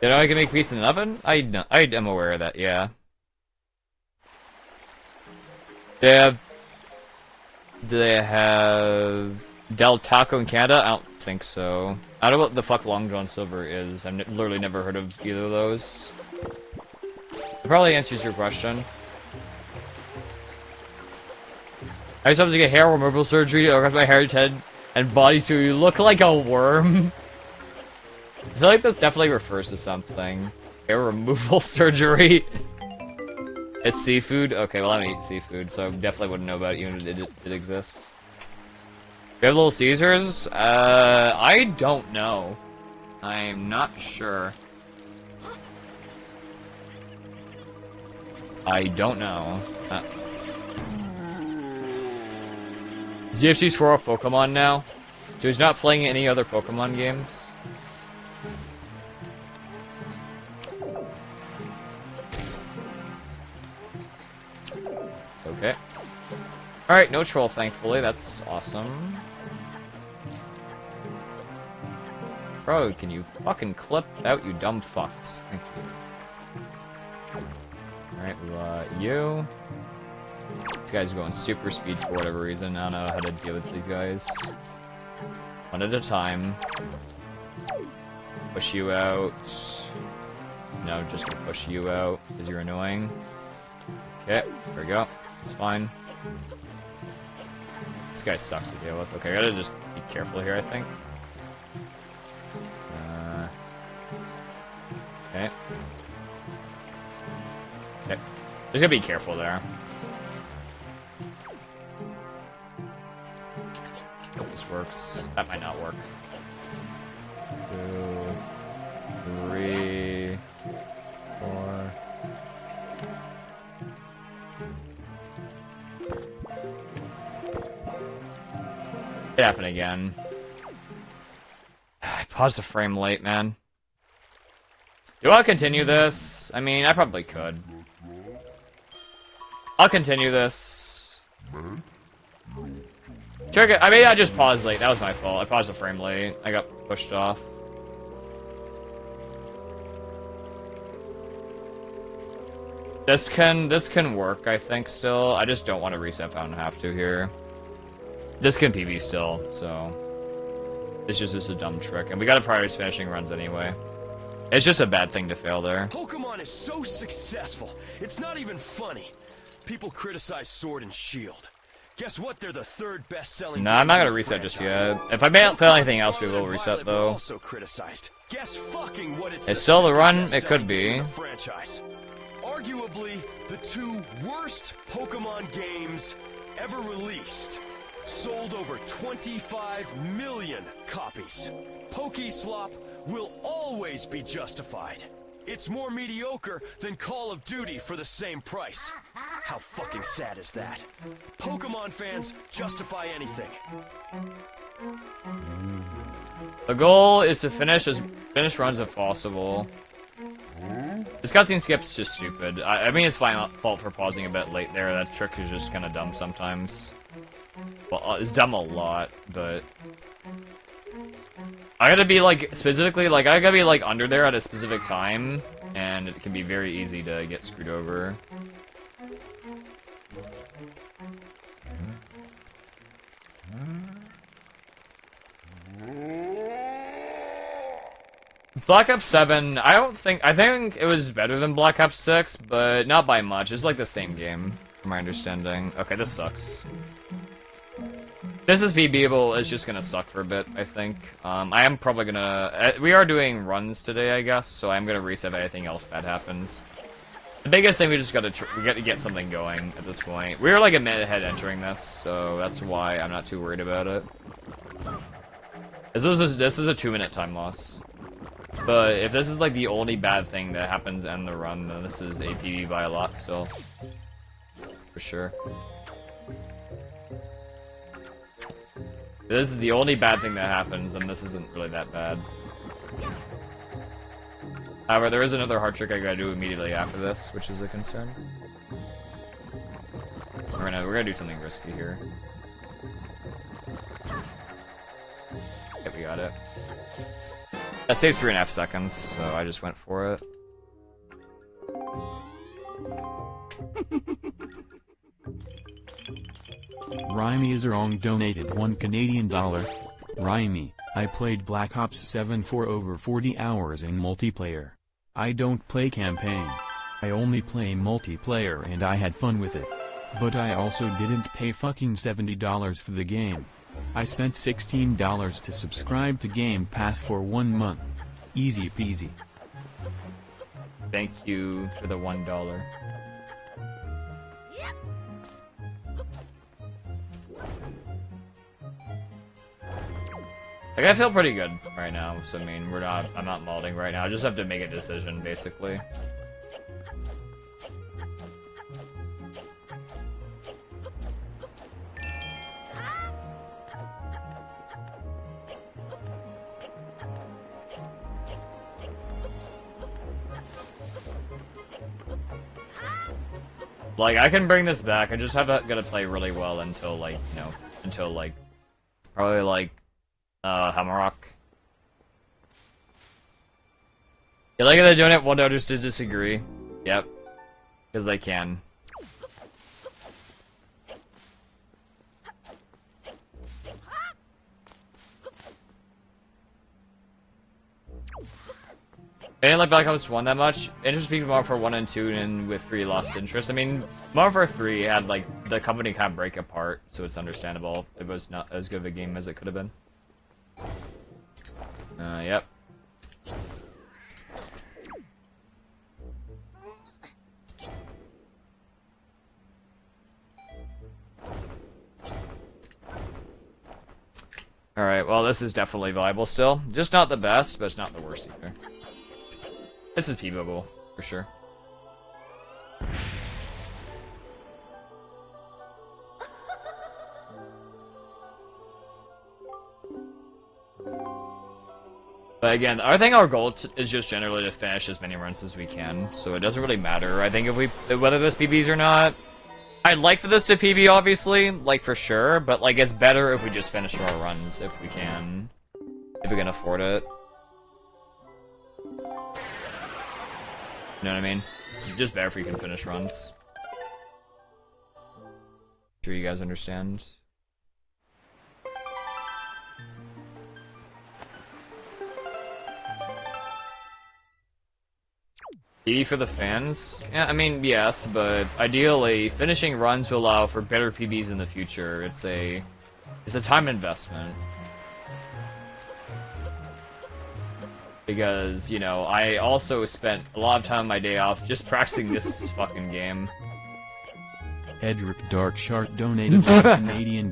[SPEAKER 1] You know I can make pizza in an oven? I am aware of that, yeah. Do they have Del Taco in Canada? I don't think so. I don't know what the fuck Long John Silver is. I've literally never heard of either of those. It probably answers your question. I used to have to get hair removal surgery across my hair, head, and body so you look like a worm. I feel like this definitely refers to something. Hair removal surgery. It's seafood? Okay, well I don't eat seafood, so I definitely wouldn't know about it even if it did exist. We have Little Caesars? I don't know. I'm not sure. I don't know. ZFC's for Pokemon now? So he's not playing any other Pokemon games? Okay. Alright, no troll, thankfully. That's awesome. Bro, can you fucking clip out, you dumb fucks? Thank you. Alright, we got you. These guys are going super speed for whatever reason. I don't know how to deal with these guys. One at a time. Push you out. No, just gonna push you out because you're annoying. Okay, there we go. It's fine. This guy sucks to deal with. Okay, I gotta just be careful here, I think. Okay. Okay. Just gotta be careful there. Hope this works. That might not work. 2, 3, 4. It happened again. I paused the frame late, man. Do I continue this? I mean, I probably could. I'll continue this. Check it. I mean, I just paused late. That was my fault. I paused the frame late. I got pushed off. This can work, I think, still. I just don't want to reset if I don't have to here. This can PB still, so... It's just a dumb trick. And we gotta prioritize finishing runs anyway. It's just a bad thing to fail there.
[SPEAKER 4] Pokemon is so successful, it's not even funny. People criticize Sword and Shield. Guess what? They're the third best-selling.
[SPEAKER 1] Nah, I'm not gonna reset just yet. If I fail anything else, we will reset though.
[SPEAKER 4] Also criticized. Guess fucking what
[SPEAKER 1] it's still the run. It could be.
[SPEAKER 4] Franchise. Arguably the two worst Pokemon games ever released. Sold over 25 million copies. Pokeslop will always be justified. It's more mediocre than Call of Duty for the same price. How fucking sad is that? Pokemon fans justify anything.
[SPEAKER 1] The goal is to finish runs if possible. This cutscene skip's just stupid. I mean, it's my fault for pausing a bit late there. That trick is just kind of dumb sometimes. Well, it's dumb a lot, but... I gotta be, like, specifically, like, I gotta be, like, under there at a specific time, and it can be very easy to get screwed over. Black Ops 7, I think it was better than Black Ops 6, but not by much. It's like the same game, from my understanding. Okay, this sucks. This is PBable, it's just gonna suck for a bit, I think. I am probably gonna... we are doing runs today, I guess, so I'm gonna reset if anything else bad happens. The biggest thing, we just gotta get something going at this point. We were like a minute ahead entering this, so that's why I'm not too worried about it. This is a 2-minute time loss. But if this is like the only bad thing that happens in the run, then this is APB by a lot still. For sure. If this is the only bad thing that happens, then this isn't really that bad. However, there is another hard trick I gotta do immediately after this, which is a concern. We're gonna do something risky here. Okay, we got it. That saves 3.5 seconds, so I just went for it.
[SPEAKER 3] Rhyme Zerong donated $1 Canadian. Rhyme, I played Black Ops 7 for over 40 hours in multiplayer. I don't play campaign. I only play multiplayer and I had fun with it. But I also didn't pay fucking $70 for the game. I spent $16 to subscribe to Game Pass for 1 month. Easy peasy.
[SPEAKER 1] Thank you for the $1. Like, I feel pretty good right now, so I mean, I'm not molding right now, I just have to make a decision, basically. Like, I can bring this back, I just gotta play really well until, like, you know, until, like, probably, like, Hammerrock. You like how they're doing it? Well, no, just to disagree. Yep. Because they can. I didn't like Black Ops 1 that much. Interest peaked more for 1 and 2, and with 3 lost interest. I mean, Modern Warfare 3 had, like, the company kind of break apart, so it's understandable. It was not as good of a game as it could have been. Yep. Alright, well, this is definitely viable still. Just not the best, but it's not the worst either. This is peeable, for sure. But again, I think our goal is just generally to finish as many runs as we can, so it doesn't really matter. I think whether this PBs or not, I'd like for this to PB, obviously, like, for sure, but, like, it's better if we just finish our runs, if we can. If we can afford it. You know what I mean? It's just better if we can finish runs. Sure you guys understand. PB for the fans? Yeah, I mean, yes, but ideally, finishing runs will allow for better PBs in the future. It's a time investment. Because, you know, I also spent a lot of time on my day off just practicing this fucking game.
[SPEAKER 3] Edric Darkshart donated $1 Canadian.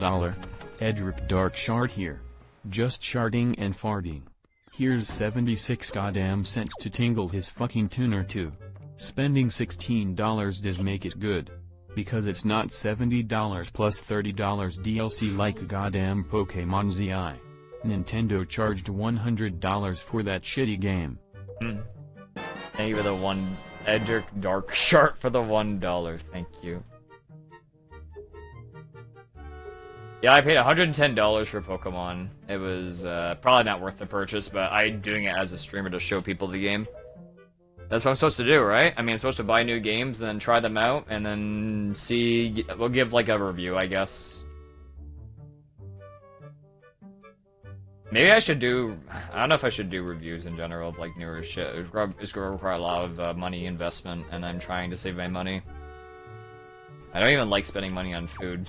[SPEAKER 3] Edric Darkshart here. Just sharting and farting. Here's 76 goddamn cents to tingle his fucking tuner too. Spending $16 does make it good. Because it's not $70 plus $30 DLC like a goddamn Pokemon ZI. Nintendo charged $100 for that shitty game.
[SPEAKER 1] Thank you for the Edric Darkshart for the $1. Thank you. Yeah, I paid $110 for Pokemon. It was probably not worth the purchase, but I'm doing it as a streamer to show people the game. That's what I'm supposed to do, right? I mean, I'm supposed to buy new games, then try them out, and then see... We'll give, like, a review, I guess. Maybe I should do... I don't know if I should do reviews in general of, like, newer shit. It's going to require a lot of money investment, and I'm trying to save my money. I don't even like spending money on food.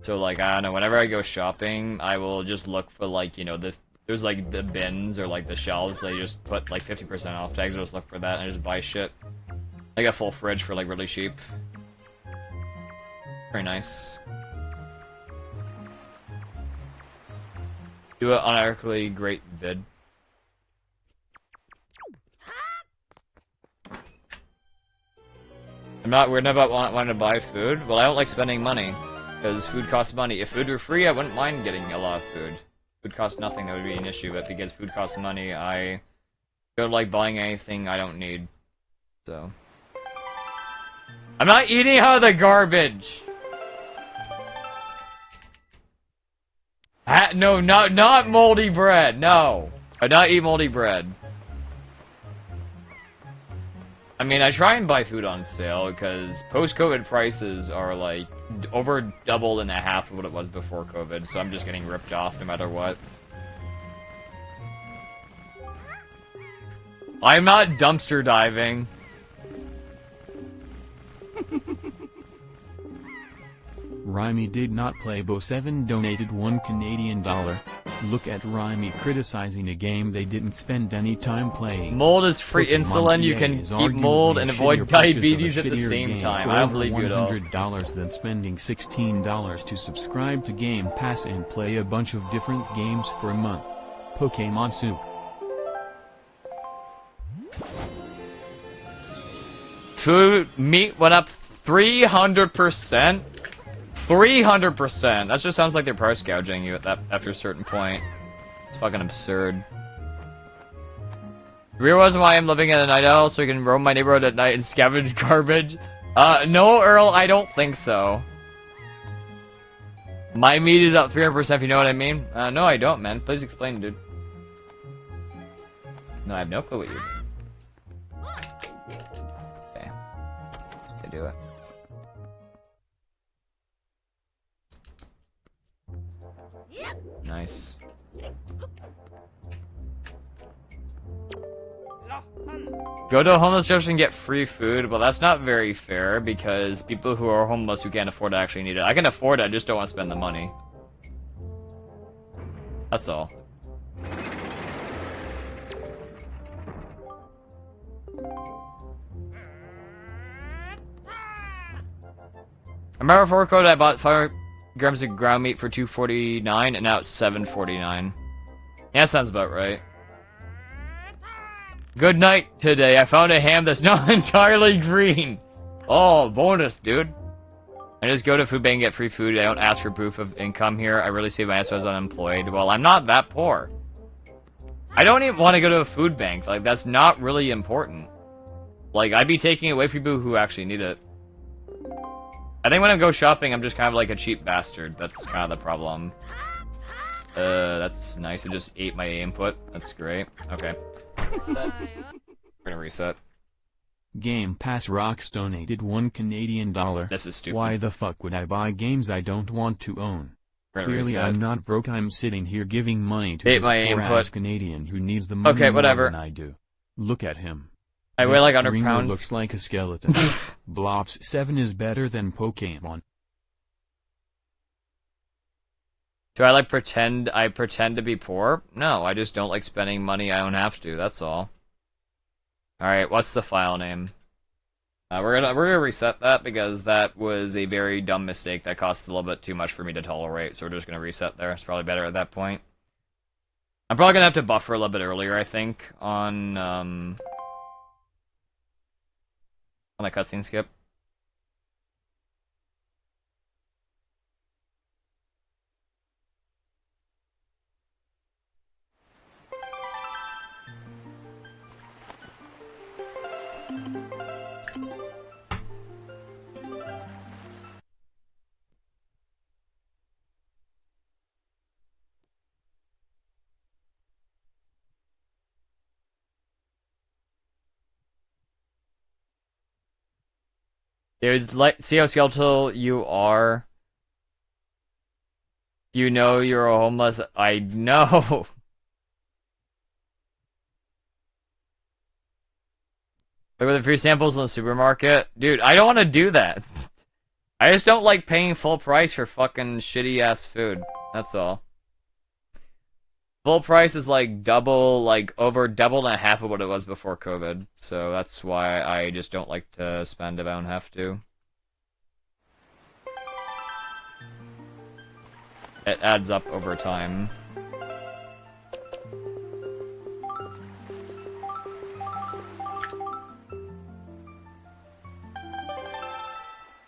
[SPEAKER 1] So, like, I don't know, whenever I go shopping, I will just look for, like, you know, there's, like, the bins or, like, the shelves, they just put, like, 50% off tags, I'll just look for that and I just buy shit. Like a full fridge for, like, really cheap. Very nice. Do an unironically great vid. I'm not worried about wanting to buy food. Well, I don't like spending money. Because food costs money. If food were free, I wouldn't mind getting a lot of food. Food costs nothing, that would be an issue, but because food costs money, I don't like buying anything I don't need. So... I'm not eating out of the garbage! No, not moldy bread, no! I do not eat moldy bread. I mean, I try and buy food on sale, because post-COVID prices are, like, over double and a half of what it was before COVID, so I'm just getting ripped off no matter what. I'm not dumpster diving.
[SPEAKER 3] Rhymy did not play Bo 7 donated $1 Canadian. Look at Rhymy criticizing a game they didn't spend any time playing.
[SPEAKER 1] Mold is free
[SPEAKER 3] Pokemon
[SPEAKER 1] insulin. You
[SPEAKER 3] TA
[SPEAKER 1] can
[SPEAKER 3] is
[SPEAKER 1] eat mold
[SPEAKER 3] arguably
[SPEAKER 1] and
[SPEAKER 3] a
[SPEAKER 1] avoid
[SPEAKER 3] shittier purchase of a
[SPEAKER 1] diabetes at the
[SPEAKER 3] shittier
[SPEAKER 1] same
[SPEAKER 3] game
[SPEAKER 1] time.
[SPEAKER 3] for
[SPEAKER 1] I don't
[SPEAKER 3] over
[SPEAKER 1] believe you at all.
[SPEAKER 3] $100 than spending $16 to subscribe to Game Pass and play a bunch of different games for a month. Pokemon Soup.
[SPEAKER 1] Food meat went up 300%. 300%. That just sounds like they're price gouging you at that after a certain point. It's fucking absurd. The real reason why I'm living at a night owl so I can roam my neighborhood at night and scavenge garbage. No, Earl, I don't think so. My meat is up 300% if you know what I mean. No, I don't, man. Please explain, dude. No, I have no clue what you. Okay. I do it. Nice. Go to a homeless shelter and get free food. Well, that's not very fair because people who are homeless who can't afford it actually need it. I can afford it, I just don't want to spend the money. That's all. I remember before code I bought 5 grams of ground meat for $2.49 and now it's $7.49. Yeah, that sounds about right. Good night today. I found a ham that's not entirely green. Oh, bonus, dude. I just go to food bank and get free food. I don't ask for proof of income here. I really save my ass when I was unemployed. Well, I'm not that poor. I don't even want to go to a food bank. Like, that's not really important. Like, I'd be taking away from people who actually need it. I think when I go shopping, I'm just kind of like a cheap bastard. That's kind of the problem. That's nice. I just ate my input. That's great. Okay. We're gonna reset.
[SPEAKER 3] Game Pass Rocks donated $1 Canadian.
[SPEAKER 1] This is stupid.
[SPEAKER 3] Why the fuck would I buy games I don't want to own? Clearly
[SPEAKER 1] reset.
[SPEAKER 3] I'm not broke. I'm sitting here giving money to
[SPEAKER 1] Ate
[SPEAKER 3] this
[SPEAKER 1] my
[SPEAKER 3] poor
[SPEAKER 1] input.
[SPEAKER 3] ass Canadian who needs the money
[SPEAKER 1] Okay,
[SPEAKER 3] more
[SPEAKER 1] whatever.
[SPEAKER 3] than I do. Look at him.
[SPEAKER 1] I weigh
[SPEAKER 3] This
[SPEAKER 1] like 100
[SPEAKER 3] streamer
[SPEAKER 1] pounds.
[SPEAKER 3] looks like a skeleton. Blops 7 is better than Pokemon.
[SPEAKER 1] Do I like pretend to be poor? No, I just don't like spending money I don't have to, that's all. Alright, what's the file name? We're gonna reset that because that was a very dumb mistake that cost a little bit too much for me to tolerate, so we're just gonna reset there. It's probably better at that point. I'm probably gonna have to buffer a little bit earlier, I think, on the cutscene skip. Dude, like, see how skeletal you are? You know you're a homeless. I know. Like with the free samples in the supermarket? Dude, I don't want to do that. I just don't like paying full price for fucking shitty-ass food. That's all. Full price is like double, like over double and a half of what it was before COVID. So that's why I just don't like to spend if I don't have to. It adds up over time.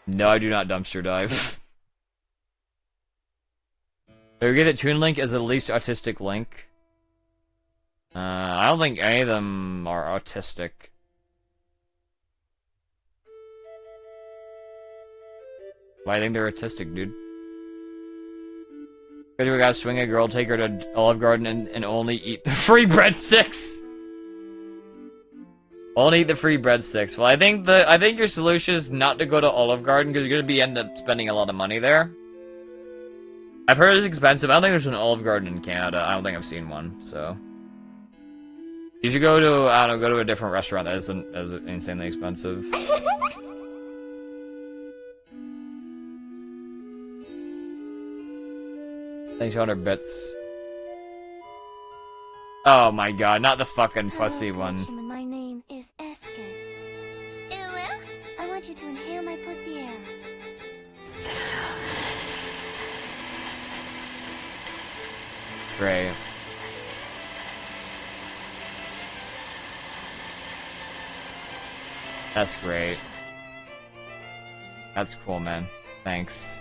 [SPEAKER 1] No, I do not dumpster dive. Do we get that Toon Link is the least autistic link? I don't think any of them are autistic. Why do you think they're autistic, dude? We gotta swing a girl, take her to Olive Garden, and only eat the free breadsticks. Only eat the free breadsticks. Well, I think your solution is not to go to Olive Garden because you're gonna end up spending a lot of money there. I've heard it's expensive. I don't think there's an Olive Garden in Canada. I don't think I've seen one. So you should go to go to a different restaurant that isn't as insanely expensive. Thanks, 100 bits. Oh my god, not the fucking pussy one.
[SPEAKER 5] Glitchman, my name is Esken. I want you to inhale my pussy air.
[SPEAKER 1] Great. That's great. That's cool, man. Thanks.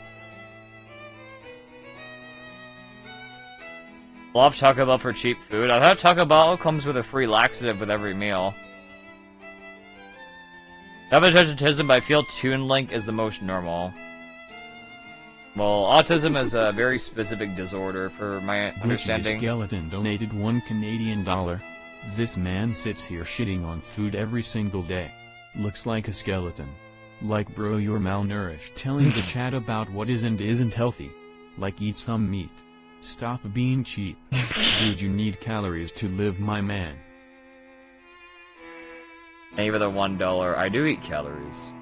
[SPEAKER 1] Love Taco Bell for cheap food. I thought Taco Bell comes with a free laxative with every meal. I have autism, but I feel Toon Link is the most normal. Well, autism is a very specific disorder, for my understanding.
[SPEAKER 3] Skeleton donated $1 Canadian. This man sits here shitting on food every single day. Looks like a skeleton. Like, bro, you're malnourished. Telling the chat about what is and isn't healthy. Like, eat some meat. Stop being cheap. Dude, you need calories to live, my man.
[SPEAKER 1] Thank you for the $1. I do eat calories.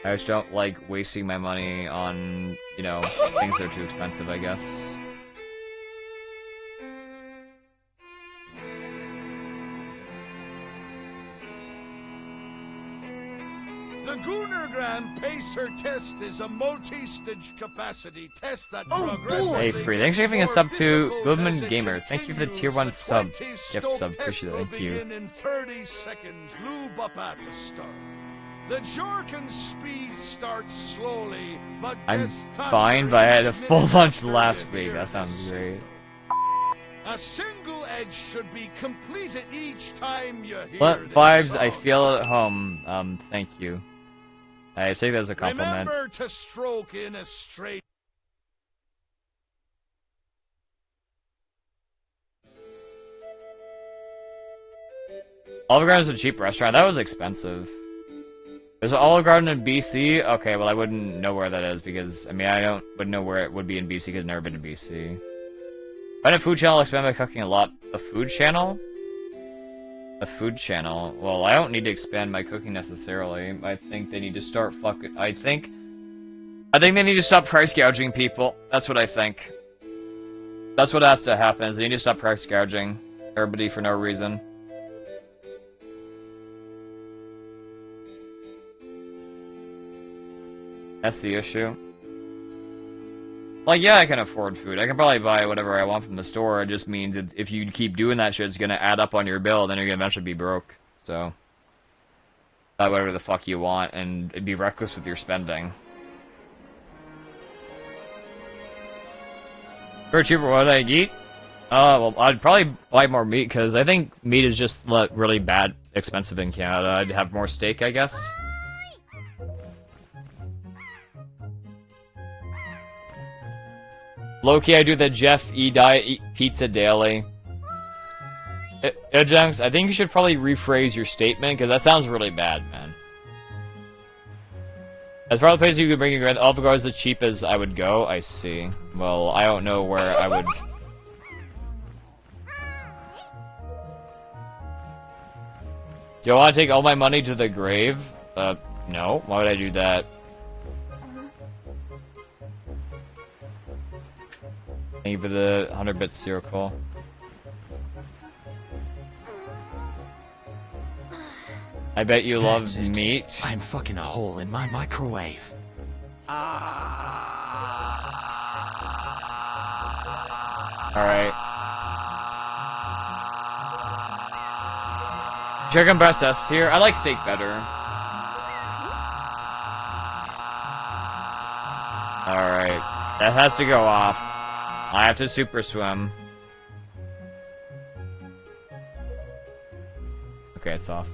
[SPEAKER 1] I just don't like wasting my money on, you know, things that are too expensive, I guess.
[SPEAKER 8] The Goonergram Pacer test is a multi-stage capacity test that progressively
[SPEAKER 1] Hey, free. Thanks for giving a sub to Goodman Gamer. Thank you for the tier 1 sub. Gift sub. Appreciate it. Thank you.
[SPEAKER 8] In 30 seconds, lube up at the start. The Jorkin speed starts slowly, but
[SPEAKER 1] I'm
[SPEAKER 8] gets faster
[SPEAKER 1] fine, but I had a
[SPEAKER 8] each
[SPEAKER 1] full
[SPEAKER 8] minute
[SPEAKER 1] lunch
[SPEAKER 8] after
[SPEAKER 1] last
[SPEAKER 8] it
[SPEAKER 1] week. That
[SPEAKER 8] appears.
[SPEAKER 1] sounds great.
[SPEAKER 8] A single edge should be completed each time you hear
[SPEAKER 1] What
[SPEAKER 8] this
[SPEAKER 1] vibes
[SPEAKER 8] song.
[SPEAKER 1] I feel at home. Thank you. I take that as a compliment.
[SPEAKER 8] Remember to stroke in a straight.
[SPEAKER 1] Olive Garden is a cheap restaurant. That was expensive. There's an Olive Garden in BC? Okay, well I wouldn't know where that is because, I mean, wouldn't know where it would be in BC because I've never been to BC. Find a food channel, expand by cooking a lot. A food channel? A food channel? Well, I don't need to expand my cooking necessarily. I think they need to start fucking... I think they need to stop price gouging people. That's what I think. That's what has to happen, is they need to stop price gouging everybody for no reason. That's the issue. Like, yeah, I can afford food. I can probably buy whatever I want from the store. It just means that if you keep doing that shit, it's gonna add up on your bill, then you're gonna eventually be broke. So, buy whatever the fuck you want and be reckless with your spending. For cheaper, what would I eat? Well, I'd probably buy more meat, because I think meat is just really bad, expensive in Canada. I'd have more steak, I guess. Low-key, I do the Jeff E. diet, eat pizza daily. Junks, I think you should probably rephrase your statement, because that sounds really bad, man. As far as the places you could bring your Grand Olive Garden is the cheapest I would go, I see. Well, I don't know where I would... Do I want to take all my money to the grave? No. Why would I do that? Thank you for the 100 bits, Zero Call. I bet you love meat.
[SPEAKER 14] I'm fucking a hole in my microwave.
[SPEAKER 1] Alright. Chicken breast S tier. I like steak better. Alright. That has to go off. I have to super swim. Okay, it's off.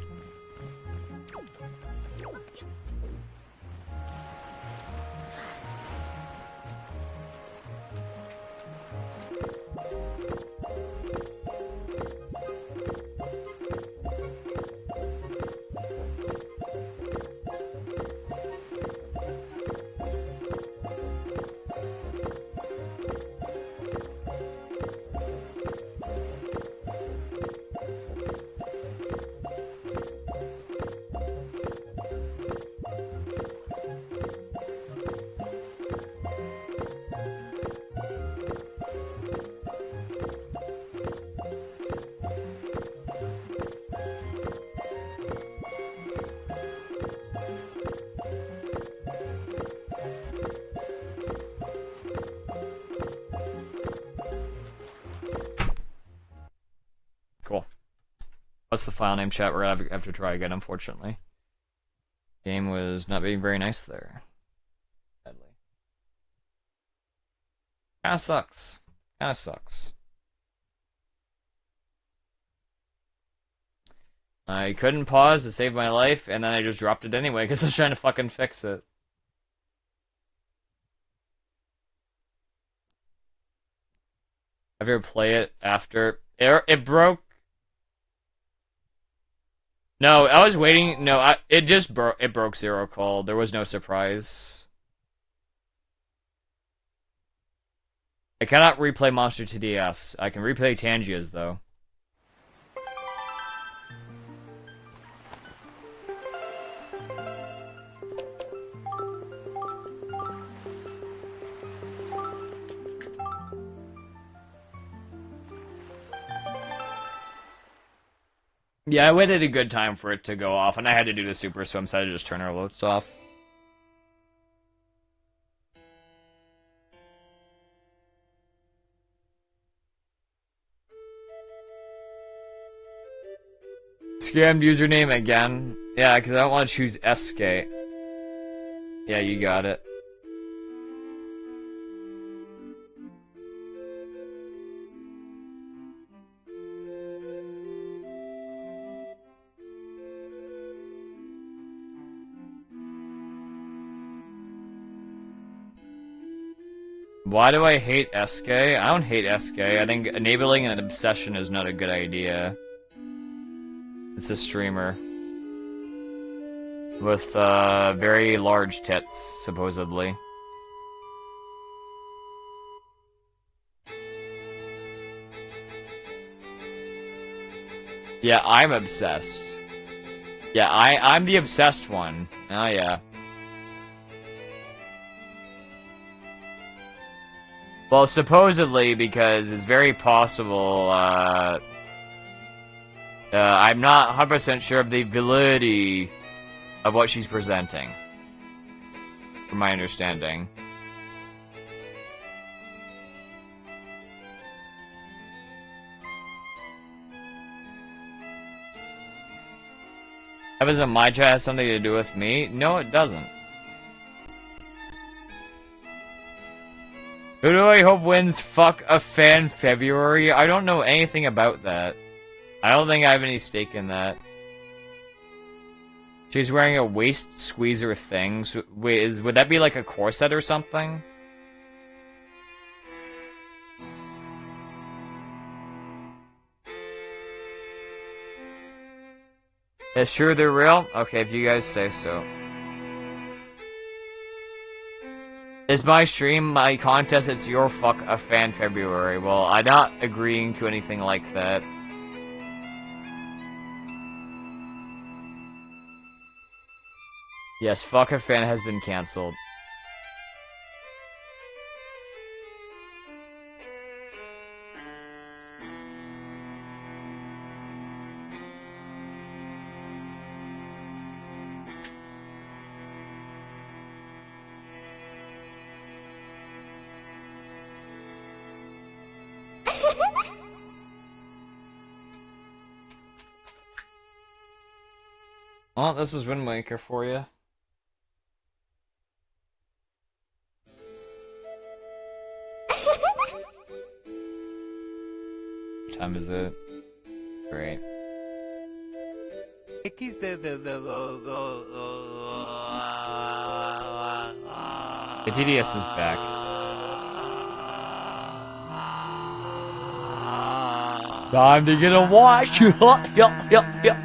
[SPEAKER 1] Cool. What's the file name, chat? We're gonna have to try again, unfortunately. Game was not being very nice there. Sadly. Kinda sucks. Kinda sucks. I couldn't pause to save my life, and then I just dropped it anyway because I was trying to fucking fix it. Have you ever played it after? It broke. No, I was waiting. No, it just broke. It broke Zero Call. There was no surprise. I cannot replay Monster TDS. I can replay Tangia's though. Yeah, I waited a good time for it to go off, and I had to do the super swim, so I had to just turn our alerts off. Scammed username again? Yeah, because I don't want to choose SK. Yeah, you got it. Why do I hate SK? I don't hate SK. I think enabling an obsession is not a good idea. It's a streamer. With, very large tits, supposedly. Yeah, I'm obsessed. Yeah, I'm the obsessed one. Oh, yeah. Well, supposedly, because it's very possible, I'm not 100% sure of the validity of what she's presenting. From my understanding. Doesn't my chat have something to do with me? No, it doesn't. Who do I hope wins Fuck a Fan February? I don't know anything about that. I don't think I have any stake in that. She's wearing a waist squeezer thing. So, wait, would that be like a corset or something? Yeah, sure they're real? Okay, if you guys say so. It's my stream, my contest, it's your Fuck a Fan February. Well, I'm not agreeing to anything like that. Yes, Fuck a Fan has been cancelled. Well, this is Windmaker for you. What time is it? Great. The TDS is back. Time to get a watch! Yup.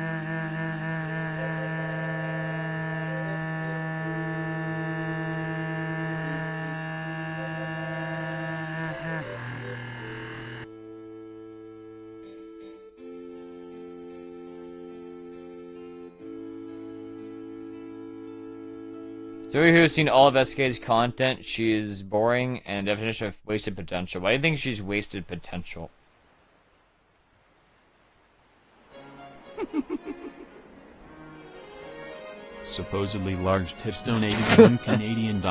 [SPEAKER 1] So who's seen all of SK's content, she is boring and definition of wasted potential. Why do you think she's wasted potential?
[SPEAKER 3] Supposedly large tits donated $1 Canadian.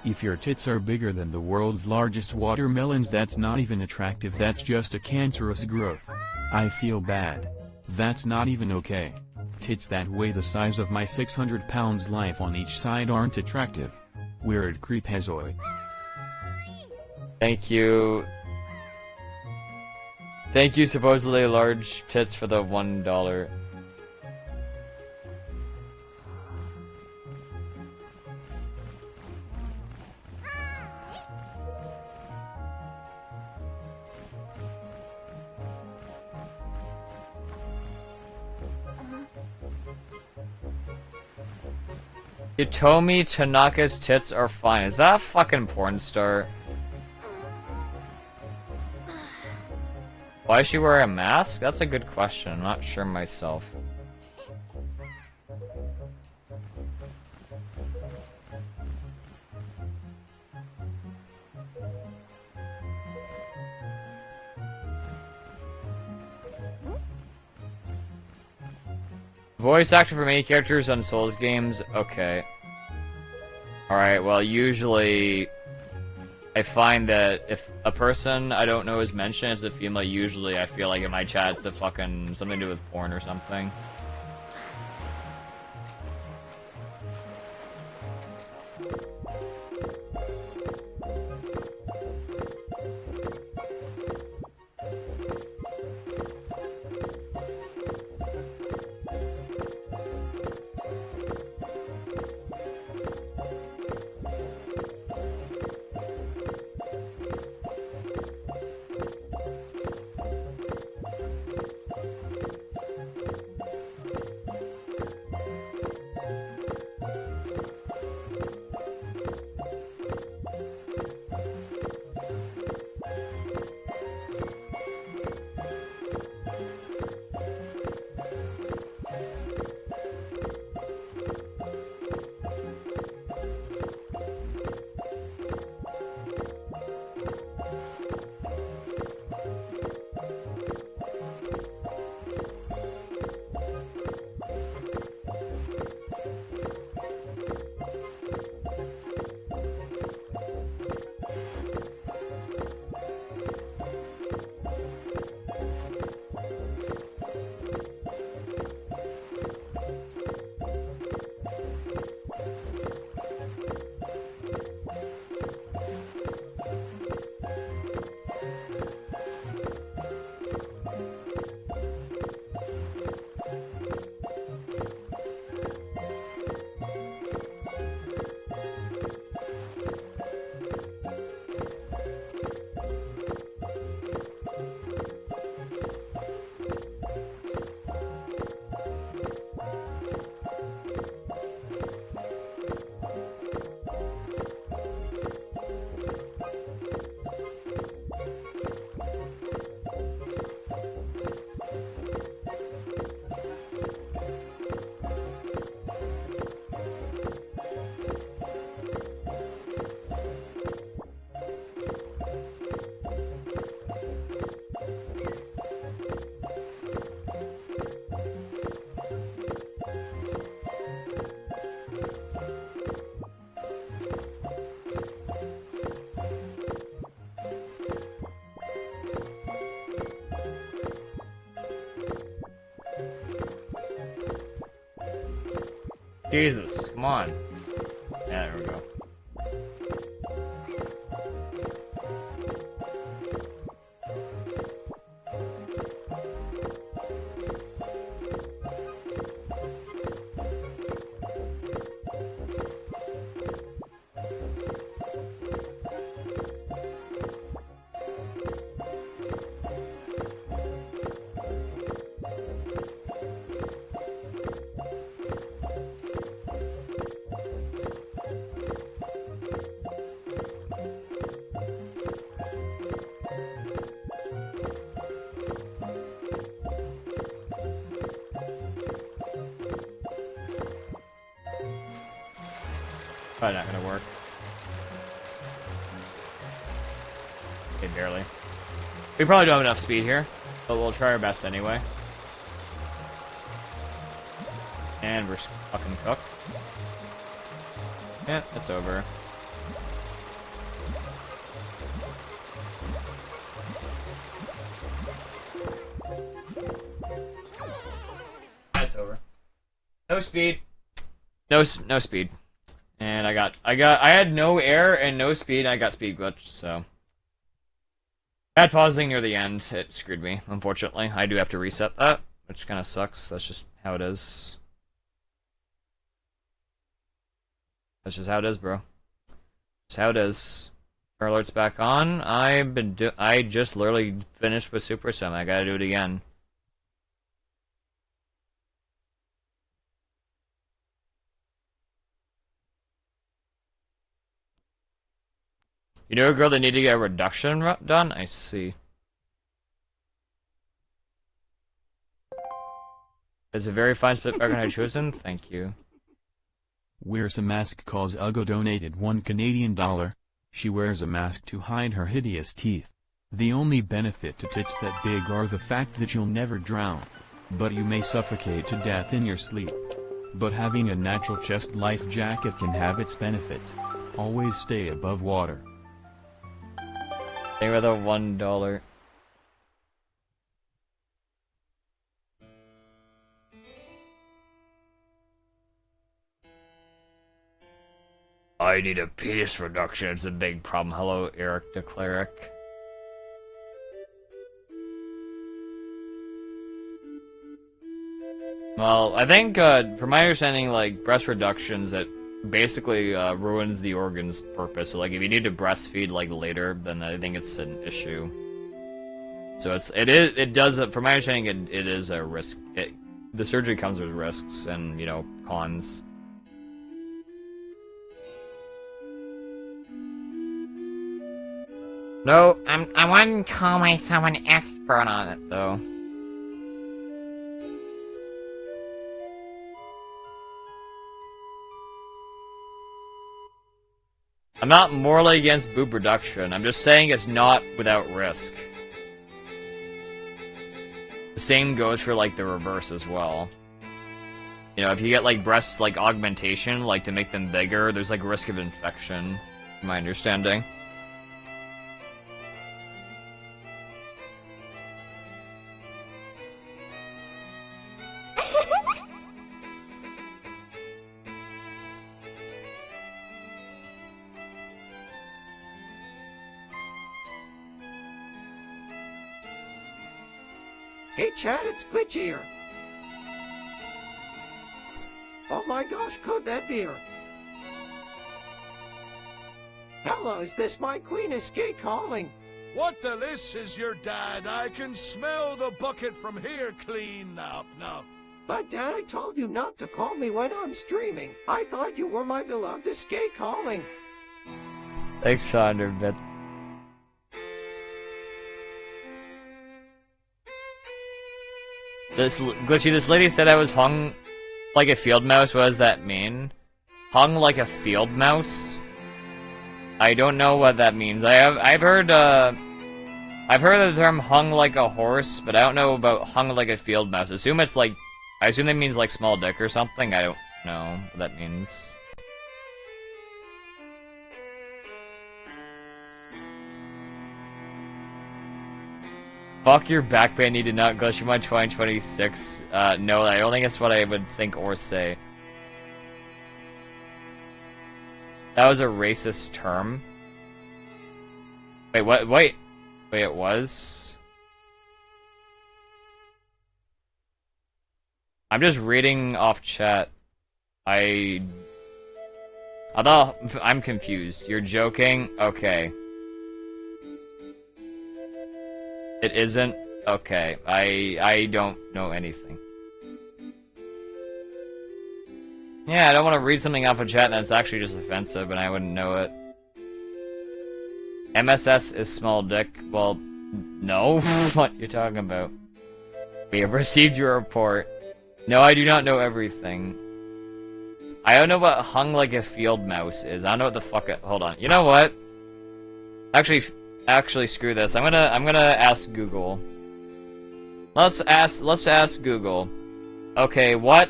[SPEAKER 3] If your tits are bigger than the world's largest watermelons, that's not even attractive, that's just a cancerous growth. I feel bad. That's not even okay. Tits that weigh the size of my 600 pounds life on each side aren't attractive. Weird creephezoids.
[SPEAKER 1] Thank you. Thank you, supposedly large tits, for the $1. Yutomi Tanaka's tits are fine. Is that a fucking porn star? Why is she wearing a mask? That's a good question. I'm not sure myself. Voice actor for many characters on Souls games? Okay. Alright, well, usually I find that if a person I don't know is mentioned as a female, usually I feel like in my chat it's a fucking something to do with porn or something. Jesus, come on. Yeah, there we go. Probably not gonna work. Okay, barely. We probably don't have enough speed here, but we'll try our best anyway. And we're fucking cooked. Yeah, it's over. it's over. No speed. No speed. And I had no air and no speed, and I got speed glitch, so. Bad pausing near the end, it screwed me, unfortunately. I do have to reset that, which kind of sucks. That's just how it is. That's just how it is, bro. That's how it is. Alert's back on. I just literally finished with Super Sim. I gotta do it again. You know a girl that need to get a reduction done? I see. It's a very fine split bargain I've chosen. Thank you.
[SPEAKER 3] Wears a mask cause Ugo donated $1 Canadian. She wears a mask to hide her hideous teeth. The only benefit to tits that big are the fact that you'll never drown. But you may suffocate to death in your sleep. But having a natural chest life jacket can have its benefits. Always stay above water.
[SPEAKER 1] They were the $1. I need a penis reduction. It's a big problem. Hello, Eric the Cleric. Well, I think, from my understanding, like, breast reductions, it basically ruins the organ's purpose. So, like, if you need to breastfeed, like, later, then I think it's an issue. So it does, from my understanding, it is a risk. The surgery comes with risks and, you know, cons.
[SPEAKER 13] No, I wouldn't call myself an expert on it, though.
[SPEAKER 1] I'm not morally against boob reduction. I'm just saying it's not without risk. The same goes for, like, the reverse as well. You know, if you get, like, breast, like, augmentation, like, to make them bigger, there's, like, risk of infection, from my understanding.
[SPEAKER 15] Hey Chad, it's Glitch here. Oh my gosh, could that be her? Hello, is this my Queen Escape calling?
[SPEAKER 8] What the this is your dad? I can smell the bucket from here clean up now.
[SPEAKER 15] But Dad, I told you not to call me when I'm streaming. I thought you were my beloved Escape calling.
[SPEAKER 1] Thanks, Sonder Bits. Glitchy, this lady said I was hung like a field mouse. What does that mean? Hung like a field mouse? I don't know what that means. I've heard the term hung like a horse, but I don't know about hung like a field mouse. I assume that means like small dick or something. I don't know what that means. Fuck your back pain, you did not glitch through my 2026. No, I don't think that's what I would think or say. That was a racist term. Wait, what? Wait, it was? I'm just reading off chat. I'm confused. You're joking? Okay. It isn't? Okay. I don't know anything. Yeah, I don't want to read something off of chat that's actually just offensive and I wouldn't know it. MSS is small dick. Well, no. What you're talking about. We have received your report. No, I do not know everything. I don't know what hung like a field mouse is. I don't know what the fuck hold on. You know what? Actually, screw this. I'm gonna ask Google. Let's ask Google. Okay, what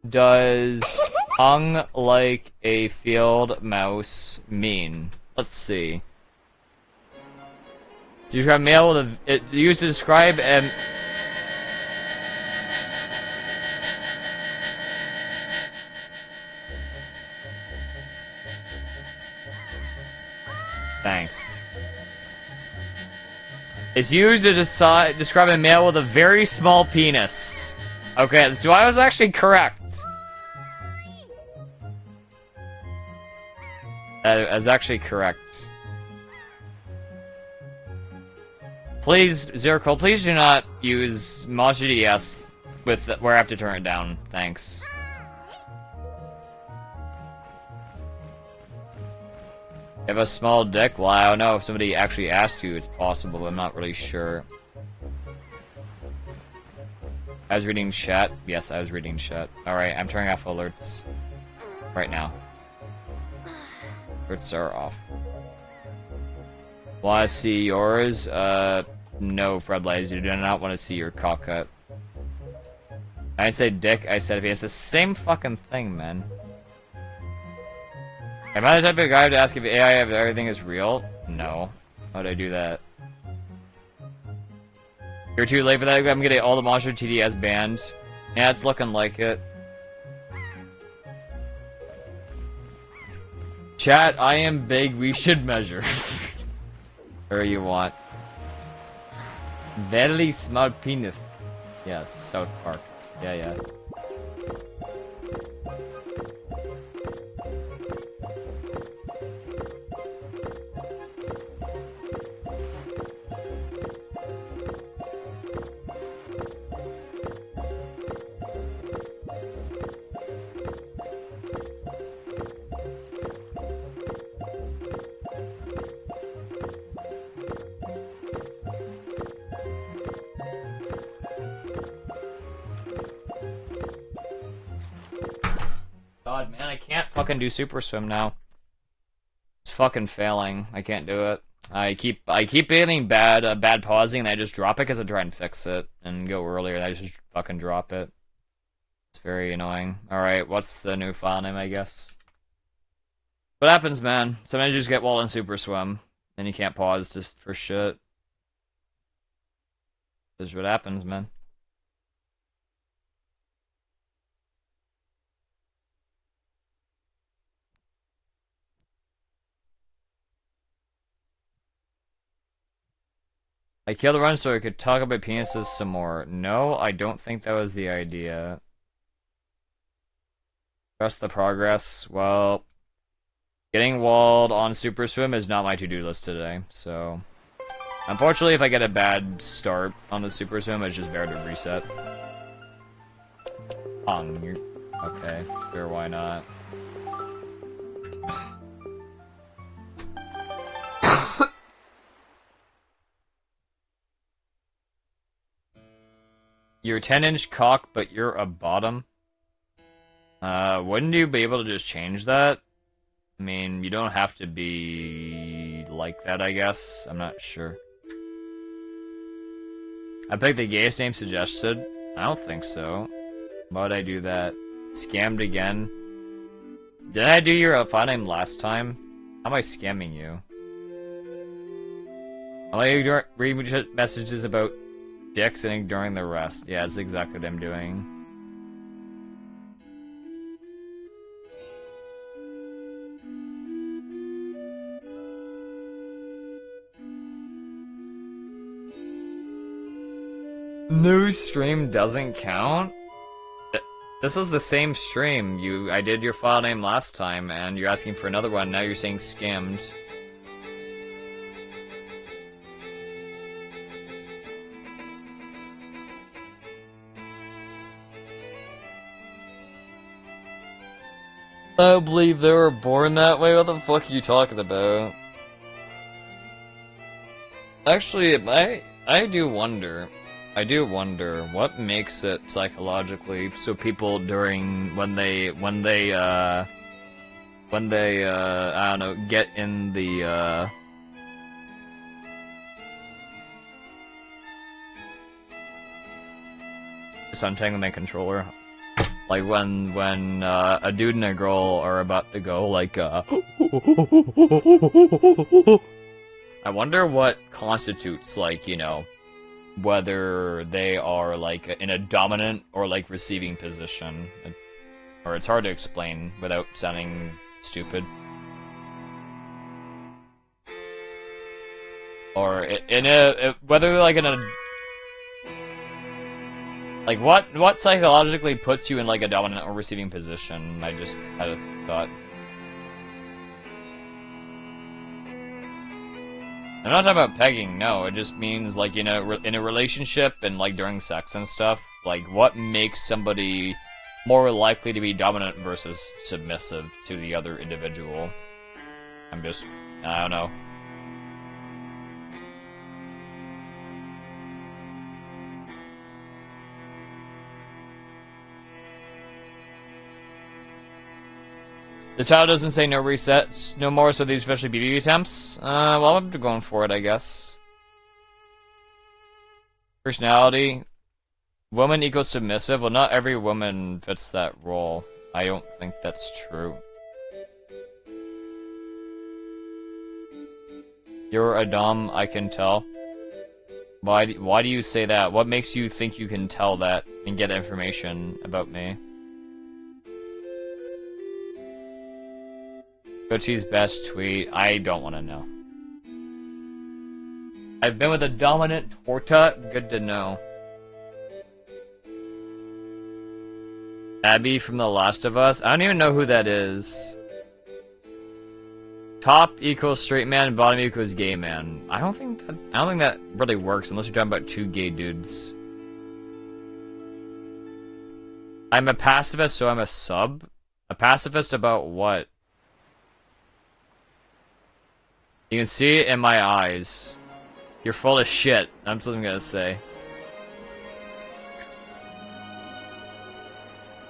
[SPEAKER 1] does hung like a field mouse mean? Let's see. Describe male with a used to describe Thanks. It's used to describe a male with a very small penis. Okay, so I was actually correct. I was actually correct. Please, Zirkle, please do not use Monster DS with where I have to turn it down. Thanks. You have a small dick? Well, I don't know if somebody actually asked you. It's possible, but I'm not really sure. I was reading chat. Yes, I was reading chat. Alright, I'm turning off alerts. Right now. Alerts are off. Want to see yours? No, Fred Lazy. Do not want to see your cock cut. I didn't say dick, I said if he has the same fucking thing, man. Am I the type of guy to ask if AI if everything is real? No. How'd I do that? You're too late for that. I'm getting all the Monster TDS banned. Yeah, it's looking like it. Chat, I am big, we should measure. Whatever you want. Very small penis. Yes, South Park. Yeah. God, man, I can't fucking do Super Swim now. It's fucking failing. I can't do it. I keep getting bad pausing, and I just drop it because I try and fix it and go earlier, and I just fucking drop it. It's very annoying. Alright, what's the new file name, I guess? What happens, man? Sometimes you just get walled in Super Swim, and you can't pause just for shit. This is what happens, man. I killed the run so I could talk about penises some more. No, I don't think that was the idea. Trust the progress. Well, getting walled on Super Swim is not my to-do list today, so... Unfortunately, if I get a bad start on the Super Swim, it's just better to reset. Okay, sure, why not? You're 10-inch cock, but you're a bottom? Wouldn't you be able to just change that? I mean, you don't have to be like that, I guess. I'm not sure. I picked the gayest name suggested. I don't think so. Why would I do that? Scammed again? Did I do your file name last time? How am I scamming you? I'm like read messages about dicks and ignoring the rest. Yeah, that's exactly what I'm doing. New stream doesn't count? This is the same stream. I did your file name last time, and you're asking for another one. Now you're saying scammed. I don't believe they were born that way. What the fuck are you talking about? Actually, I do wonder. I do wonder what makes it psychologically so people when they I don't know, get in the just untangling my controller. Like when a dude and a girl are about to go like I wonder what constitutes, like, you know, whether they are like in a dominant or like receiving position. Or it's hard to explain without sounding stupid. Or in a whether like in a like what psychologically puts you in like a dominant or receiving position? I just had a thought. I'm not talking about pegging, no. It just means, like, you know, in a relationship and, like, during sex and stuff, like, what makes somebody more likely to be dominant versus submissive to the other individual? I don't know. The child doesn't say no resets, no more, so these especially BB attempts. Well, I'm going for it, I guess. Personality. Woman equals submissive. Well, not every woman fits that role. I don't think that's true. You're a dom, I can tell. Why do you say that? What makes you think you can tell that and get information about me? Gucci's best tweet. I don't want to know. I've been with a dominant Torta. Good to know. Abby from The Last of Us. I don't even know who that is. Top equals straight man, bottom equals gay man. I don't think that really works unless you're talking about two gay dudes. I'm a pacifist, so I'm a sub. A pacifist about what? You can see it in my eyes. You're full of shit. That's what I'm gonna say.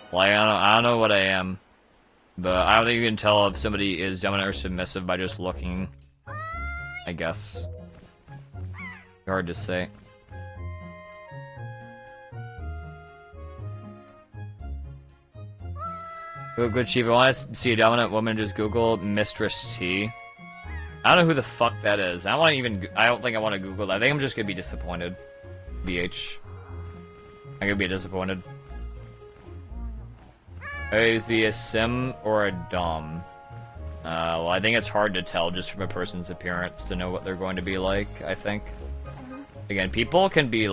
[SPEAKER 1] Well, I don't know what I am. But I don't think you can tell if somebody is dominant or submissive by just looking. I guess. Hard to say. Good Chief, if you want to see a dominant woman, just Google Mistress T. I don't know who the fuck that is. I don't think I want to Google that. I think I'm just gonna be disappointed. BH. I'm gonna be disappointed. Is he a sim or a dom? Well, I think it's hard to tell just from a person's appearance to know what they're going to be like, I think. Again, people can be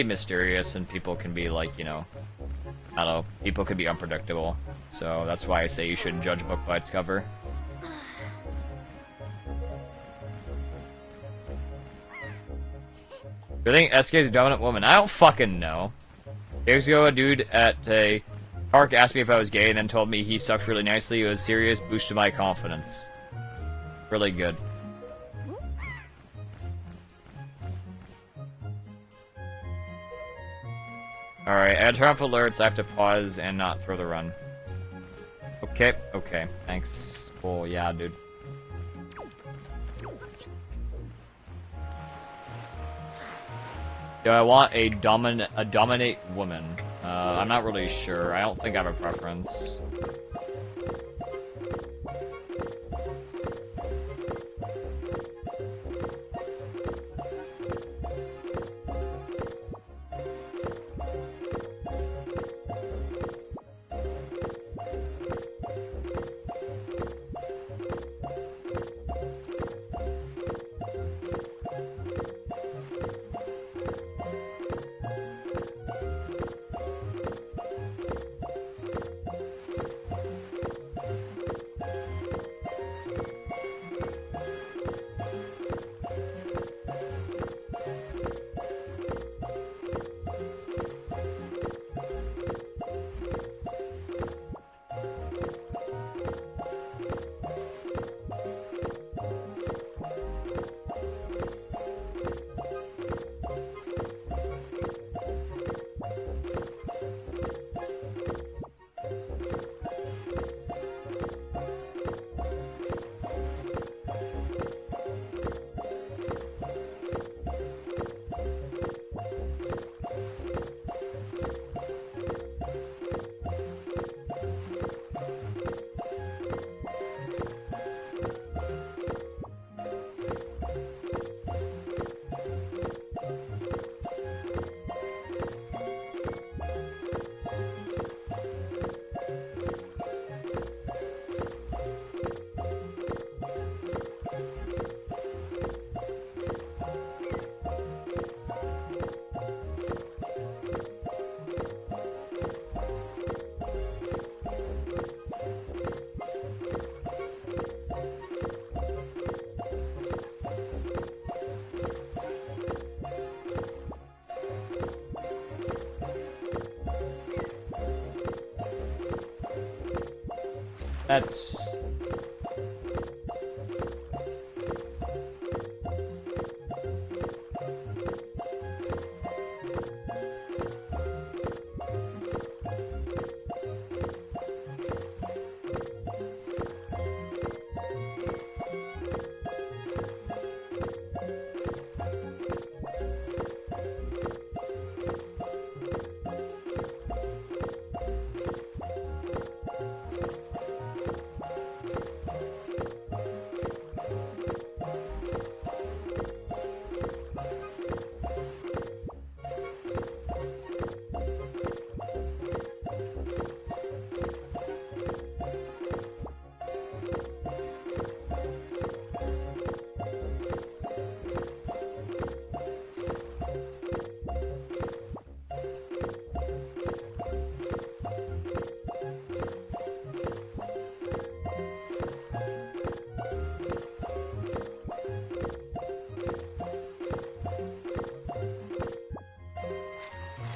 [SPEAKER 1] mysterious and people can be like, you know, I don't know, people can be unpredictable. So that's why I say you shouldn't judge a book by its cover. Do you think SK is a dominant woman? I don't fucking know. Years ago, a dude at a park asked me if I was gay and then told me he sucked really nicely. It was serious, boosted my confidence. Really good. Alright, I had to turn off alerts, I have to pause and not throw the run. Okay, thanks. Oh yeah, dude. Do I want a dominate woman? I'm not really sure. I don't think I have a preference. That's...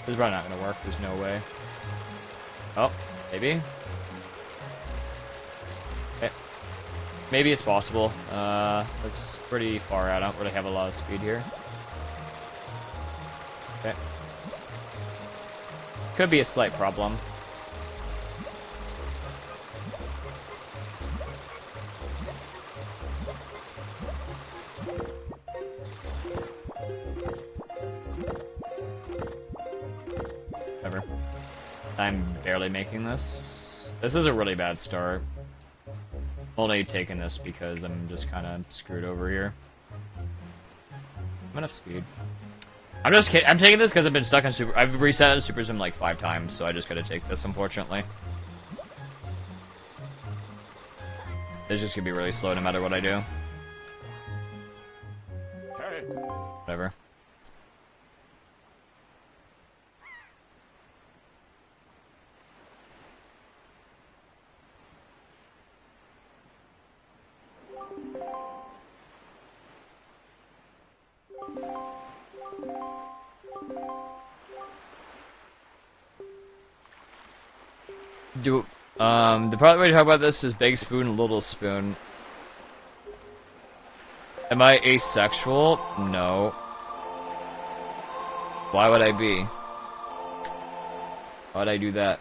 [SPEAKER 1] This is probably not gonna work, there's no way. Oh, maybe? Okay. Maybe it's possible. That's pretty far out. I don't really have a lot of speed here. Okay. Could be a slight problem. Whatever. I'm barely making this. This is a really bad start. Only taking this because I'm just kind of screwed over here. I'm enough speed. I'm just kidding. I'm taking this because I've been stuck on Super. I've reset on Super Sim like 5 times, so I just gotta take this, unfortunately. It's just gonna be really slow no matter what I do. Whatever. The proper way to talk about this is big spoon, little spoon. Am I asexual? No. Why would I be? Why'd I do that?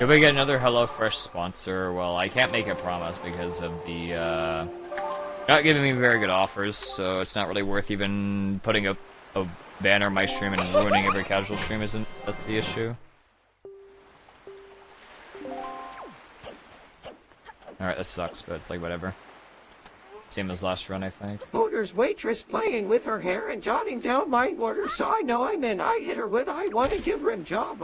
[SPEAKER 1] Could we get another HelloFresh sponsor? Well, I can't make a promise because of the, not giving me very good offers, so it's not really worth even putting up a banner on my stream and ruining every casual stream, isn't that's the issue? Alright, this sucks, but it's like whatever. Same as last run, I think.
[SPEAKER 15] Owner's waitress playing with her hair and jotting down my orders so I know I'm in. I hit her with I want to give her a job.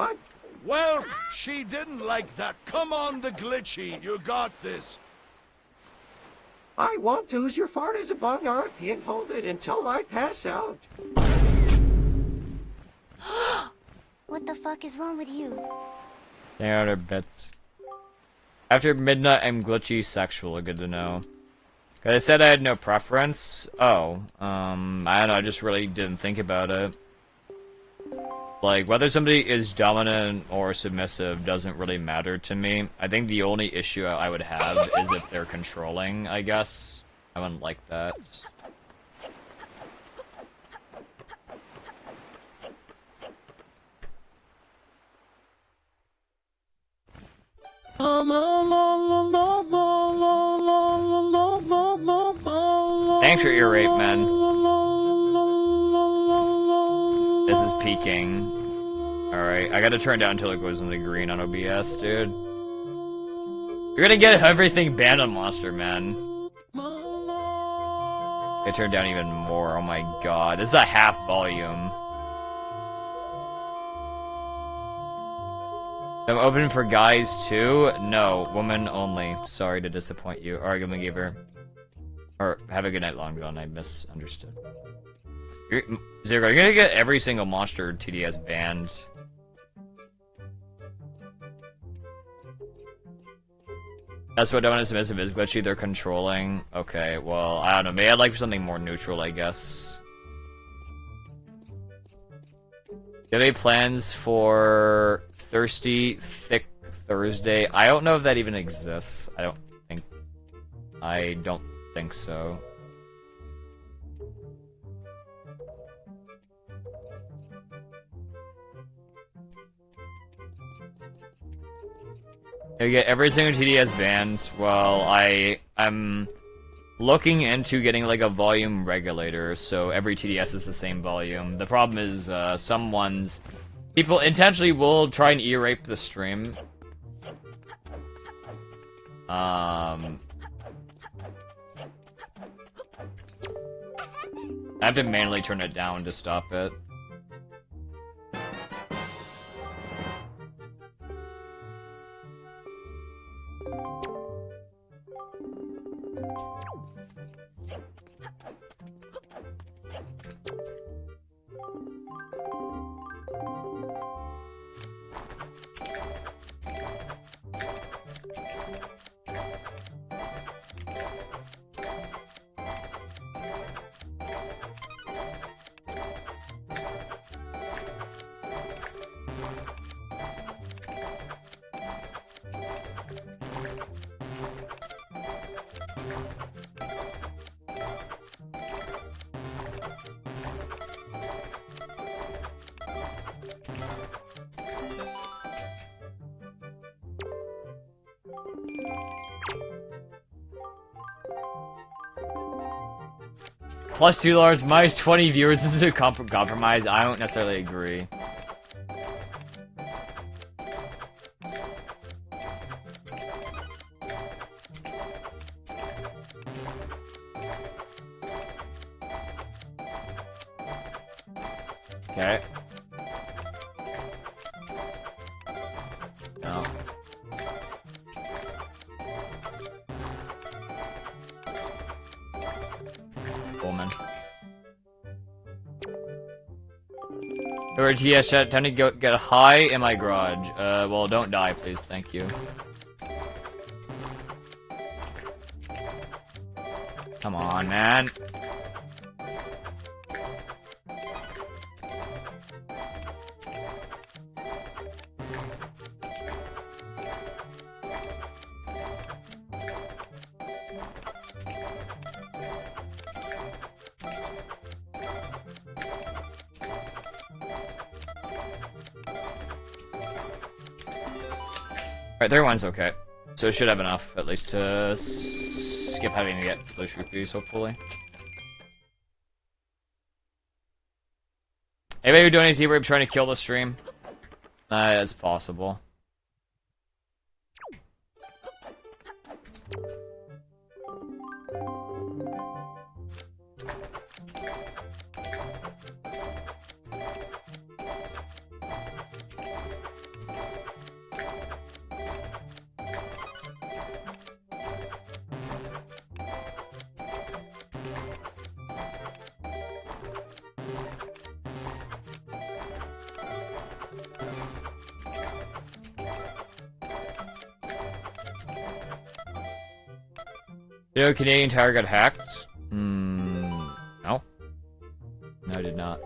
[SPEAKER 8] Well, she didn't like that. Come on, the glitchy. You got this.
[SPEAKER 15] I want to use your fart as a bong RP and hold it until I pass out.
[SPEAKER 5] What the fuck is wrong with you?
[SPEAKER 1] They are their bits. After midnight, I'm glitchy sexual. Good to know. Cause I said I had no preference. Oh, I don't know. I just really didn't think about it. Like, whether somebody is dominant or submissive doesn't really matter to me. I think the only issue I would have is if they're controlling, I guess. I wouldn't like that. Thanks for ear rape, man. This is peaking. Alright, I gotta turn down until it goes into green on OBS, dude. You're gonna get everything banned on Monster, man. I turn down even more, oh my god. This is a half volume. I'm open for guys too? No, woman only. Sorry to disappoint you. Alright, I'm gonna give her. Or, have a good night, Long John. I misunderstood. Zero, you're gonna get every single monster TDS banned. That's what Don't Submissive is, glitchy, they're controlling. Okay, well, I don't know, maybe I'd like something more neutral, I guess. Do you have any plans for Thirsty Thick Thursday? I don't know if that even exists. I don't think so. You get every single TDS banned. Well, I'm looking into getting like a volume regulator, so every TDS is the same volume. The problem is, some ones, people intentionally will try and ear rape the stream. I have to manually turn it down to stop it. Plus $2, minus 20 viewers. This is a compromise. I don't necessarily agree. Okay. No. Woman. Or TS chat, time to go get high in my garage. Well, don't die, please. Thank you. Come on, man. Alright, their one's okay. So it should have enough, at least, to skip having to get Splish Rupees, hopefully. Anybody who donates Zebra trying to kill the stream? That's possible. You know, Canadian Tire got hacked? No. No, I did not.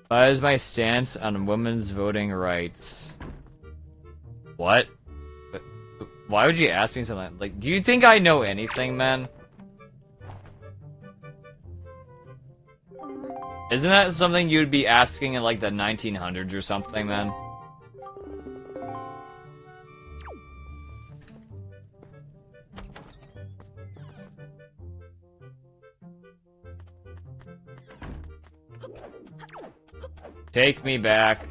[SPEAKER 1] What is my stance on women's voting rights? What? Why would you ask me something? Like, do you think I know anything, man? Isn't that something you'd be asking in, like, the 1900s or something, man? Take me back.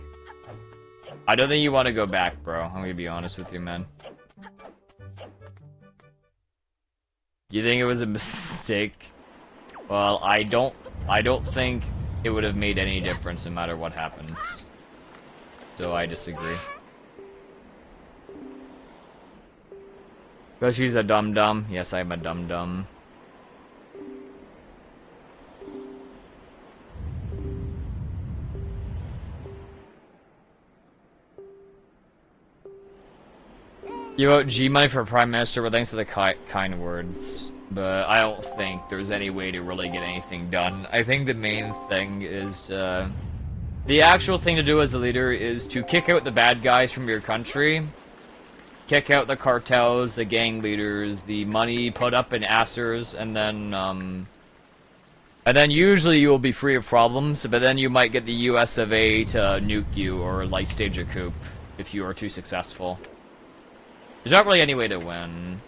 [SPEAKER 1] I don't think you want to go back, bro. I'm gonna be honest with you, man. You think it was a mistake? Well, I don't think it would have made any difference no matter what happens. So I disagree. Because she's a dum-dum. Yes, I'm a dum-dum. You vote G money for Prime Minister, but thanks to the kind words. But I don't think there's any way to really get anything done. I think the main thing is to... The actual thing to do as a leader is to kick out the bad guys from your country. Kick out the cartels, the gang leaders, the money put up in assers, and then usually you will be free of problems, but then you might get the US of A to nuke you, or like stage a coup, if you are too successful. There's not really any way to win.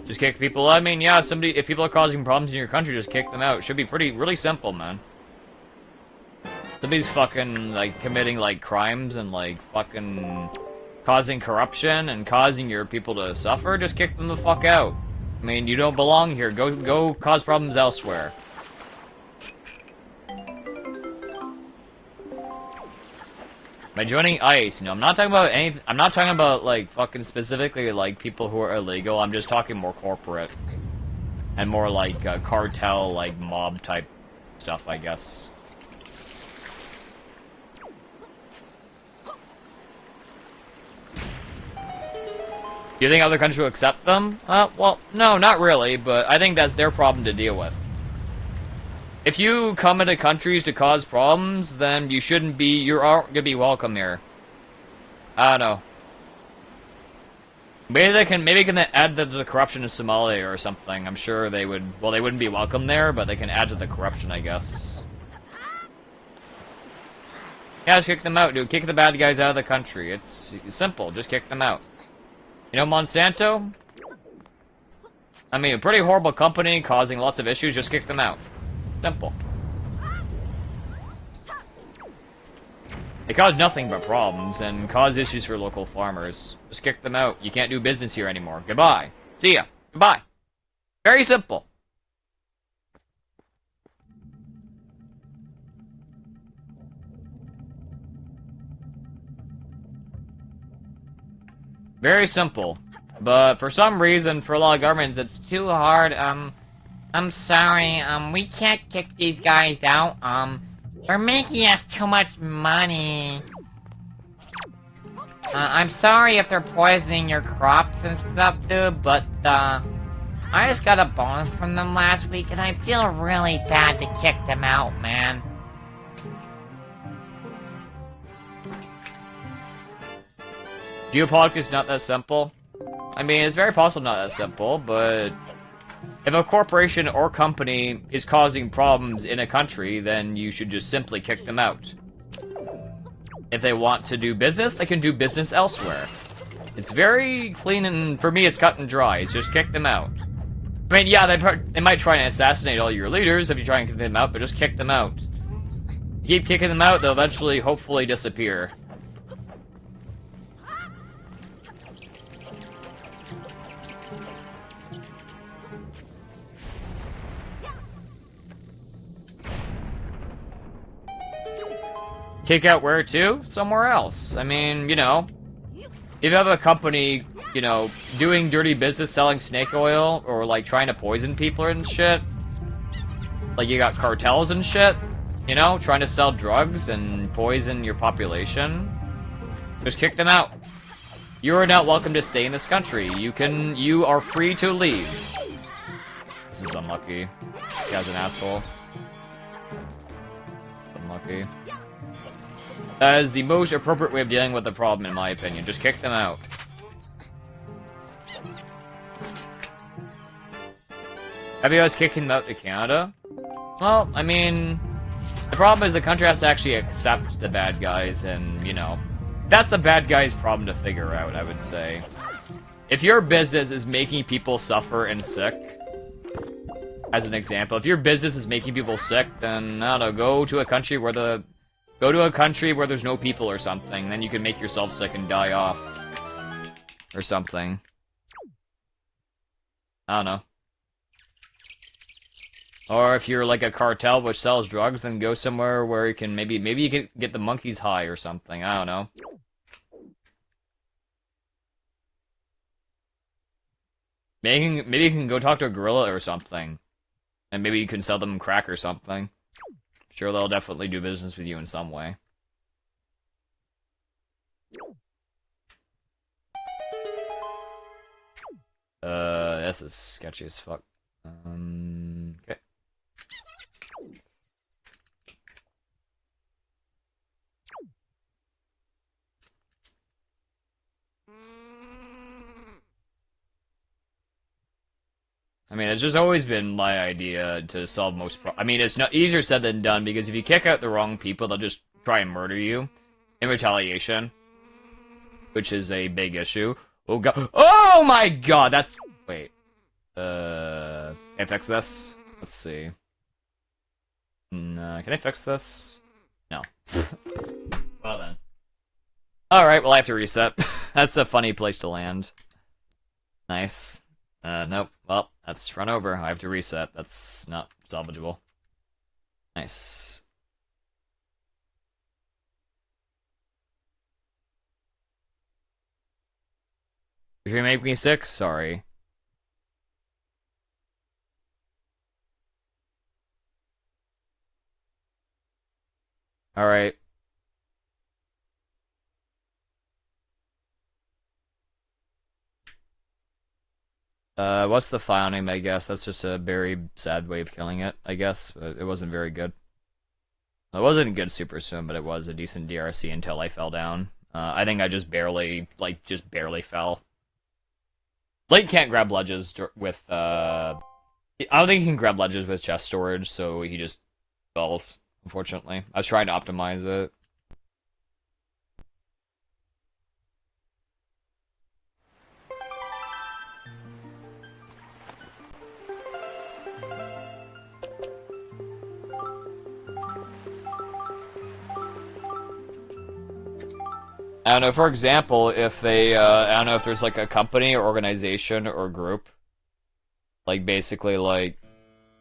[SPEAKER 1] Just kick people. I mean, yeah, if people are causing problems in your country, just kick them out. It should be really simple, man. Somebody's fucking, like, committing, like, crimes and, like, fucking causing corruption and causing your people to suffer, just kick them the fuck out. I mean, you don't belong here. Go cause problems elsewhere. By joining ICE, I'm not talking about anything. I'm not talking about like fucking specifically like people who are illegal. I'm just talking more corporate and more like cartel, like mob type stuff, I guess. Do you think other countries will accept them? Well, no, not really, but I think that's their problem to deal with. If you come into countries to cause problems, then you shouldn't be, you're gonna be welcome here. I don't know. Maybe can add to the corruption in Somalia or something. I'm sure they would, well, they wouldn't be welcome there, but they can add to the corruption, I guess. Yeah, just kick them out, dude. Kick the bad guys out of the country. It's simple, just kick them out. You know Monsanto? I mean, a pretty horrible company causing lots of issues, just kick them out. Simple. They cause nothing but problems and cause issues for local farmers. Just kick them out. You can't do business here anymore. Goodbye. See ya. Goodbye. Very simple. Very simple. But for some reason, for a lot of governments, it's too hard.
[SPEAKER 13] I'm sorry, we can't kick these guys out, they're making us too much money. I'm sorry if they're poisoning your crops and stuff, dude, but, I just got a bonus from them last week, and I feel really bad to kick them out, man.
[SPEAKER 1] Geopolitics is not that simple. I mean, it's very possible not that simple, but if a corporation or company is causing problems in a country, then you should just simply kick them out. If they want to do business, they can do business elsewhere. It's very clean, and for me, it's cut and dry. It's just kick them out. I mean, yeah, they might try and assassinate all your leaders if you try and kick them out, but just kick them out. Keep kicking them out, they'll eventually, hopefully, disappear. Kick out where to? Somewhere else. I mean, you know, if you have a company, you know, doing dirty business selling snake oil, or like trying to poison people and shit, like you got cartels and shit, you know, trying to sell drugs and poison your population, just kick them out. You are not welcome to stay in this country. You are free to leave. This is unlucky. This guy's an asshole. Unlucky. That is the most appropriate way of dealing with the problem, in my opinion. Just kick them out. Have you guys kicking them out to Canada? Well, I mean, the problem is the country has to actually accept the bad guys, and, you know, that's the bad guy's problem to figure out, I would say. If your business is making people suffer and sick, as an example, if your business is making people sick, then, I don't know, go to a country where there's no people or something. Then you can make yourself sick and die off. Or something. I don't know. Or if you're like a cartel which sells drugs, then go somewhere where you can maybe you can get the monkeys high or something. I don't know. Maybe you can go talk to a gorilla or something. And maybe you can sell them crack or something. Sure, they'll definitely do business with you in some way. This is sketchy as fuck. Okay. I mean, it's just always been my idea to solve I mean, it's not easier said than done, because if you kick out the wrong people, they'll just try and murder you in retaliation, which is a big issue. Oh god! Oh my god! That's wait. Can I fix this? Let's see. No, can I fix this? No. Well then. Alright, well I have to reset. That's a funny place to land. Nice. Nope. Well, that's run over. I have to reset. That's not salvageable. Nice. If you make me sick, sorry. Alright. What's the file name, I guess? That's just a very sad way of killing it, I guess. It wasn't very good. It wasn't good super soon, but it was a decent DRC until I fell down. I think I just barely fell. Blake can't grab ledges with, I don't think he can grab ledges with chest storage, so he just falls, unfortunately. I was trying to optimize it. I don't know, for example, if I don't know if there's like a company or organization or group, like basically like,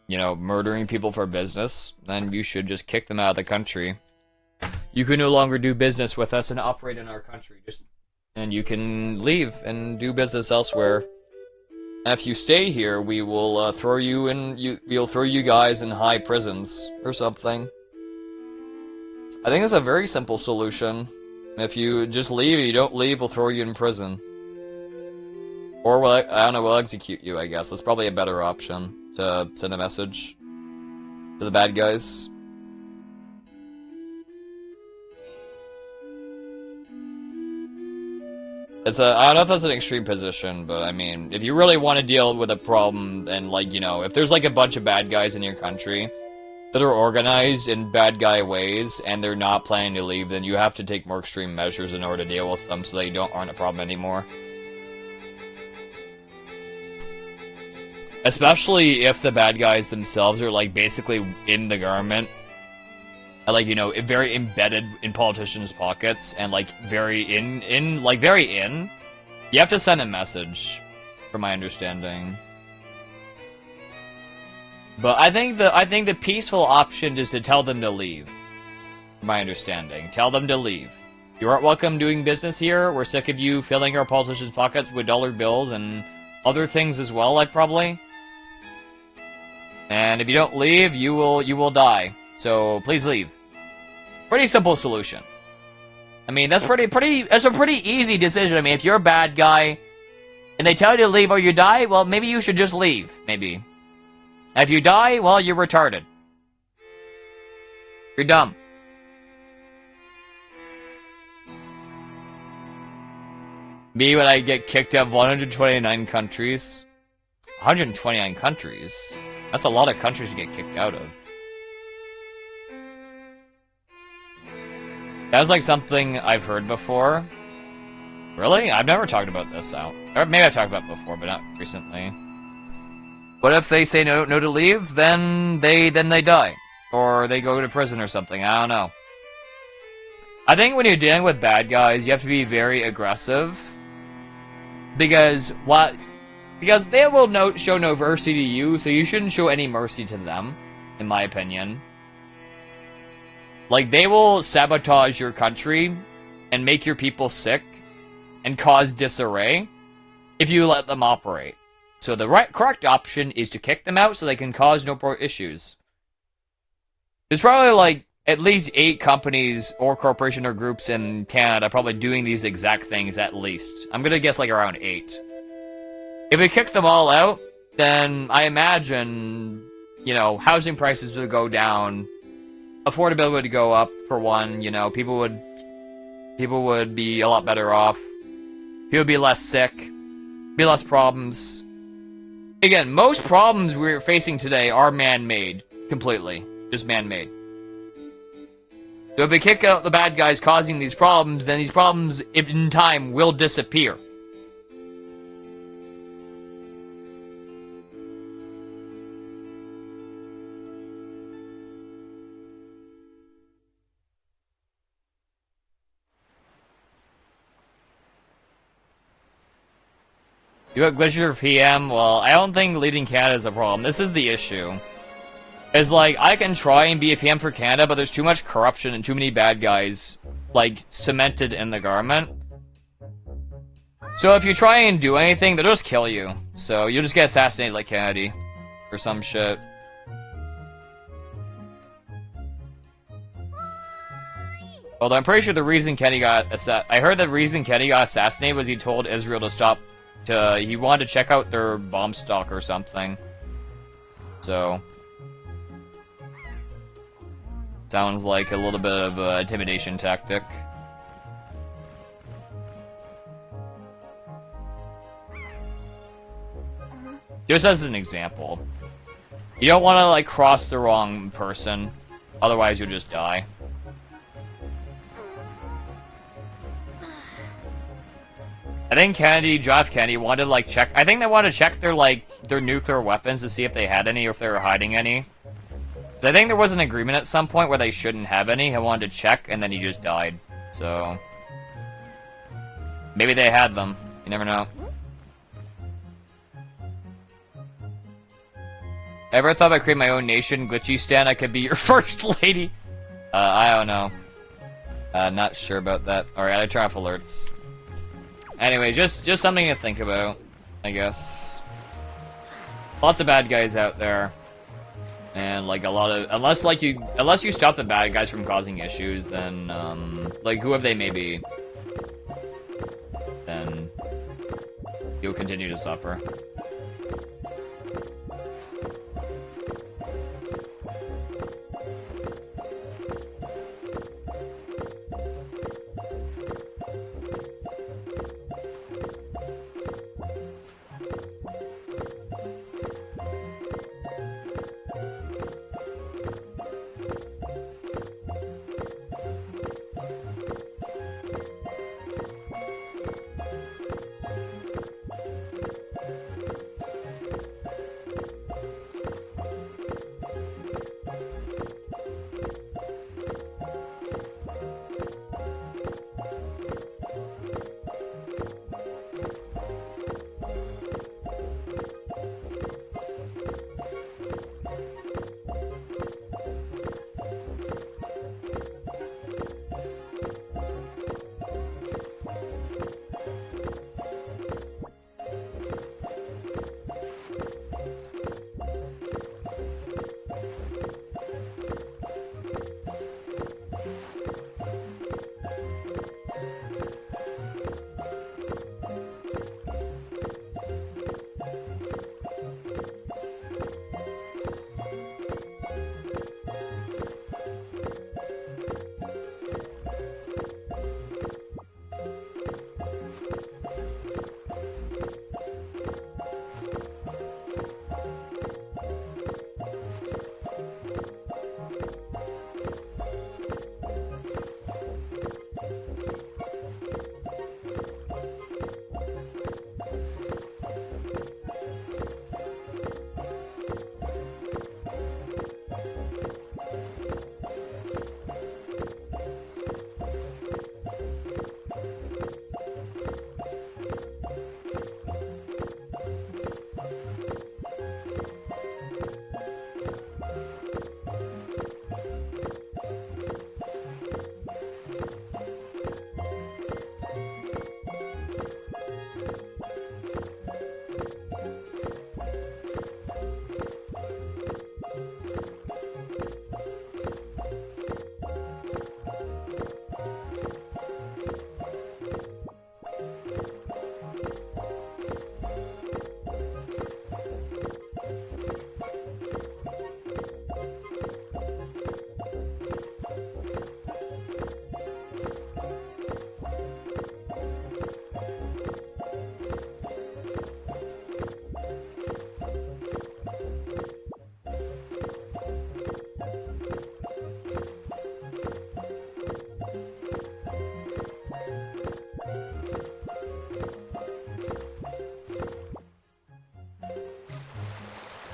[SPEAKER 1] you know, murdering people for business, then you should just kick them out of the country. You can no longer do business with us and operate in our country, and you can leave and do business elsewhere. And if you stay here, we will throw you in, we'll throw you guys in high prisons or something. I think it's a very simple solution. If you just leave, you don't leave, we'll throw you in prison. Or I don't know, we'll execute you, I guess. That's probably a better option, to send a message to the bad guys. I don't know if that's an extreme position, but I mean, if you really want to deal with a problem, and like, you know, if there's like a bunch of bad guys in your country that are organized in bad guy ways, and they're not planning to leave, then you have to take more extreme measures in order to deal with them so they aren't a problem anymore. Especially if the bad guys themselves are, like, basically in the government, like, you know, very embedded in politicians' pockets, and, like, very in. You have to send a message, from my understanding. But I think the peaceful option is to tell them to leave. From my understanding. Tell them to leave. You aren't welcome doing business here. We're sick of you filling our politicians' pockets with dollar bills and other things as well, like, probably. And if you don't leave, you will die. So please leave. Pretty simple solution. I mean, that's that's a pretty easy decision. I mean, if you're a bad guy and they tell you to leave or you die, well, maybe you should just leave. Maybe. And if you die, well, you're retarded. You're dumb. Me when I get kicked out of 129 countries. 129 countries? That's a lot of countries to get kicked out of. That was like something I've heard before. Really? I've never talked about this out. Or maybe I've talked about it before, but not recently. What if they say no to leave? Then they die. Or they go to prison or something. I don't know. I think when you're dealing with bad guys, you have to be very aggressive. Because Because they will show no mercy to you, so you shouldn't show any mercy to them, in my opinion. Like, they will sabotage your country and make your people sick and cause disarray if you let them operate. So the correct option is to kick them out so they can cause no more issues. There's probably like at least 8 companies or corporation or groups in Canada probably doing these exact things at least. I'm gonna guess like around 8. If we kick them all out, then I imagine, you know, housing prices would go down, affordability would go up for one, you know, people would be a lot better off. People would be less sick, be less problems. Again, most problems we're facing today are man-made, completely. Just man-made. So if we kick out the bad guys causing these problems, then these problems, in time, will disappear. You got Glitcher PM? Well, I don't think leading Canada is a problem. This is the issue. It's like, I can try and be a PM for Canada, but there's too much corruption and too many bad guys, like, cemented in the government. So if you try and do anything, they'll just kill you. So you'll just get assassinated like Kennedy. Or some shit. Although I'm pretty sure the reason Kennedy got I heard the reason Kennedy got assassinated was he told Israel to stop he wanted to check out their bomb stock or something. So sounds like a little bit of an intimidation tactic. Just as an example. You don't want to, like, cross the wrong person. Otherwise, you'll just die. I think John F. Kennedy wanted to, like, check... I think they wanted to check their, like, their nuclear weapons to see if they had any or if they were hiding any. I think there was an agreement at some point where they shouldn't have any. He wanted to check, and then he just died. So... maybe they had them. You never know. Ever thought about creating my own nation, Glitchy Stan? I could be your first lady. I don't know. Not sure about that. Alright, I turn off alerts. Anyway, just something to think about, I guess. Lots of bad guys out there. And, like, a lot of... Unless you stop the bad guys from causing issues, then, like, whoever they may be, then you'll continue to suffer.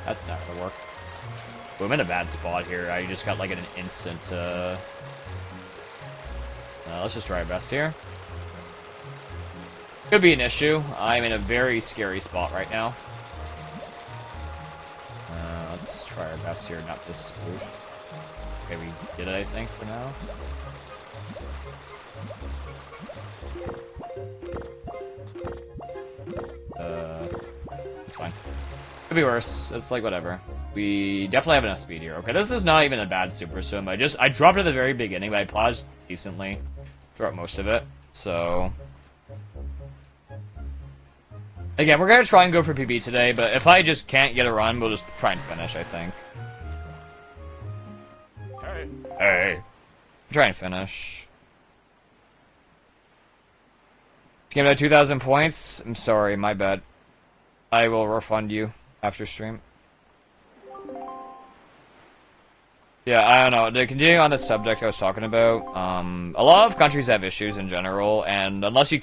[SPEAKER 1] That's not gonna work. Well, I'm in a bad spot here. I just got like an instant, let's just try our best here. Could be an issue. I'm in a very scary spot right now. Let's try our best here, not this spoof. Okay, we did it, I think, for now. It's fine. Could be worse. It's like, whatever. We definitely have enough speed here. Okay, this is not even a bad super swim. I dropped it at the very beginning, but I paused decently throughout most of it. So... Again, we're gonna try and go for PB today, but if I just can't get a run, we'll just try and finish, I think. Hey. Try and finish. Give me 2,000 points? I'm sorry, my bad. I will refund you after stream. Yeah, I don't know. To continue on the subject I was talking about, a lot of countries have issues in general, and unless you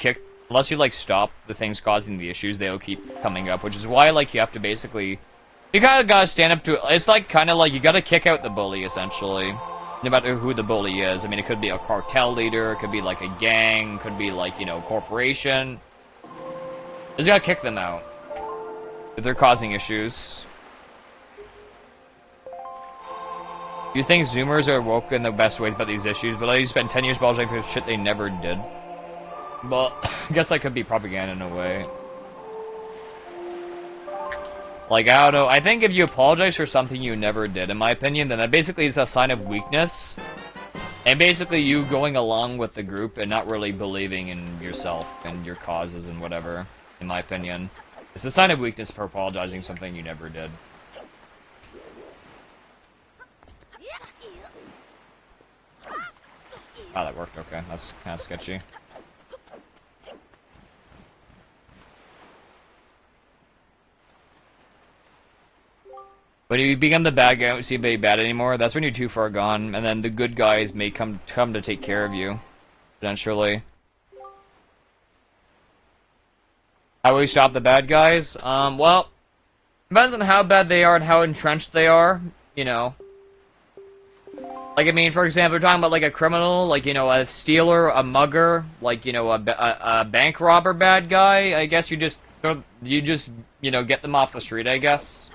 [SPEAKER 1] like stop the things causing the issues, they'll keep coming up, which is why like you have to basically, you kind of gotta stand up to it. It's like kind of like you gotta kick out the bully essentially, no matter who the bully is. I mean, it could be a cartel leader, it could be like a gang, could be like, you know, corporation. You just gotta kick them out if they're causing issues. You think Zoomers are woke in the best ways about these issues, but I spent 10 years apologizing for shit they never did. Well, I guess that could be propaganda in a way. Like, I don't know, I think if you apologize for something you never did, in my opinion, then that basically is a sign of weakness. And basically you going along with the group and not really believing in yourself and your causes and whatever, in my opinion. It's a sign of weakness for apologizing for something you never did. Oh, that worked, okay. That's kind of sketchy. When you become the bad guy, don't see anybody bad anymore, that's when you're too far gone, and then the good guys may come to take care of you, eventually. How will we stop the bad guys? Well, depends on how bad they are and how entrenched they are, you know. Like, I mean, for example, we're talking about, like, a criminal, like, you know, a stealer, a mugger, like, you know, a bank robber bad guy, I guess you just, you know, get them off the street, I guess.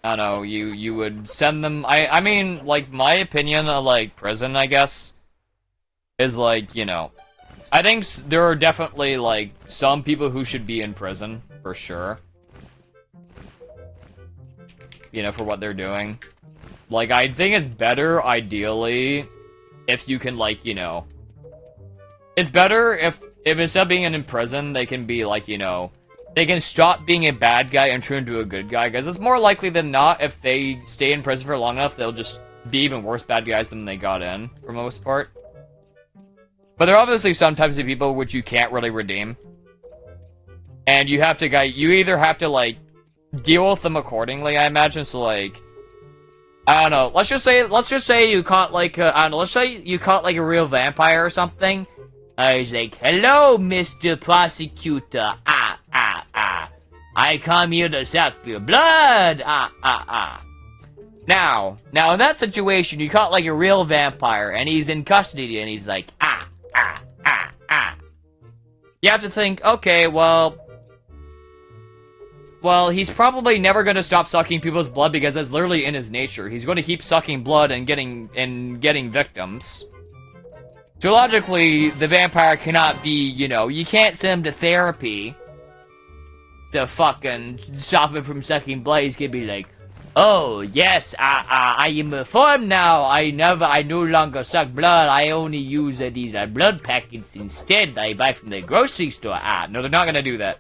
[SPEAKER 1] I don't know, you would send them, I mean, like, my opinion of, like, prison, I guess, is, like, you know, I think there are definitely, like, some people who should be in prison, for sure. You know, for what they're doing. Like, I think it's better, ideally, if you can, like, you know, it's better if instead of being in prison, they can be, like, you know, they can stop being a bad guy and turn into a good guy, because it's more likely than not, if they stay in prison for long enough, they'll just be even worse bad guys than they got in, for the most part. But there are obviously some types of people which you can't really redeem. And you have to, you either have to, like, deal with them accordingly, I imagine, so, like, I don't know, let's just say you caught, like, I don't know, let's say you caught, like, a real vampire or something. I was like, hello, Mr. Prosecutor, I come here to suck your blood, Now, in that situation, you caught, like, a real vampire, and he's in custody, and he's like, You have to think, okay, well, he's probably never going to stop sucking people's blood because that's literally in his nature. He's going to keep sucking blood and getting victims. So logically, the vampire cannot be, you know, you can't send him to therapy to fucking stop him from sucking blood. He's going to be like, oh, yes, I am reformed now. I no longer suck blood. I only use these blood packets instead I buy from the grocery store. No, they're not going to do that.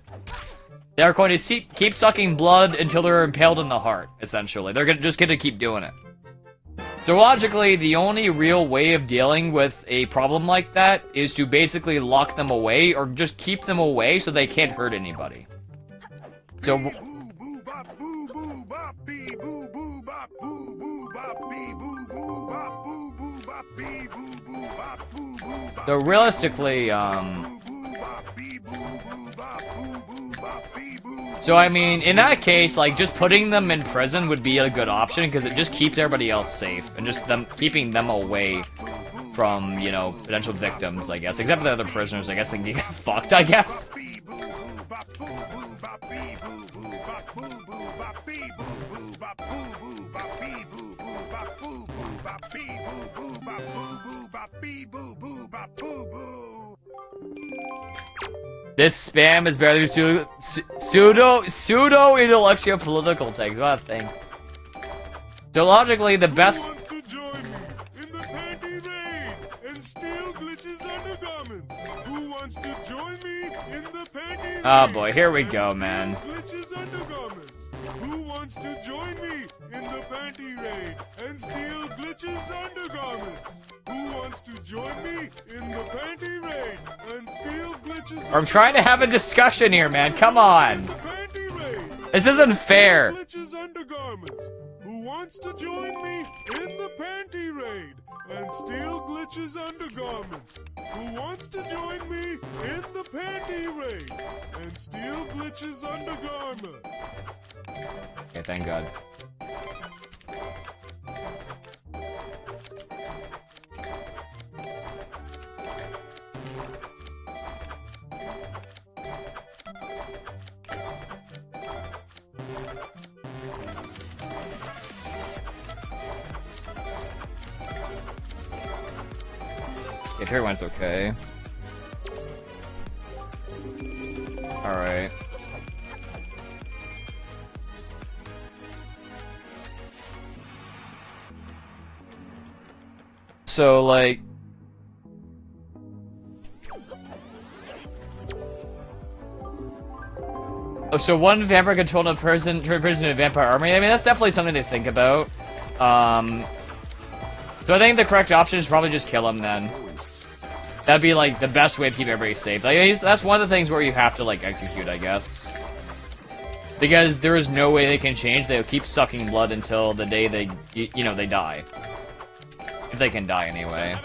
[SPEAKER 1] They're going to keep sucking blood until they're impaled in the heart, essentially. They're just going to keep doing it. So logically, the only real way of dealing with a problem like that is to basically lock them away or just keep them away so they can't hurt anybody. So... So realistically, So I mean, in that case, like, just putting them in prison would be a good option, because it just keeps everybody else safe, and just keeping them away from, you know, potential victims, I guess. Except for the other prisoners, I guess they can get fucked, I guess. This spam is barely pseudo intellectual political takes. What a thing. So logically, the best. Oh boy, here we go, man.
[SPEAKER 8] Who wants to join me in the panty raid and steal Glitch's undergarments? Who wants to join me in the panty raid and steal Glitch's
[SPEAKER 1] I'm trying to have a discussion here, man. Come on. This isn't fair.
[SPEAKER 8] Glitch's undergarments? Who wants to join me in the panty raid and steal Glitch's undergarments? Who wants to join me in the panty raid and steal Glitch's undergarments?
[SPEAKER 1] Okay, thank God. If everyone's okay. Alright. So, like... Oh, so one vampire controlled a person turned person into a vampire army? I mean, that's definitely something to think about. So I think the correct option is probably just kill him then. That'd be, like, the best way to keep everybody safe. Like, that's one of the things where you have to, like, execute, I guess. Because there is no way they can change. They'll keep sucking blood until the day they, you know, they die. If they can die, anyway.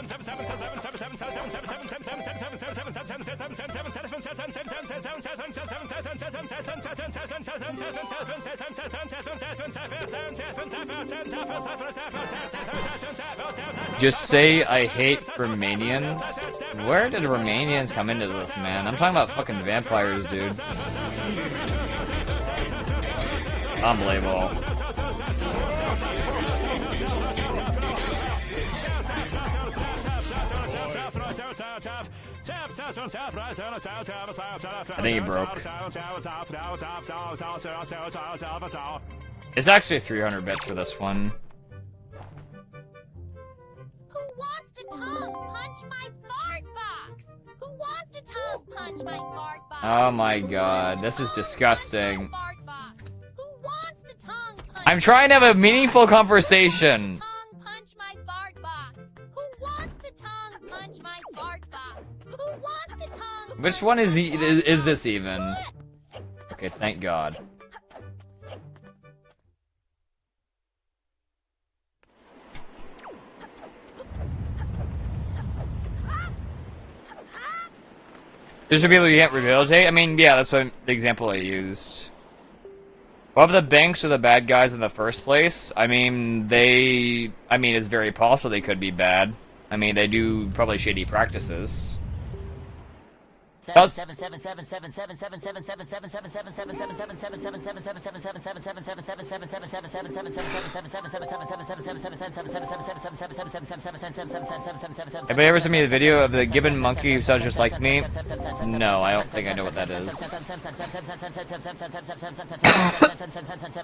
[SPEAKER 1] Just say I hate Romanians? Where did Romanians come into this, man? I'm talking about fucking vampires, dude. Unbelievable. I think he broke. It's actually 300 bits for this one.
[SPEAKER 5] Who wants to tongue punch my fart box? Who wants to tongue punch my fart box?
[SPEAKER 1] Oh my god, this is disgusting. I'm trying to have a meaningful conversation. Which one is this even? Okay, thank God. There's some people you can't rehabilitate? I mean, yeah, that's what the example I used. Whether the banks are the bad guys in the first place, I mean, it's very possible they could be bad. I mean, they do probably shady practices. Anybody ever sent me the video of the gibbon monkey who sounds just like me? No, I don't think I know what that is.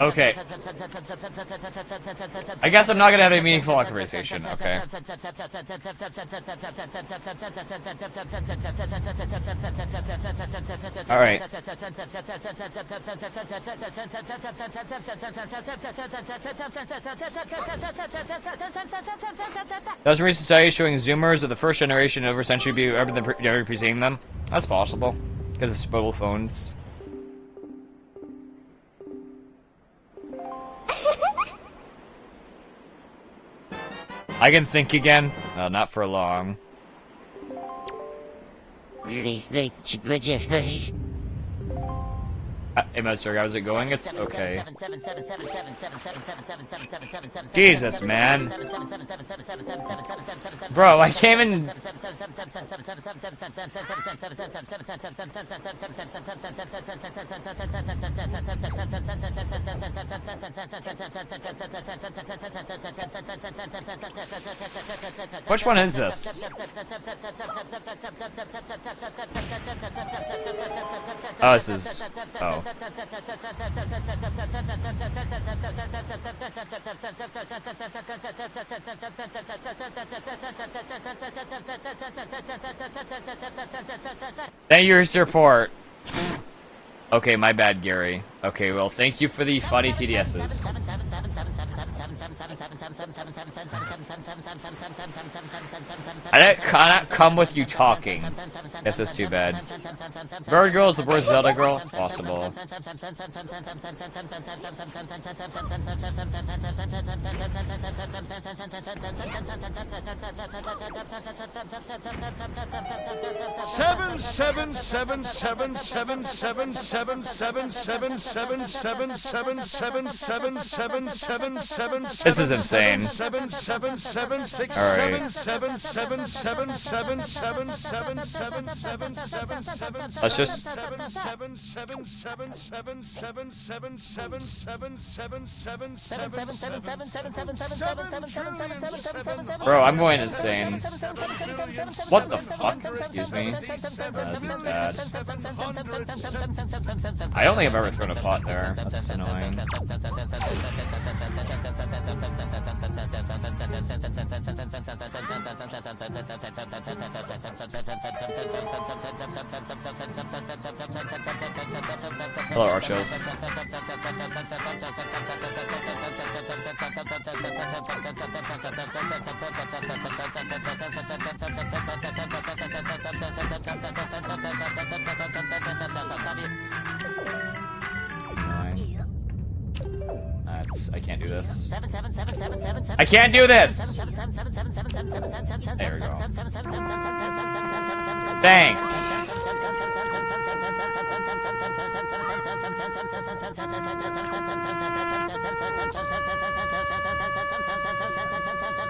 [SPEAKER 1] Okay. I guess I'm not gonna have a meaningful conversation, okay. Alright. Those recent studies showing Zoomers of the first generation over century be preceding them? That's possible. Because of mobile phones. I can think again? No, not for long.
[SPEAKER 14] really think
[SPEAKER 1] Hey, Master, how's it going? It's okay. Jesus, man. Bro, I can't even... Which one is this? Oh, this is... Oh. Thank you for your support. Okay, my bad, Gary. Okay, well, thank you for the funny TDSs. I cannot come with you talking. This is too bad. Bird Girl is the worst Zelda girl? It's possible.
[SPEAKER 6] 77777777777777777777777777777777777777777777777777777777777777777777777777777777777777777777777777777777777777777777777
[SPEAKER 1] This is insane. Alright. Let's just... Bro, I'm going insane. What the fuck? Excuse me. This is bad. I don't think I've ever thrown a pot there. That's annoying. Hello, Archos. I can't do this. I can't do this! There we go. Thanks!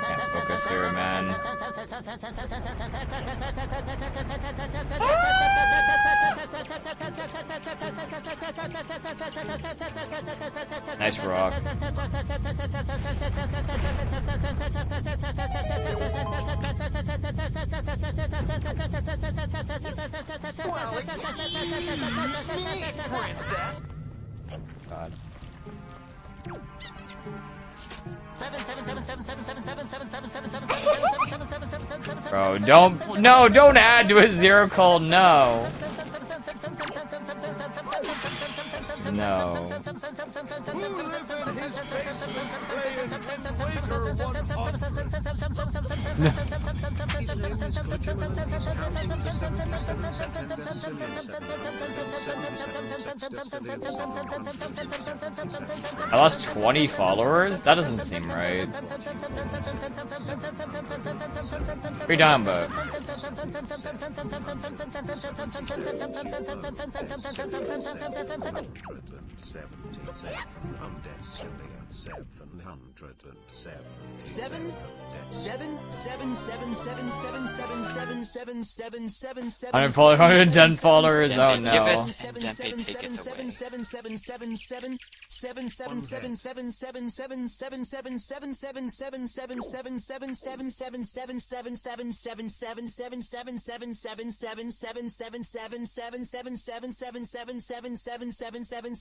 [SPEAKER 1] Can't focus here, man. Nice rock. God. Bro, don't add to a zero call, no. No. I lost 20 followers? That doesn't seem right. Free down, but... I'm following 110 followers. Oh no.
[SPEAKER 2] Give it and Dempe take it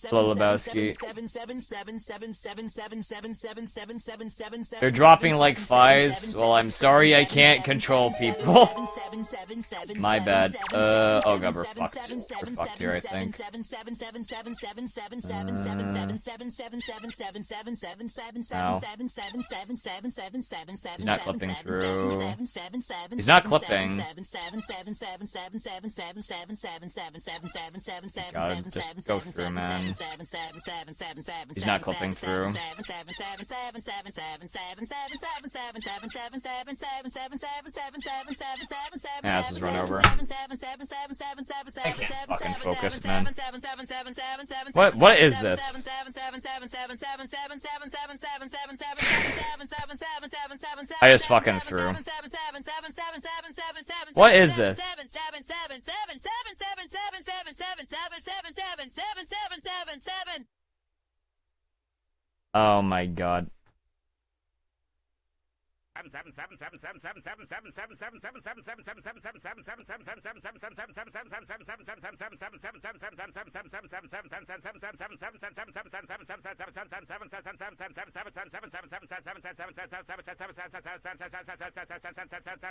[SPEAKER 1] Hello, Lebowski. They're dropping like flies. Well, I'm sorry I can't control people. My bad. Oh god, we're fucked. We're fucked here, I think. Ow. He's not clipping through. He's not clipping. God, just go through, man. He's not clipping through. Yeah, this is run over. I can't fucking focus, man. What is this? I just fucking threw. What is this? Oh my god.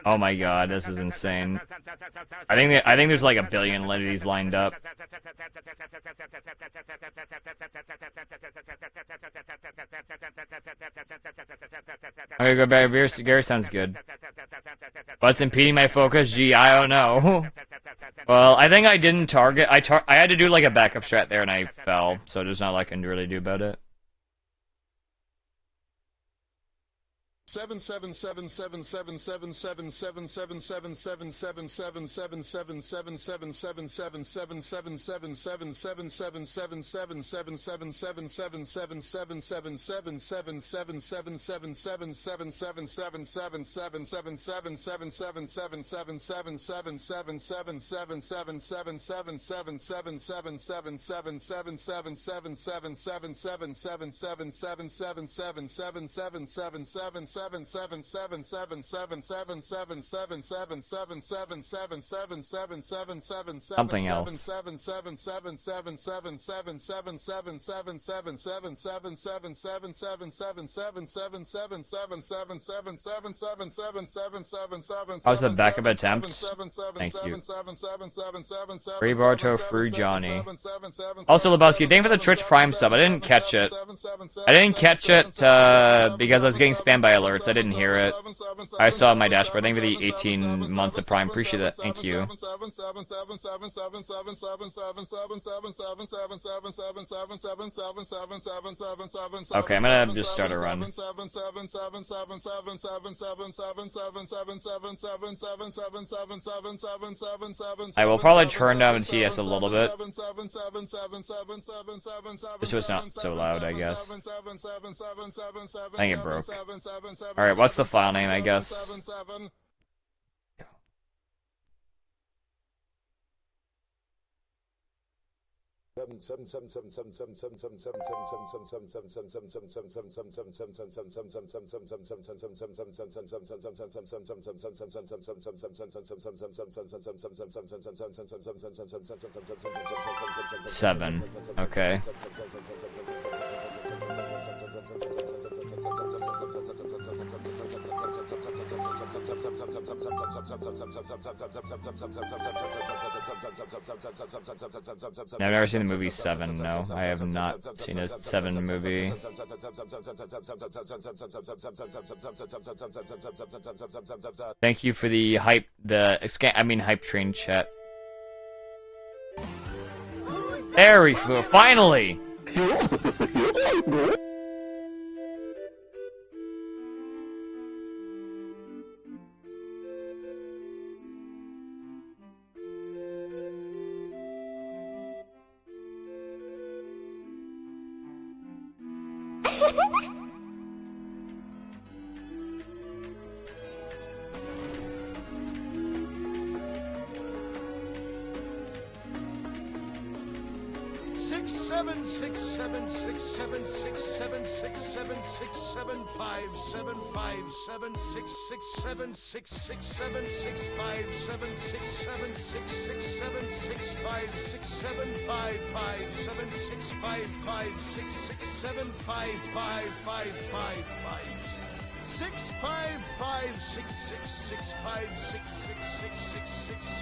[SPEAKER 1] Oh my god, this is insane. I think there's like a billion of these lined up. Okay, go back. Gary sounds good. What's impeding my focus? Gee, I don't know. Well, I think I didn't target. I had to do like a backup strat there, and I fell. So there's not like I can really do about it. 7777777777777777777777777777777777777777777777777777777777777777777777777777777777777777777777777777777777777777777777777777777777777777777777777777777777777777777777777777777777777777777777777777777777777 Free Barto, free Johnny. Thank you. Free Barto, free Johnny. Also, Lebowski, thank you for the Twitch Prime sub. I didn't catch it. Because I was getting spammed by alerts. I didn't hear it. I saw it on my dashboard. Thank you for the 18 months of Prime. Appreciate that. Thank you. Okay, I'm gonna just start a run. I will probably turn down TS a little bit. Just so it's not so loud, I guess. I think it broke. Alright, what's the file name, I guess? Seven. Okay. I've never seen the movie Seven. No, I have not seen a Seven movie. Thank you for the hype, hype train chat. There we go, finally!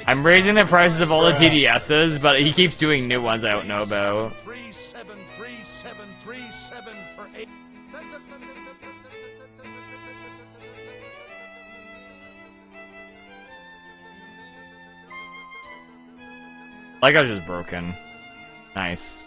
[SPEAKER 1] I'm raising the prices of all the TDSs, but he keeps doing new ones I don't know about.
[SPEAKER 4] 373737 for 8.
[SPEAKER 1] Like I was just broken. Nice.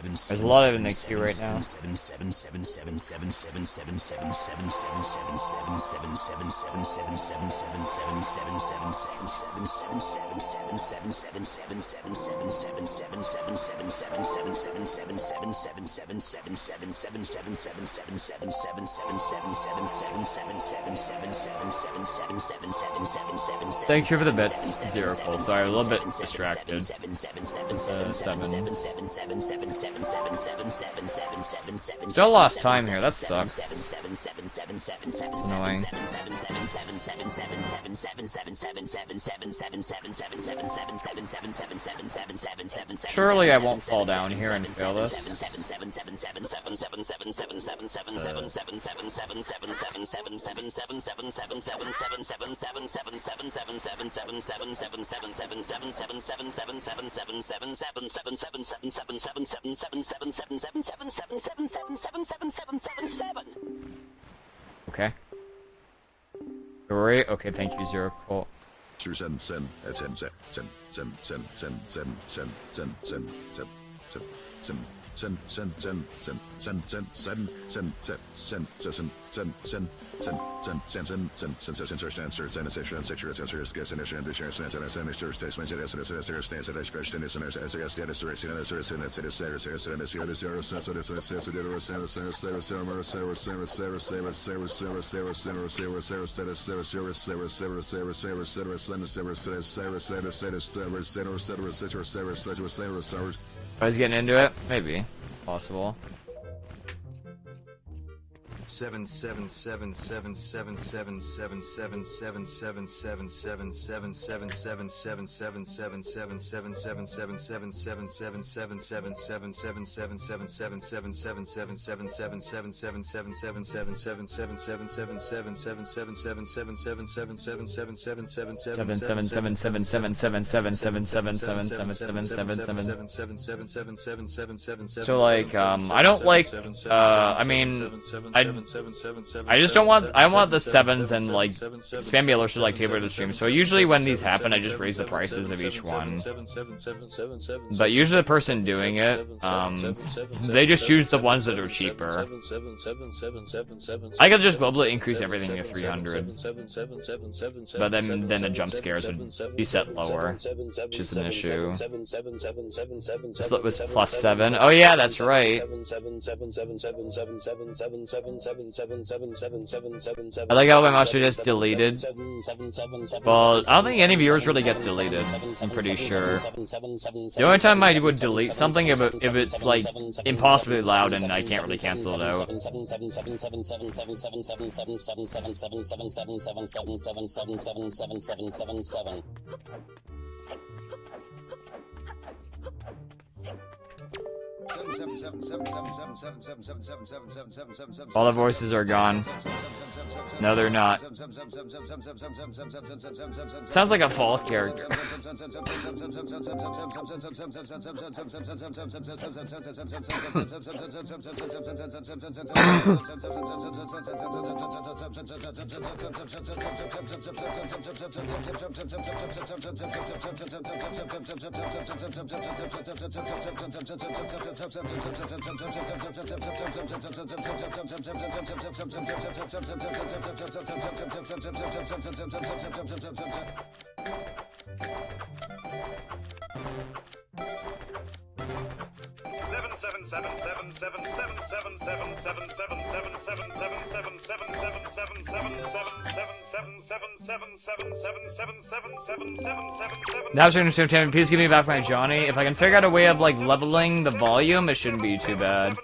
[SPEAKER 1] There's a lot of it in the queue right now. Thank you for the bits, Zero Cool. Sorry, a little bit distracted. Still lost time here, that sucks. It's annoying. Surely I won't fall down here and fail this. Okay. Great. Okay, thank you, Zero Colt. I was getting into it? Maybe. Possible. 7777777777777777777777777777777777777777777777777777777777777777777777777777777777777777777777777777777777777777777777777777777777777777777777777777777777777777777777777777777777777777777777777777777777777777777777777. I want the sevens and like spam me alerts to like taper the stream. So usually when these happen, I just raise the prices of each one. But usually the person doing it, they just choose the ones that are cheaper. I could just globally increase everything to 300, but then the jump scares would be set lower, which is an issue. Split was +7. Oh yeah, that's right. I like how my monster just deleted. Well, I don't think any viewers really gets deleted. I'm pretty sure. The only time I would delete something if it's like impossibly loud and I can't really cancel it out. All the voices are gone. No, they're not. Sounds like a fall character. Now stream please give me back my Johnny. If I can figure out a way of like leveling the volume, it shouldn't be too bad.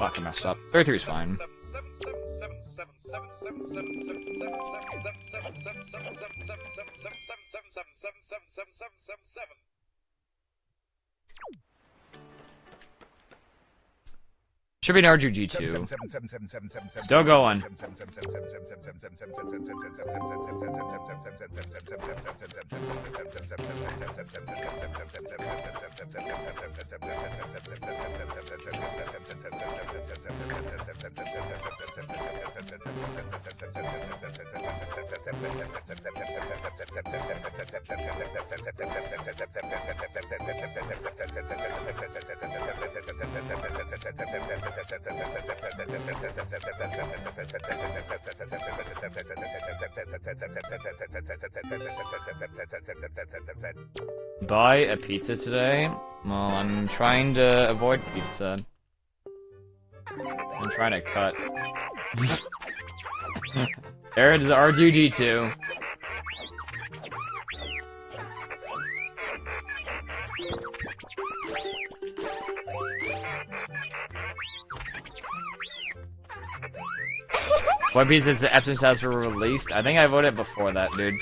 [SPEAKER 1] Fuck, I messed up. 33 is fine. Should be an RGG2. Still going. Buy a pizza today? Well, I'm trying to avoid pizza. I'm trying to cut. There's the RGG2. What pieces the Epson stats were released? I think I voted before that, dude.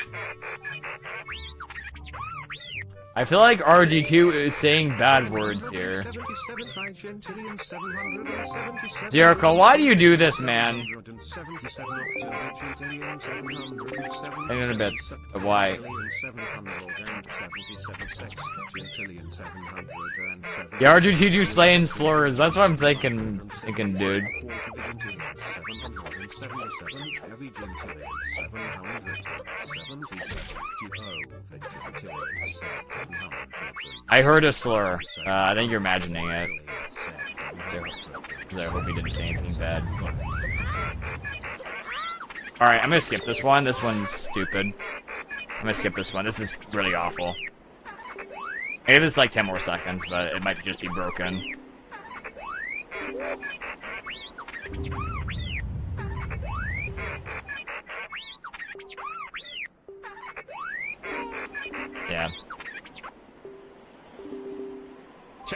[SPEAKER 1] I feel like RG2 is saying bad words here. Jericho, why do you do this, man? Hang on a bit. Why? The RG2 slaying slurs. That's what I'm thinking, dude. I heard a slur. I think you're imagining it. I hope he didn't say anything bad. Alright, I'm gonna skip this one. This one's stupid. I'm gonna skip this one. This is really awful. Maybe it's like 10 more seconds, but it might just be broken. Yeah.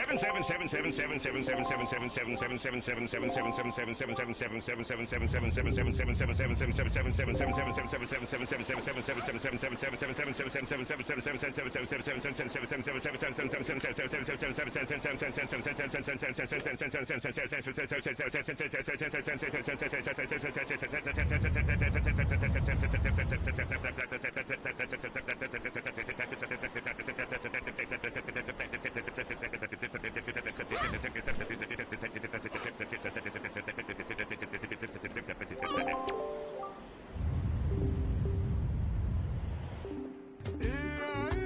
[SPEAKER 1] 7.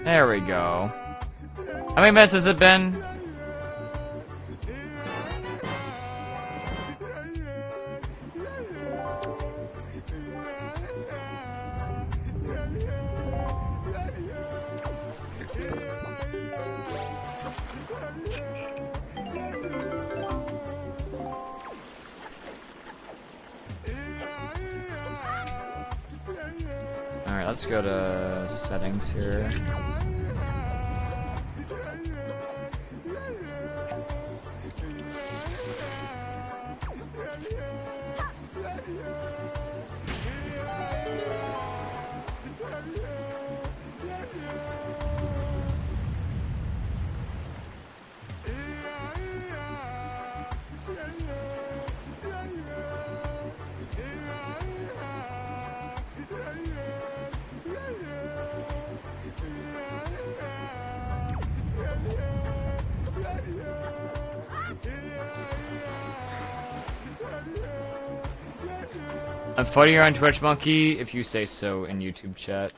[SPEAKER 1] There we go. How many minutes has it been? Alright, let's go to settings here. I'm funnier on Twitch, Monkey, if you say so in YouTube chat.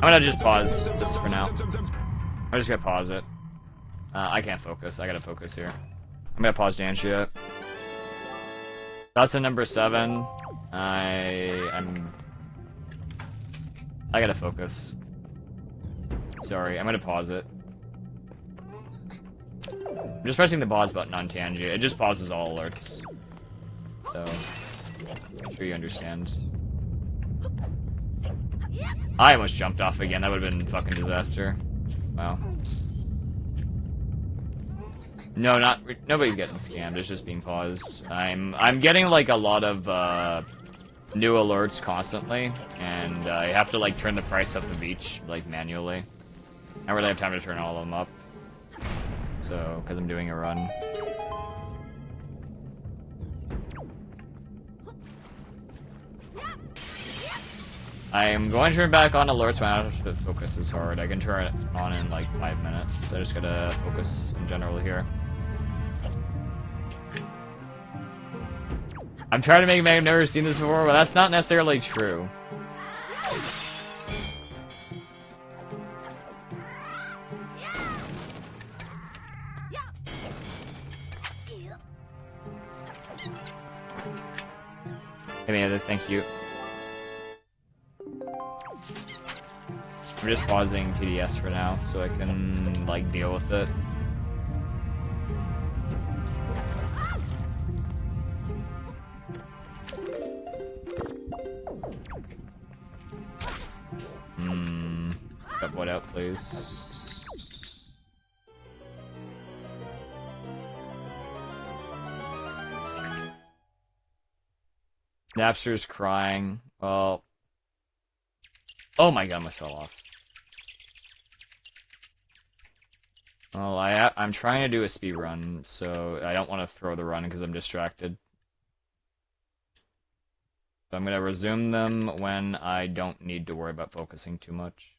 [SPEAKER 1] I'm gonna just pause this for now. I'm just gonna pause it. I can't focus. I gotta focus here. I'm gonna pause dance yet. That's a number 7. I gotta focus. Sorry, I'm gonna pause it. I'm just pressing the pause button on Tangy. It just pauses all alerts. So, I'm sure you understand. I almost jumped off again. That would have been fucking disaster. Wow. No, nobody's getting scammed. It's just being paused. I'm getting like a lot of new alerts constantly, and I have to like turn the price up of each like manually. I don't really have time to turn all of them up, so because I'm doing a run. I am going to turn back on alerts when I don't have to focus as hard. I can turn it on in like 5 minutes. I just gotta focus in general here. I'm trying to make I've never seen this before, but that's not necessarily true. Any other thank you. I'm just pausing TDS for now, so I can, like, deal with it. Cut what out, please. Napster's crying. Well... Oh my god, I almost fell off. Well, I'm trying to do a speed run, so I don't want to throw the run because I'm distracted. So I'm going to resume them when I don't need to worry about focusing too much.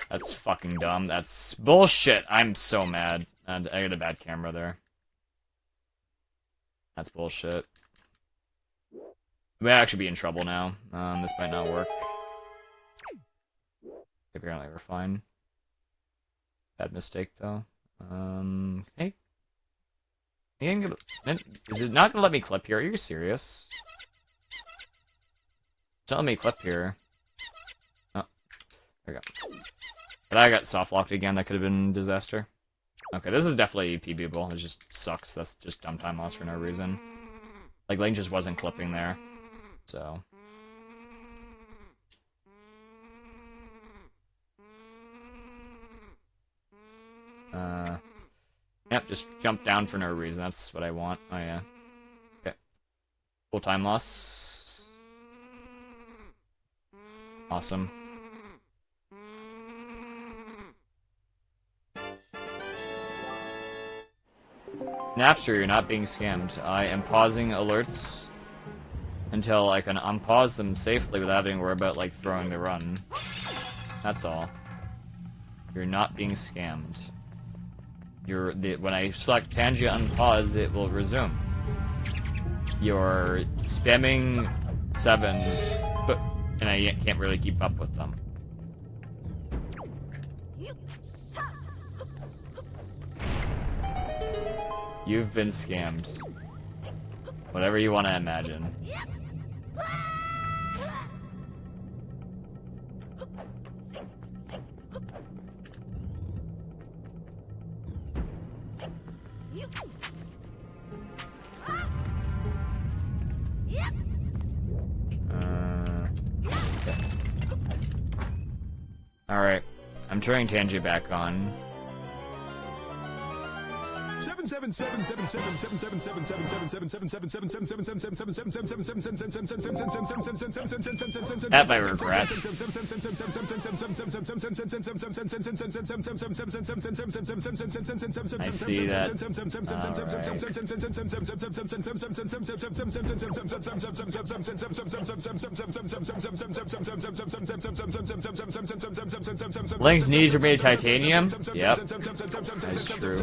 [SPEAKER 1] That's fucking dumb. That's bullshit. I'm so mad. And I got a bad camera there. That's bullshit. We might actually be in trouble now. This might not work. Apparently we're fine. Bad mistake, though. Hey. Is it not gonna let me clip here? Are you serious? It's not letting me clip here. Oh. There we go. But I got soft locked again. That could have been a disaster. Okay, this is definitely PBable. It just sucks. That's just dumb time loss for no reason. Like, Lane just wasn't clipping there. So... Yep, just jump down for no reason. That's what I want. Oh, yeah. Okay. Full time loss. Awesome. Napster, you're not being scammed. I am pausing alerts until I can unpause them safely without having to worry about, like, throwing the run. That's all. You're not being scammed. When I select Tangia unpause, it will resume. You're spamming 7s, and I can't really keep up with them. You've been scammed. Whatever you want to imagine. Alright. I'm turning Tangia back on. 77777777777777777777777777777777777777777777777777777777777777777777777777777777777777777777777777777777777777777777777777777777777777777777777777777777777777777777777777777777777777777777777777777777777777777777777777777777777777777777777. I see that. Link's knees are made of titanium? Yep. That's true.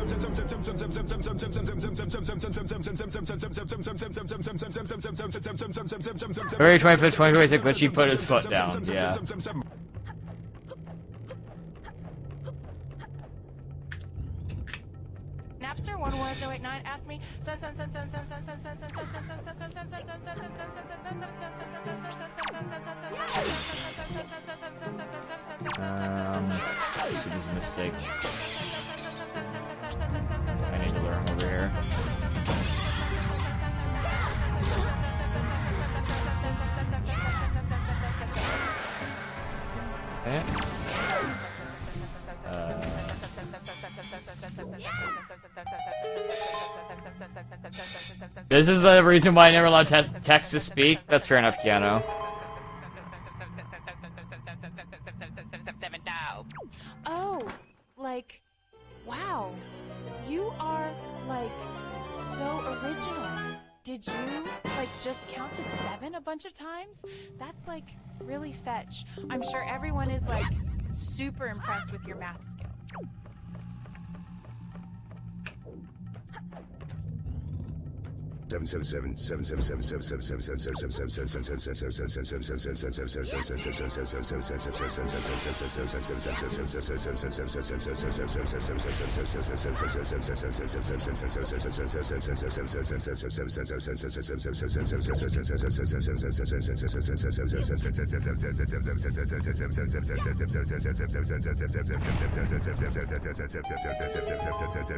[SPEAKER 1] February 25th, 2026, Glitchy put his foot down. Yeah.
[SPEAKER 16] Napster 111089 asked me
[SPEAKER 1] this is a mistake. I need to learn over here. Okay. This is the reason why I never allowed text to speak? That's fair enough, Keanu.
[SPEAKER 16] Oh, like, wow. You are, like, so original. Did you, like, just count to 7 a bunch of times? That's, like, really fetch. I'm sure everyone is, like, super impressed with your math skills.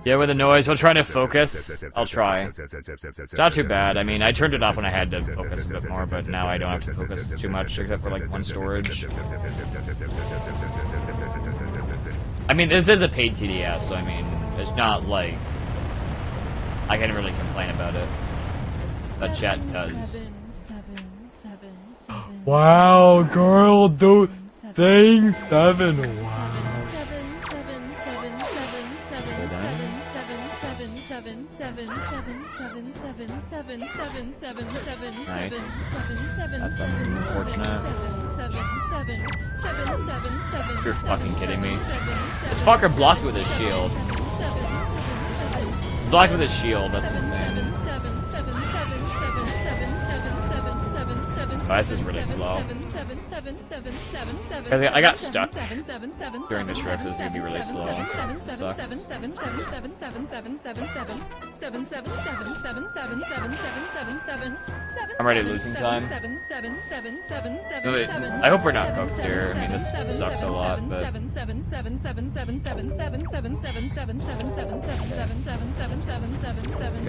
[SPEAKER 1] Yeah, with the noise, we'll try to focus. I'll try. It's not too bad. I mean, I turned it off when I had to focus a bit more, but now I don't have to focus too much, except for, like, one storage. I mean, this is a paid TDS, so, I mean, it's not, like... I can't really complain about it. But chat does. Wow, girl, dude, thing 7, wow. Nice. That's unfortunate. You're fucking kidding me. This fucker blocked with his shield. Blocked with his shield, that's insane. Oh, this is really slow. I got stuck during this trip, so this is gonna be really slow. Sucks. I'm already losing time. I hope we're not cooked here. I mean, this sucks a lot, but... Get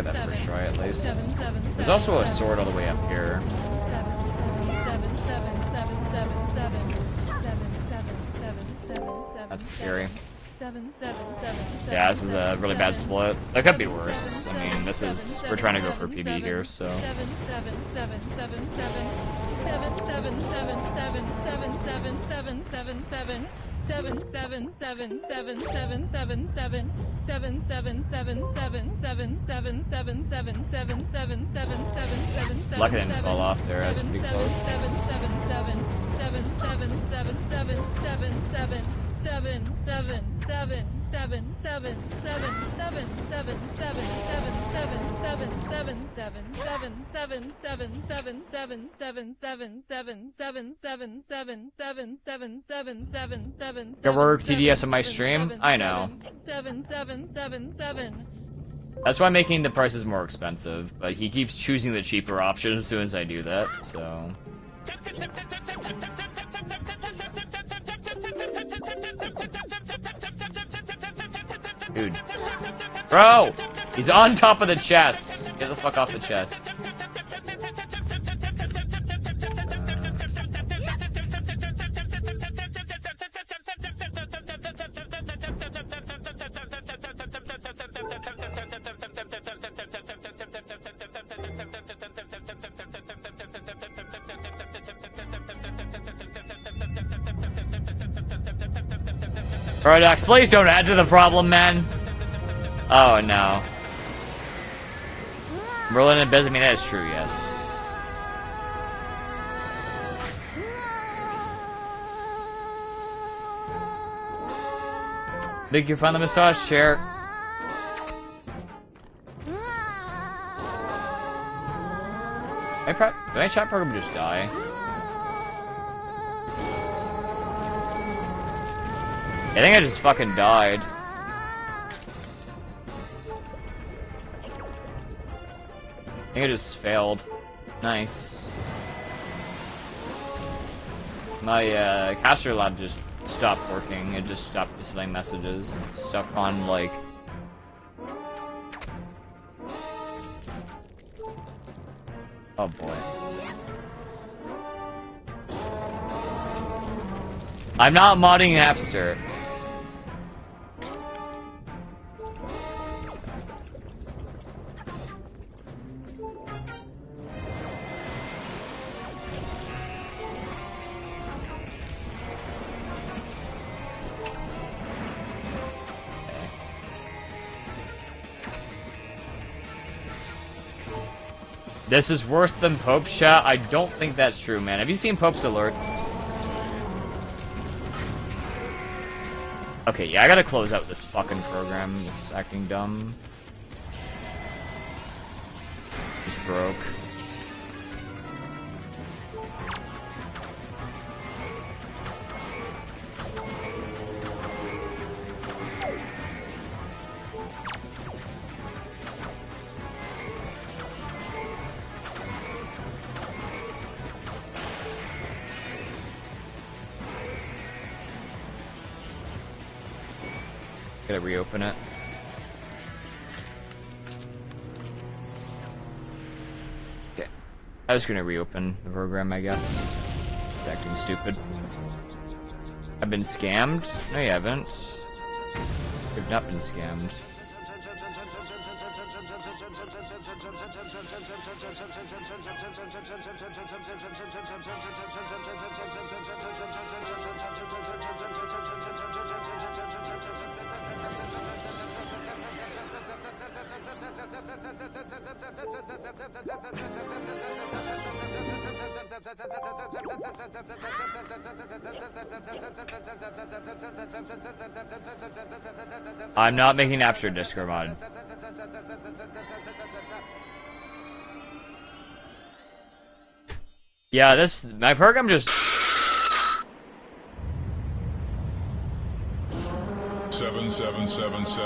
[SPEAKER 1] that first try, at least. There's also a sword all the way up here. That's scary. Yeah, this is a really bad split. That could be worse. I mean, we're trying to go for PB here, so... Lucky I didn't fall off there. That's pretty close. Good work, TDS on my stream. I know. That's why I'm making the prices more expensive, but he keeps choosing the cheaper option as soon as I do that, so... Dude. Bro! He's on top of the chest! Get the fuck off the chest. Paradox, please don't add to the problem, man. Oh no. Merlin and Bez, I mean, that is true, yes. Think you found the massage chair. Did my chat program just die? I think I just fucking died. I think I just failed. Nice. My caster lab just stopped working. It just stopped displaying messages. It's stuck on like... Oh boy. I'm not modding Napster. This is worse than Pope's chat? I don't think that's true, man. Have you seen Pope's alerts? Okay, yeah, I gotta close out this fucking program. It's acting dumb. Just broke. Gotta reopen it. Okay. I was gonna reopen the program, I guess. It's acting stupid. I've been scammed? No, you haven't. You've not been scammed. I'm not making Napster Discord mod. Yeah, my program just... 777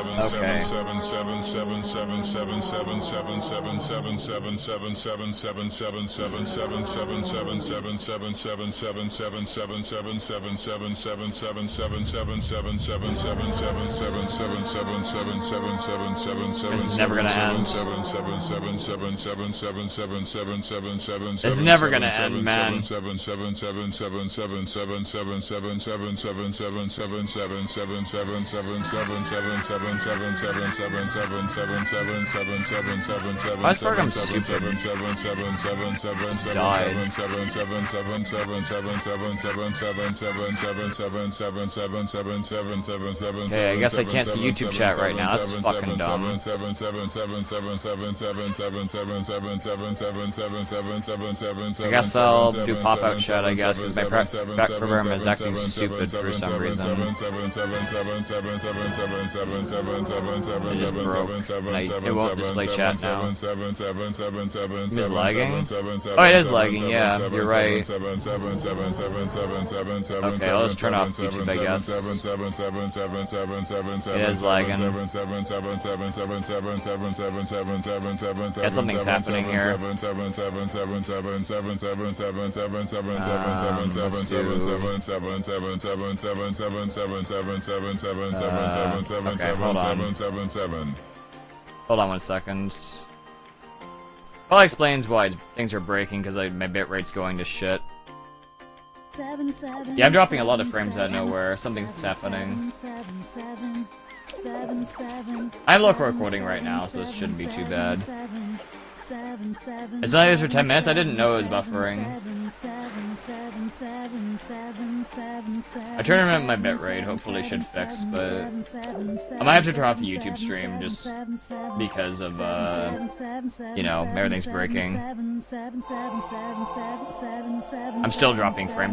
[SPEAKER 1] Why is program stupid? Died. Okay, I guess I can't see YouTube chat right now. That's fucking dumb. I guess I'll do pop-out chat, I guess, because my back program is acting stupid for some reason. It just broke. It won't display chat now. Is it lagging? Oh, it is lagging, yeah, you're right. Okay, I'll just turn off YouTube, I guess. It is lagging. Yeah, something's happening here. Let's do... okay, hold on. Hold on 1 second. Probably explains why things are breaking, because my bitrate's going to shit. Yeah, I'm dropping a lot of frames out of nowhere. Something's happening. I have local recording right now, so this shouldn't be too bad. It's been like this for 10 minutes? I didn't know it was buffering. I turned on my bitrate, hopefully it should fix, but... I might have to turn off the YouTube stream just because of, you know, everything's breaking. I'm still dropping frames.